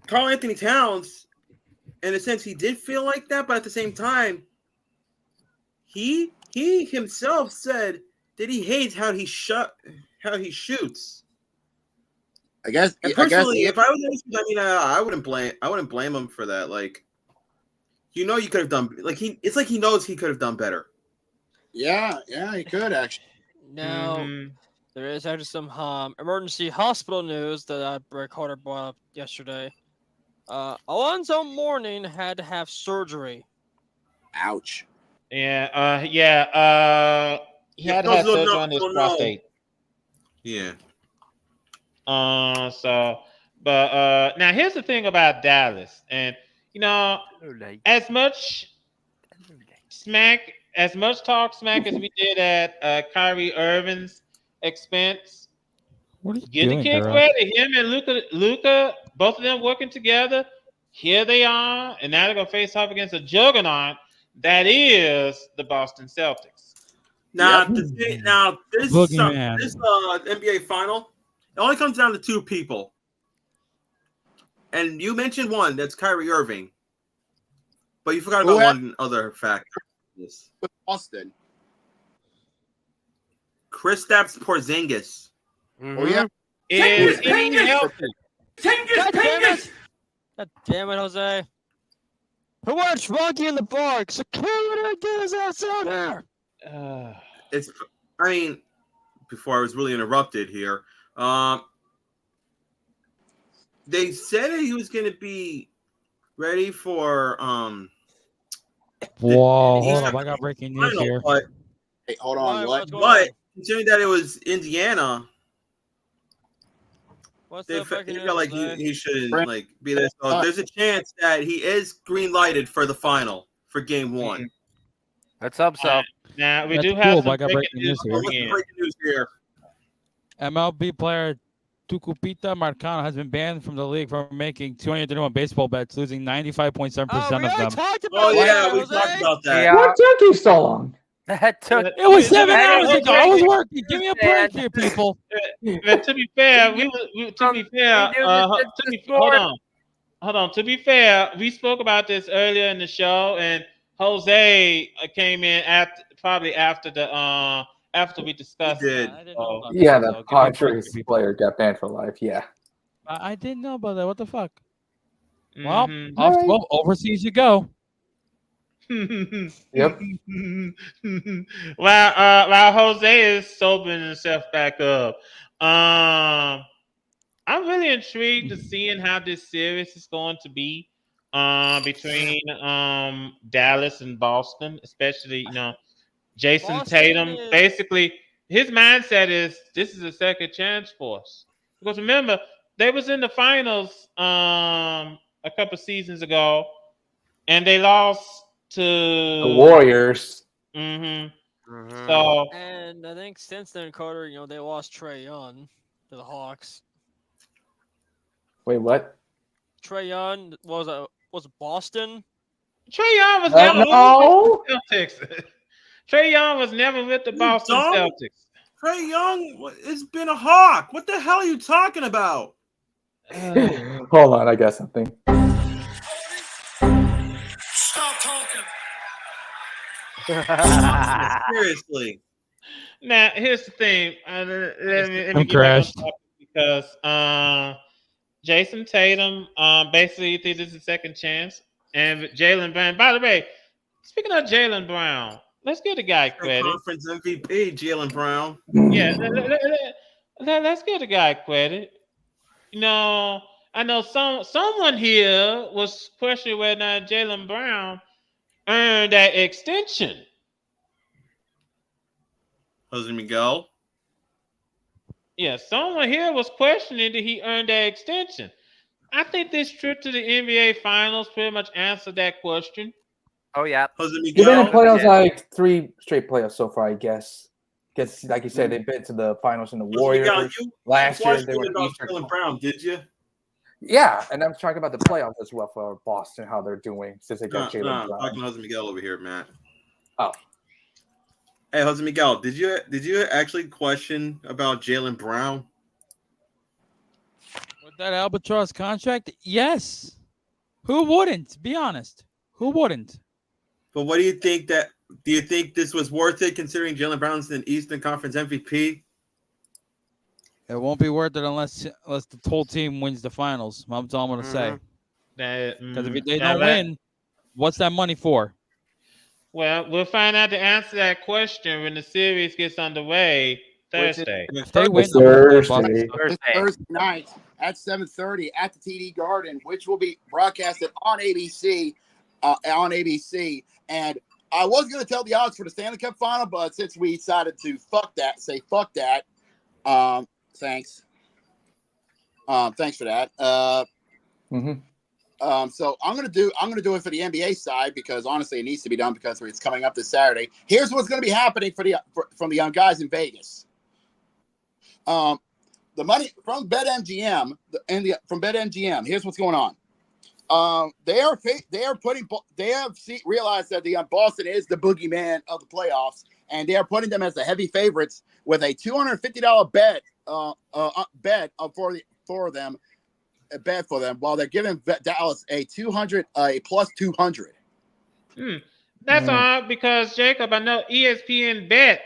Speaker 8: Karl Anthony Towns, in a sense, he did feel like that, but at the same time, he himself said that he hates how he shoots.
Speaker 2: I guess.
Speaker 8: Personally, if I was, I wouldn't blame him for that. Like, you could have done. Like it's like he knows he could have done better.
Speaker 2: Yeah, he could actually.
Speaker 5: Now, there is actually some emergency hospital news that I recorder brought up yesterday. Alonzo Mourning had to have surgery.
Speaker 2: Ouch.
Speaker 3: Yeah, he had to have surgery on his prostate.
Speaker 8: Yeah.
Speaker 3: Now here's the thing about Dallas, and as much smack, as much talk smack as we did at Kyrie Irving's expense.
Speaker 17: What are you
Speaker 3: Get the
Speaker 17: doing,
Speaker 3: kid
Speaker 17: girl?
Speaker 3: credit. Him and Luca, both of them working together. Here they are, and now they're gonna face off against a juggernaut that is the Boston Celtics.
Speaker 8: Now,
Speaker 3: Yep.
Speaker 8: this
Speaker 3: Boogeyman.
Speaker 8: NBA final, it only comes down to two people. And you mentioned one, that's Kyrie Irving. But you forgot about one other factor. Yes.
Speaker 2: Boston.
Speaker 8: Kristaps Porzingis.
Speaker 2: Oh, yeah.
Speaker 3: Is he healthy?
Speaker 5: God damn it! God damn it, Jose. Who wants Rocky in the park? Security, get his ass out here!
Speaker 8: I mean, before I was really interrupted here, they said that he was going to be ready for
Speaker 17: Whoa, hold up. I got breaking news
Speaker 8: final,
Speaker 17: here.
Speaker 8: but
Speaker 2: hey, hold on, what?
Speaker 8: But considering that it was Indiana,
Speaker 5: What's
Speaker 8: they
Speaker 5: the fucking
Speaker 8: felt like
Speaker 5: news,
Speaker 8: he shouldn't like be there. So there's a chance that he is green lighted for the final for Game 1.
Speaker 1: Let's hope so.
Speaker 3: Now we
Speaker 17: That's
Speaker 3: do have
Speaker 17: cool,
Speaker 3: some
Speaker 17: but I got breaking news here.
Speaker 8: What's the breaking news here?
Speaker 17: MLB player Tucupita Marcano has been banned from the league for making 231 baseball bets, losing 95.7% of them.
Speaker 8: We talked about that.
Speaker 1: Yeah.
Speaker 16: What took you so long?
Speaker 1: That took.
Speaker 17: It was 7 hours
Speaker 3: Hey,
Speaker 17: ago. I was working. Give me a break here, people.
Speaker 3: But to be fair, hold on. To be fair, we spoke about this earlier in the show, and Jose came in probably after we discussed it.
Speaker 16: Yeah, the Padres player got banned for life. Yeah.
Speaker 17: I didn't know about that. What the fuck? Well,
Speaker 3: Mhm.
Speaker 17: well, overseas you go.
Speaker 16: Yep.
Speaker 3: While Jose is sobering himself back up, I'm really intrigued to seeing how this series is going to be between Dallas and Boston, especially Jason Tatum. Basically, his mindset is this is a second chance for us because remember they was in the finals a couple seasons ago, and they lost to
Speaker 16: The Warriors.
Speaker 3: Mm-hmm. So
Speaker 5: And I think since then, Carter, they lost Trae Young to the Hawks.
Speaker 16: Wait, what?
Speaker 5: Trae Young was Boston.
Speaker 3: Trae Young was
Speaker 16: never
Speaker 3: with the Celtics. Trae Young was never with the Boston Celtics.
Speaker 8: Trae Young has been a Hawk. What the hell are you talking about?
Speaker 16: Hold on, I got something.
Speaker 10: Stop talking.
Speaker 8: Seriously.
Speaker 3: Now here's the thing. Let me
Speaker 17: I'm
Speaker 3: get back on
Speaker 17: crashed.
Speaker 3: topic because Jason Tatum basically did this a second chance, and Jaylen Brown. By the way, speaking of Jaylen Brown, let's give the guy credit.
Speaker 8: Conference MVP, Jaylen Brown.
Speaker 3: Yeah, let's give the guy credit. I know someone here was questioning whether or not Jaylen Brown earned that extension.
Speaker 8: Jose Miguel.
Speaker 3: Yeah, someone here was questioning that he earned that extension. I think this trip to the NBA Finals pretty much answered that question.
Speaker 1: Oh yeah,
Speaker 8: Jose
Speaker 16: You've been in
Speaker 8: Miguel.
Speaker 16: playoffs like 3 straight playoffs so far, I guess. Because, like you said, they've been to the finals in the Warriors.
Speaker 8: Miguel, you
Speaker 16: Last year,
Speaker 8: watched
Speaker 16: they were
Speaker 8: about
Speaker 16: Eastern.
Speaker 8: Jaylen Brown, did you?
Speaker 16: Yeah, and I'm talking about the playoffs as well for Boston, how they're doing since they got Jaylen Brown.
Speaker 8: Talking to Jose Miguel over here, Matt.
Speaker 16: Oh.
Speaker 8: Hey, Jose Miguel, did you actually question about Jaylen Brown?
Speaker 17: With that albatross contract, yes. Who wouldn't? Be honest. Who wouldn't?
Speaker 8: But what do you think do you think this was worth it considering Jaylen Brown's an Eastern Conference MVP?
Speaker 17: It won't be worth it unless the whole team wins the finals. That's all I'm going to say. Because if they don't win, what's that money for?
Speaker 3: Well, we'll find out the answer to that question when the series gets underway Thursday.
Speaker 17: If they win,
Speaker 2: Thursday night at 7:30 at the TD Garden, which will be broadcasted on ABC. And I was going to tell the odds for the Stanley Cup final, but since we decided to fuck that, thanks. Thanks for that. So I'm gonna do it for the NBA side because honestly it needs to be done because it's coming up this Saturday. Here's what's gonna be happening from the young guys in Vegas. The money from BetMGM from BetMGM. Here's what's going on. They have realized that the Boston is the boogeyman of the playoffs, and they are putting them as the heavy favorites with a $250 bet for them. A bet for them while they're giving Dallas a plus 200.
Speaker 3: That's odd because Jacob, I know ESPN bet.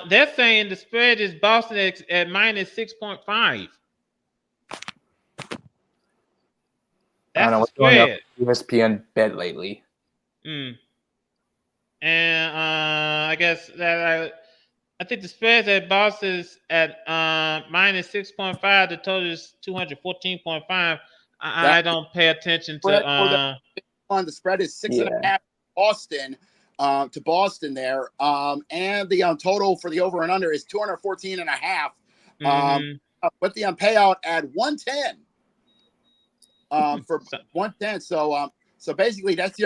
Speaker 3: They're saying the spread is Boston at minus 6.5.
Speaker 16: I don't know what's going on with ESPN bet lately.
Speaker 3: And I guess that I think the spread at Boston is at minus 6.5. The total is 214.5. I don't pay attention to.
Speaker 2: The spread is 6.5 Boston to Boston there, and the total for the over and under is 214.5. With the payout at 110. For 110. So basically that's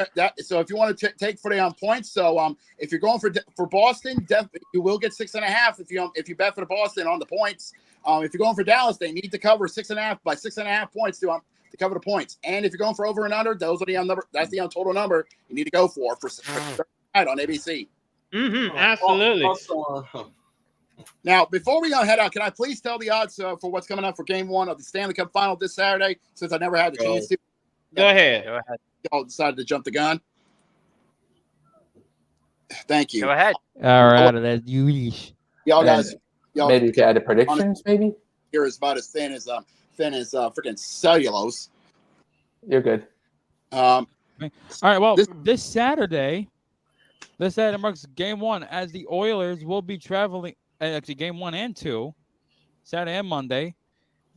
Speaker 2: so if you want to take for the points, so if you're going for Boston, definitely you will get 6.5 if you bet for the Boston on the points. If you're going for Dallas, they need to cover 6.5 by 6.5 points to cover the points. And if you're going for over and under, those are the number. That's the total number you need to go for on ABC.
Speaker 3: Absolutely.
Speaker 2: Now, before we head out, can I please tell the odds for what's coming up for Game 1 of the Stanley Cup Final this Saturday? Since I never had the chance to.
Speaker 3: Go ahead.
Speaker 2: Y'all decided to jump the gun. Thank you.
Speaker 1: Go ahead.
Speaker 17: All right, that's you.
Speaker 2: Y'all guys.
Speaker 16: Maybe you could add the predictions. Maybe
Speaker 2: here is about as thin as freaking cellulose.
Speaker 16: You're good.
Speaker 17: All right. Well, this Saturday marks Game 1 as the Oilers will be traveling. Actually, Game 1 and 2, Saturday and Monday.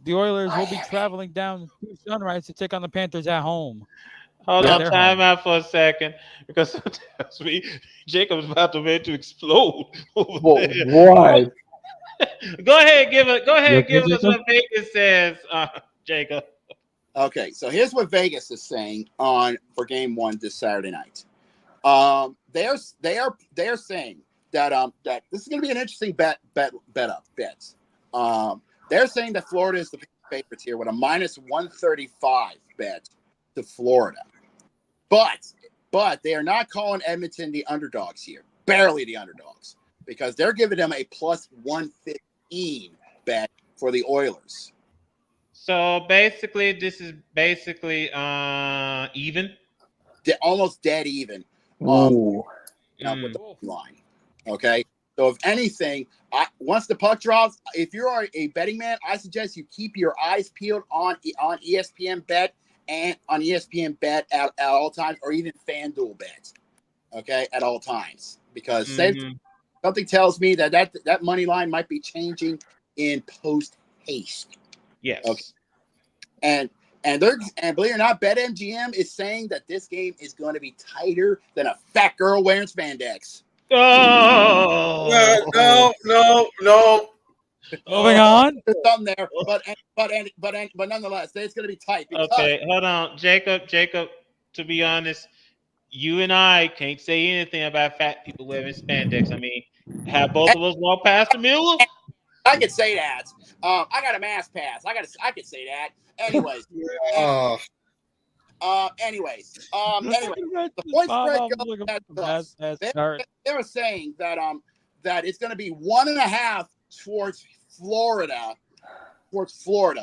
Speaker 17: The Oilers will be traveling down to Sunrise to take on the Panthers at home.
Speaker 3: Hold on, time out for a second because it tells me Jacob's about to ready to explode over there.
Speaker 16: What?
Speaker 3: Go ahead, give us what Vegas says, Jacob.
Speaker 2: Okay, so here's what Vegas is saying for Game 1 this Saturday night. They're saying that this is going to be an interesting bet. They're saying that Florida is the favorites here with a minus 135 bet to Florida, but they are not calling Edmonton the underdogs here, barely the underdogs, because they're giving them a plus 115 bet for the Oilers.
Speaker 3: So basically, this is even,
Speaker 2: almost dead even.
Speaker 16: Ooh.
Speaker 2: With the line. Okay. So if anything, once the puck drops, if you are a betting man, I suggest you keep your eyes peeled on ESPN Bet and on ESPN Bet at all times, or even FanDuel Bet. Okay, at all times, because something tells me that money line might be changing in post haste.
Speaker 3: Yes.
Speaker 2: Okay. And believe it or not, BetMGM is saying that this game is going to be tighter than a fat girl wearing spandex.
Speaker 3: Oh
Speaker 2: no.
Speaker 17: Moving on.
Speaker 2: Something there, but nonetheless, it's going to be tight.
Speaker 3: Okay, hold on, Jacob. To be honest, you and I can't say anything about fat people wearing spandex. I mean, have both of us walk past the mirror?
Speaker 2: I could say that. I got a mass pass. I could say that. Anyways. Anyways, the point spread goes. They're saying that that it's going to be 1.5 towards Florida.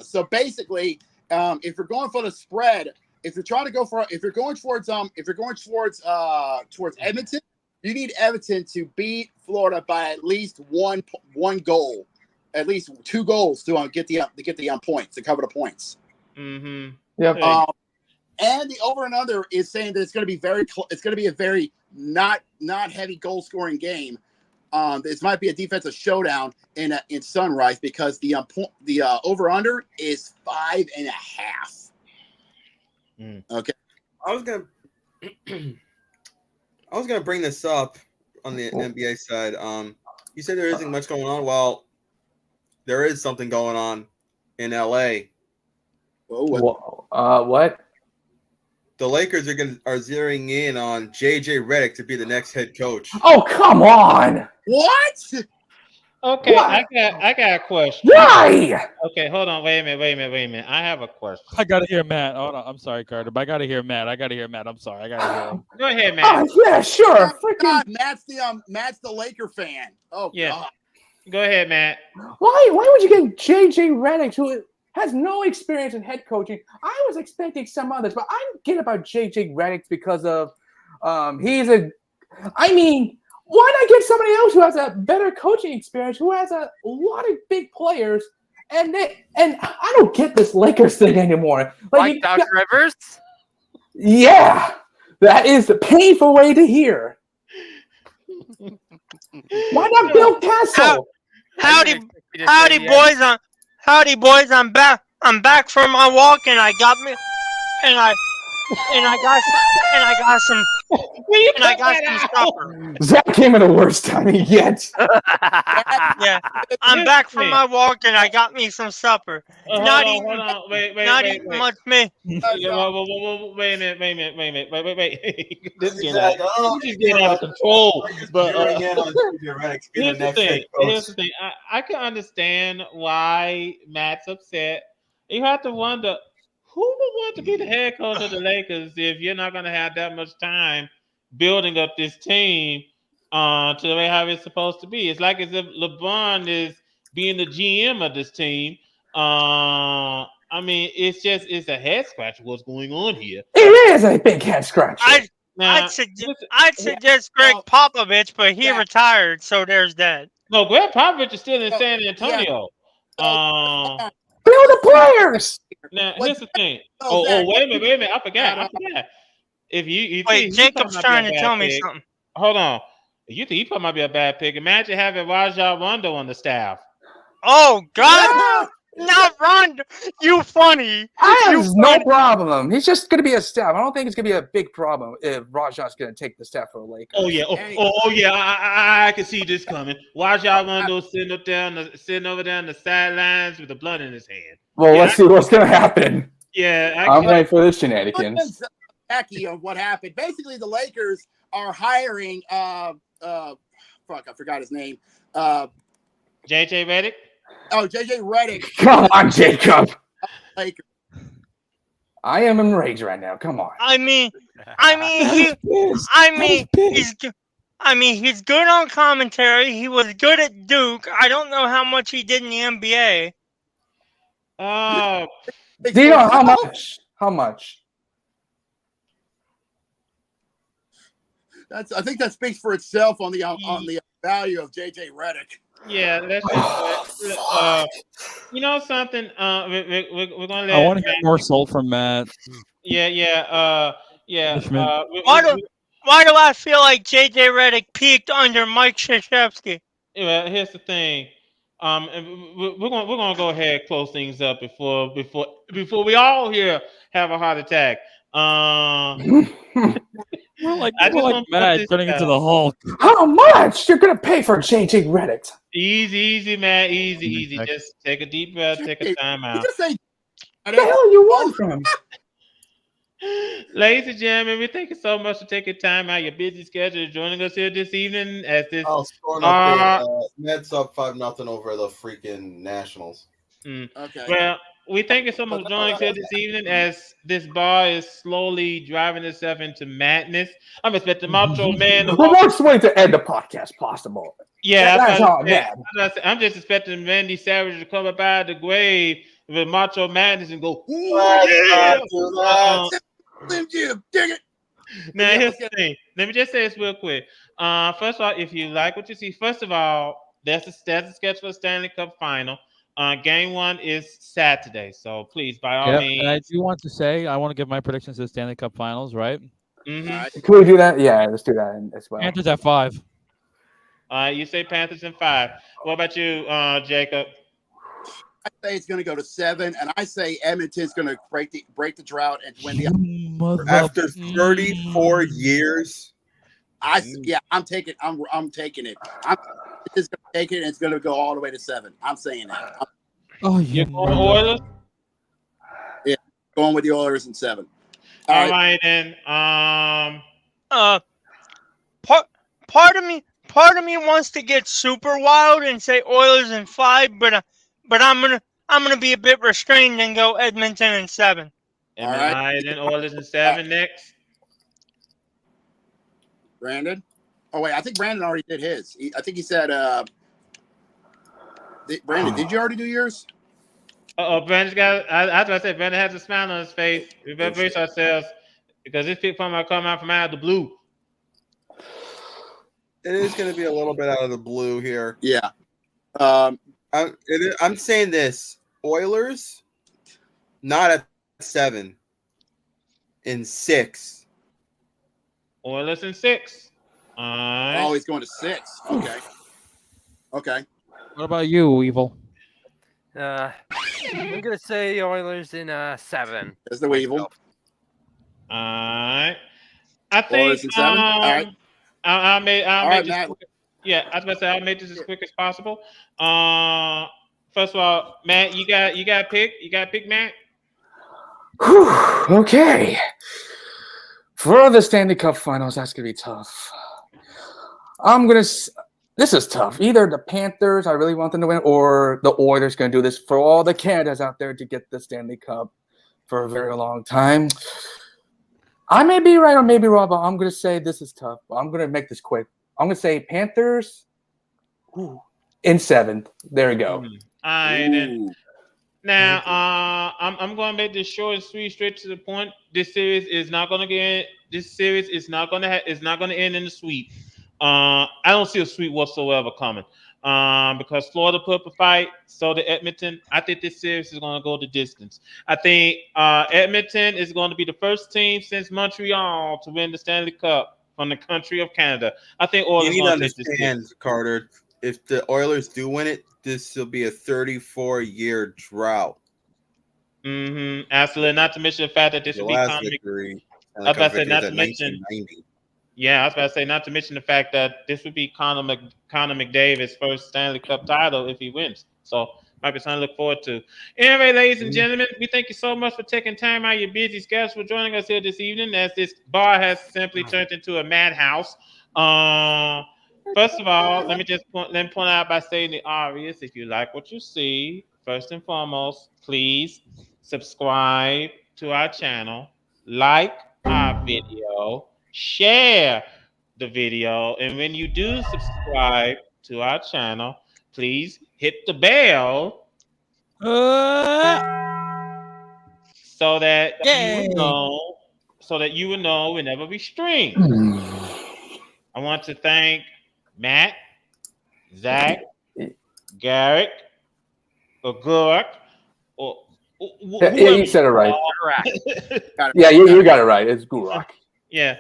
Speaker 2: So basically, if you're going for the spread, if you're going towards Edmonton, you need Edmonton to beat Florida by at least one goal, at least 2 goals to get the points, to cover the points.
Speaker 3: Mm-hmm.
Speaker 16: Yep.
Speaker 2: And the over and under is saying that it's going to be it's going to be a very not heavy goal scoring game. This might be a defensive showdown in Sunrise because the over under is 5.5. Okay.
Speaker 15: I was gonna bring this up on the NBA side. You said there isn't much going on. Well, there is something going on in LA.
Speaker 2: What?
Speaker 15: the Lakers are zeroing in on JJ Redick to be the next head coach.
Speaker 16: Oh, come on!
Speaker 2: What?
Speaker 3: Okay,
Speaker 16: What?
Speaker 3: I got a question.
Speaker 16: Why?
Speaker 3: Okay, hold on. Wait a minute. I have a question.
Speaker 17: I gotta hear Matt. Hold on. I'm sorry, Carter, but I gotta hear Matt. I'm sorry. I gotta hear him.
Speaker 3: Go ahead, Matt.
Speaker 16: Oh, yeah, sure.
Speaker 2: God, Matt's the Laker fan. Oh
Speaker 3: Yeah.
Speaker 2: God.
Speaker 3: Go ahead, Matt.
Speaker 16: Why would you get JJ Redick, who has no experience in head coaching? I was expecting some others, but I get about JJ Redick because of why not get somebody else who has a better coaching experience, who has a lot of big players, and I don't get this Lakers thing anymore.
Speaker 1: Like Doc Rivers?
Speaker 16: Yeah, that is the painful way to hear. Why not Bill Castle?
Speaker 4: Howdy, boys! I'm back. I'm back from my walk, and I got some supper.
Speaker 16: Zach came at the worst timing yet.
Speaker 4: Yeah, I'm back from my walk, and I got me some supper.
Speaker 3: Hold on. Wait.
Speaker 4: Much me.
Speaker 3: Wait a minute. This is getting out of control. But here's the thing. I can understand why Matt's upset. You have to wonder who would want to be the head coach of the Lakers if you're not going to have that much time building up this team to the way how it's supposed to be. It's like as if LeBron is being the GM of this team. I mean, it's a head scratcher what's going on here.
Speaker 16: It is a big head scratcher.
Speaker 4: I'd suggest Greg Popovich, but he retired, so there's that.
Speaker 3: No, Greg Popovich is still in San Antonio.
Speaker 16: Build the players.
Speaker 3: Now, here's the thing. Wait a minute. I forgot. If you
Speaker 4: wait, Jacob's trying to tell me something.
Speaker 3: Hold on. You think he probably might be a bad pick? Imagine having Rajon Rondo on the staff.
Speaker 4: Oh God! Not Rondo. You funny.
Speaker 16: No problem. He's just going to be a staff. I don't think it's going to be a big problem if Rajon's going to take the staff for the Lakers.
Speaker 3: Oh yeah. Oh yeah. I can see this coming. Rajon Rondo sitting over there on the sidelines with the blood in his hand.
Speaker 16: Well, let's see what's going to happen.
Speaker 3: Yeah,
Speaker 16: I'm waiting for this shenanigans.
Speaker 2: Of what happened. Basically, the Lakers are hiring. I forgot his name.
Speaker 3: JJ Redick.
Speaker 2: Oh, JJ Redick.
Speaker 16: Come on, Jacob. I am enraged right now. Come on.
Speaker 4: He's good on commentary. He was good at Duke. I don't know how much he did in the NBA.
Speaker 16: Dino, how much? How much?
Speaker 2: I think that speaks for itself on the value of JJ Redick.
Speaker 3: Yeah, that's you know something. We're gonna let.
Speaker 17: I want to hear more soul from Matt.
Speaker 3: Yeah.
Speaker 4: Why do I feel like JJ Redick peaked under Mike Krzyzewski?
Speaker 3: Well, here's the thing. We're gonna go ahead and close things up before we all here have a heart attack.
Speaker 17: We're like Matt turning into the Hulk.
Speaker 16: How much you're gonna pay for JJ Redick?
Speaker 3: Easy, Matt. Easy. Just take a deep breath. Take a time out.
Speaker 16: What the hell you want from him?
Speaker 3: Ladies and gentlemen, we thank you so much for taking time out of your busy schedule joining us here this evening as this.
Speaker 15: Nets up 5-0 over the freaking Nationals.
Speaker 2: Okay.
Speaker 3: Well, we thank you so much for joining us here this evening as this bar is slowly driving itself into madness. I'm expecting Macho Man.
Speaker 16: The worst way to end the podcast possible.
Speaker 3: Yeah,
Speaker 16: that's all
Speaker 3: I'm just expecting Randy Savage to come up out of the grave with Macho Madness and go,
Speaker 2: Slim Jim, dig it.
Speaker 3: Now, here's the thing. Let me just say this real quick. First of all, if you like what you see, first of all, that's a sketch for the Stanley Cup Final. Game 1 is Saturday, so please, by all means.
Speaker 17: And I do want to say, I want to give my predictions to the Stanley Cup Finals, right?
Speaker 3: Mm-hmm.
Speaker 16: Can we do that? Yeah, let's do that as well.
Speaker 17: Panthers at 5.
Speaker 3: You say Panthers in 5. What about you, Jacob?
Speaker 2: I say it's going to go to 7, and I say Edmonton's going to break the drought and win the.
Speaker 15: After 34 years,
Speaker 2: I'm taking it. I'm just going to take it, and it's going to go all the way to 7. I'm saying that.
Speaker 3: You're going Oilers?
Speaker 2: Yeah, going with the Oilers in 7.
Speaker 3: All right, then.
Speaker 4: Part of me wants to get super wild and say Oilers in 5, but I'm gonna be a bit restrained and go Edmonton in 7.
Speaker 3: All right, then Oilers in 7 next.
Speaker 2: Brandon. Oh wait, I think Brandon already did his. I think he said. Brandon, did you already do yours?
Speaker 3: Brandon's got. I was about to say Brandon has a smile on his face. We better brace ourselves because this pick from come out from out of the blue.
Speaker 15: It is going to be a little bit out of the blue here.
Speaker 2: Yeah.
Speaker 15: I'm saying this: Oilers, not at 7, in 6.
Speaker 3: Oilers in 6.
Speaker 2: Oh, he's going to 6. Okay. Okay.
Speaker 17: What about you, Evil?
Speaker 1: I'm gonna say Oilers in 7.
Speaker 2: That's the Evil.
Speaker 3: All right. I think.
Speaker 2: Oilers in 7. All right.
Speaker 3: I'll make this.
Speaker 2: Matt.
Speaker 3: Yeah, I was about to say I'll make this as quick as possible. First of all, Matt, you got a pick. You got a pick, Matt.
Speaker 16: Whew, okay. For the Stanley Cup Finals, that's gonna be tough. This is tough. Either the Panthers, I really want them to win, or the Oilers going to do this for all the Canadas out there to get the Stanley Cup for a very long time. I may be right or maybe wrong, but I'm going to say this is tough. I'm going to make this quick. I'm going to say Panthers in 7. There we go.
Speaker 3: All right, then. Now, I'm going to make this short and sweet, straight to the point. This series is not going to end in the sweep. I don't see a sweep whatsoever coming. Because Florida put up a fight, so did Edmonton. I think this series is going to go the distance. I think Edmonton is going to be the first team since Montreal to win the Stanley Cup from the country of Canada. I think Oilers
Speaker 15: You need to
Speaker 3: going to take this series.
Speaker 15: understand, Carter, if the Oilers do win it, this will be a 34-year drought.
Speaker 3: Absolutely. Not to mention the fact that this will be
Speaker 15: victory.
Speaker 3: I was about to say, not to mention. Yeah, I was about to say, not to mention the fact that this would be Connor McDavid's first Stanley Cup title if he wins. So, might be something to look forward to. Anyway, ladies and gentlemen, we thank you so much for taking time out of your busy schedule for joining us here this evening, as this bar has simply turned into a madhouse. First of all, let me point out by saying the obvious. If you like what you see, first and foremost, please subscribe to our channel, like our video, share the video, and when you do subscribe to our channel, please hit the bell so that you will know whenever we stream. I want to thank Matt, Zach, Garrick, or Gurak, or
Speaker 16: yeah, you said it right. Yeah, you got it right. It's Gurak.
Speaker 3: Yeah.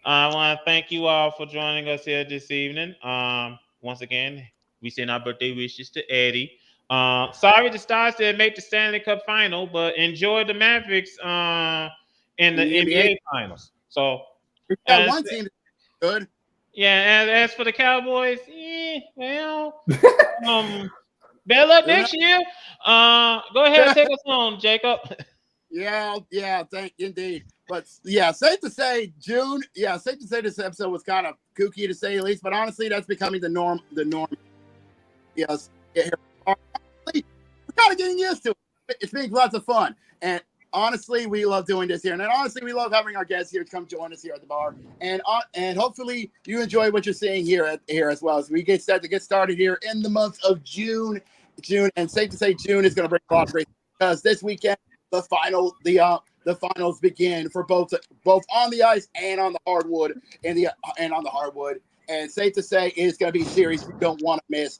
Speaker 3: I want to thank you all for joining us here this evening. Once again, we send our birthday wishes to Eddie. Sorry the Stars didn't make the Stanley Cup final, but enjoy the Mavericks in the NBA finals. So
Speaker 2: one team good.
Speaker 3: Yeah, and as for the Cowboys, well, better luck next year. Go ahead and take us on, Jacob.
Speaker 2: Yeah, indeed. But yeah, safe to say this episode was kind of kooky to say the least, but honestly, that's becoming the norm. Yes. We're kind of getting used to it. It's being lots of fun. And honestly, we love doing this here. And honestly, we love having our guests here to come join us here at the bar. And hopefully you enjoy what you're seeing here as well as we get set to get started here in the month of June. And safe to say June is going to bring a lot of great because this weekend the finals begin for both on the ice and on the hardwood and on the hardwood. And safe to say it's going to be a series we don't want to miss.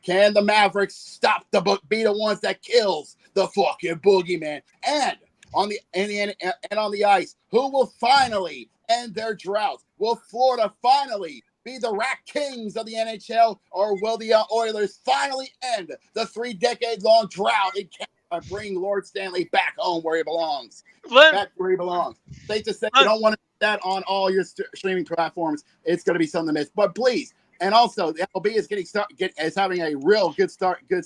Speaker 2: Can the Mavericks stop be the ones that kills the fucking boogeyman? And on the ice, who will finally end their drought? Will Florida finally be the Rack Kings of the NHL, or will the Oilers finally end the 3-decade-long drought in Canada? Bring Lord Stanley back home where he belongs. Back where he belongs. Safe to say, you don't want to do that on all your streaming platforms. It's going to be something to miss. But please, and also the MLB is having a real good start, a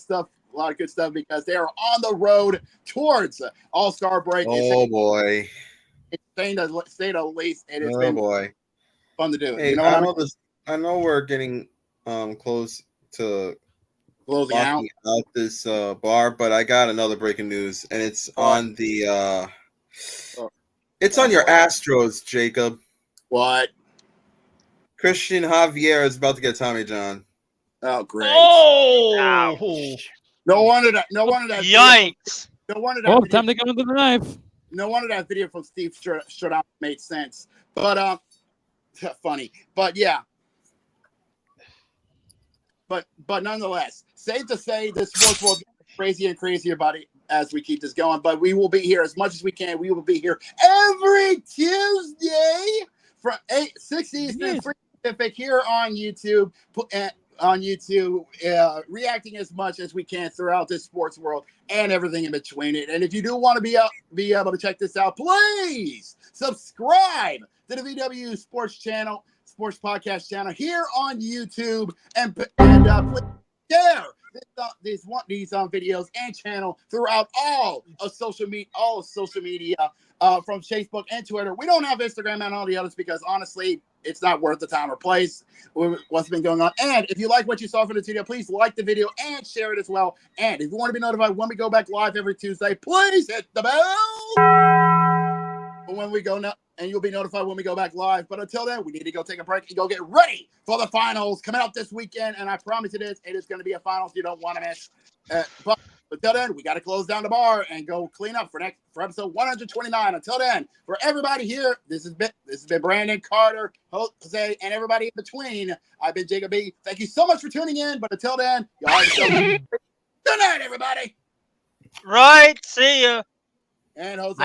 Speaker 2: lot of good stuff because they are on the road towards All-Star break.
Speaker 15: Oh boy!
Speaker 2: saying the least, and it's
Speaker 15: Oh
Speaker 2: been
Speaker 15: boy,
Speaker 2: fun to do.
Speaker 15: Hey,
Speaker 2: You know what I mean?
Speaker 15: I know we're getting close to
Speaker 2: closing
Speaker 15: locking out this bar, but I got another breaking news, and it's on the it's on your Astros, Jacob.
Speaker 2: What?
Speaker 15: Christian Javier is about to get Tommy John.
Speaker 2: Oh, great!
Speaker 4: Oh,
Speaker 2: no wonder that. No wonder that.
Speaker 4: Yikes!
Speaker 2: No wonder that.
Speaker 17: Oh,
Speaker 2: video,
Speaker 17: time to go into the knife.
Speaker 2: No wonder that video from Steve Stradamus made sense. But funny. But yeah. But nonetheless, safe to say this sports world gets crazier and crazier about it as we keep this going. But we will be here as much as we can. We will be here every Tuesday from 6 Eastern, 3 Pacific here on YouTube. Reacting as much as we can throughout this sports world and everything in between it. And if you do want to be able to check this out, please subscribe to the VWU Sports Channel. Sports Podcast channel here on YouTube, and please share these videos and channel throughout all of social media, from Facebook and Twitter. We don't have Instagram and all the others because honestly, it's not worth the time or place what's been going on. And if you like what you saw from the video, please like the video and share it as well. And if you want to be notified when we go back live every Tuesday, please hit the bell when we go now. And you'll be notified when we go back live. But until then, we need to go take a break and go get ready for the finals coming up this weekend. And I promise it is going to be a finals you don't want to miss. But until then, we got to close down the bar and go clean up for episode 129. Until then, for everybody here, this has been Brandon, Carter, Jose, and everybody in between. I've been Jacob B. Thank you so much for tuning in. But until then, y'all have yourself good night, everybody.
Speaker 4: Right. See ya.
Speaker 2: And Jose,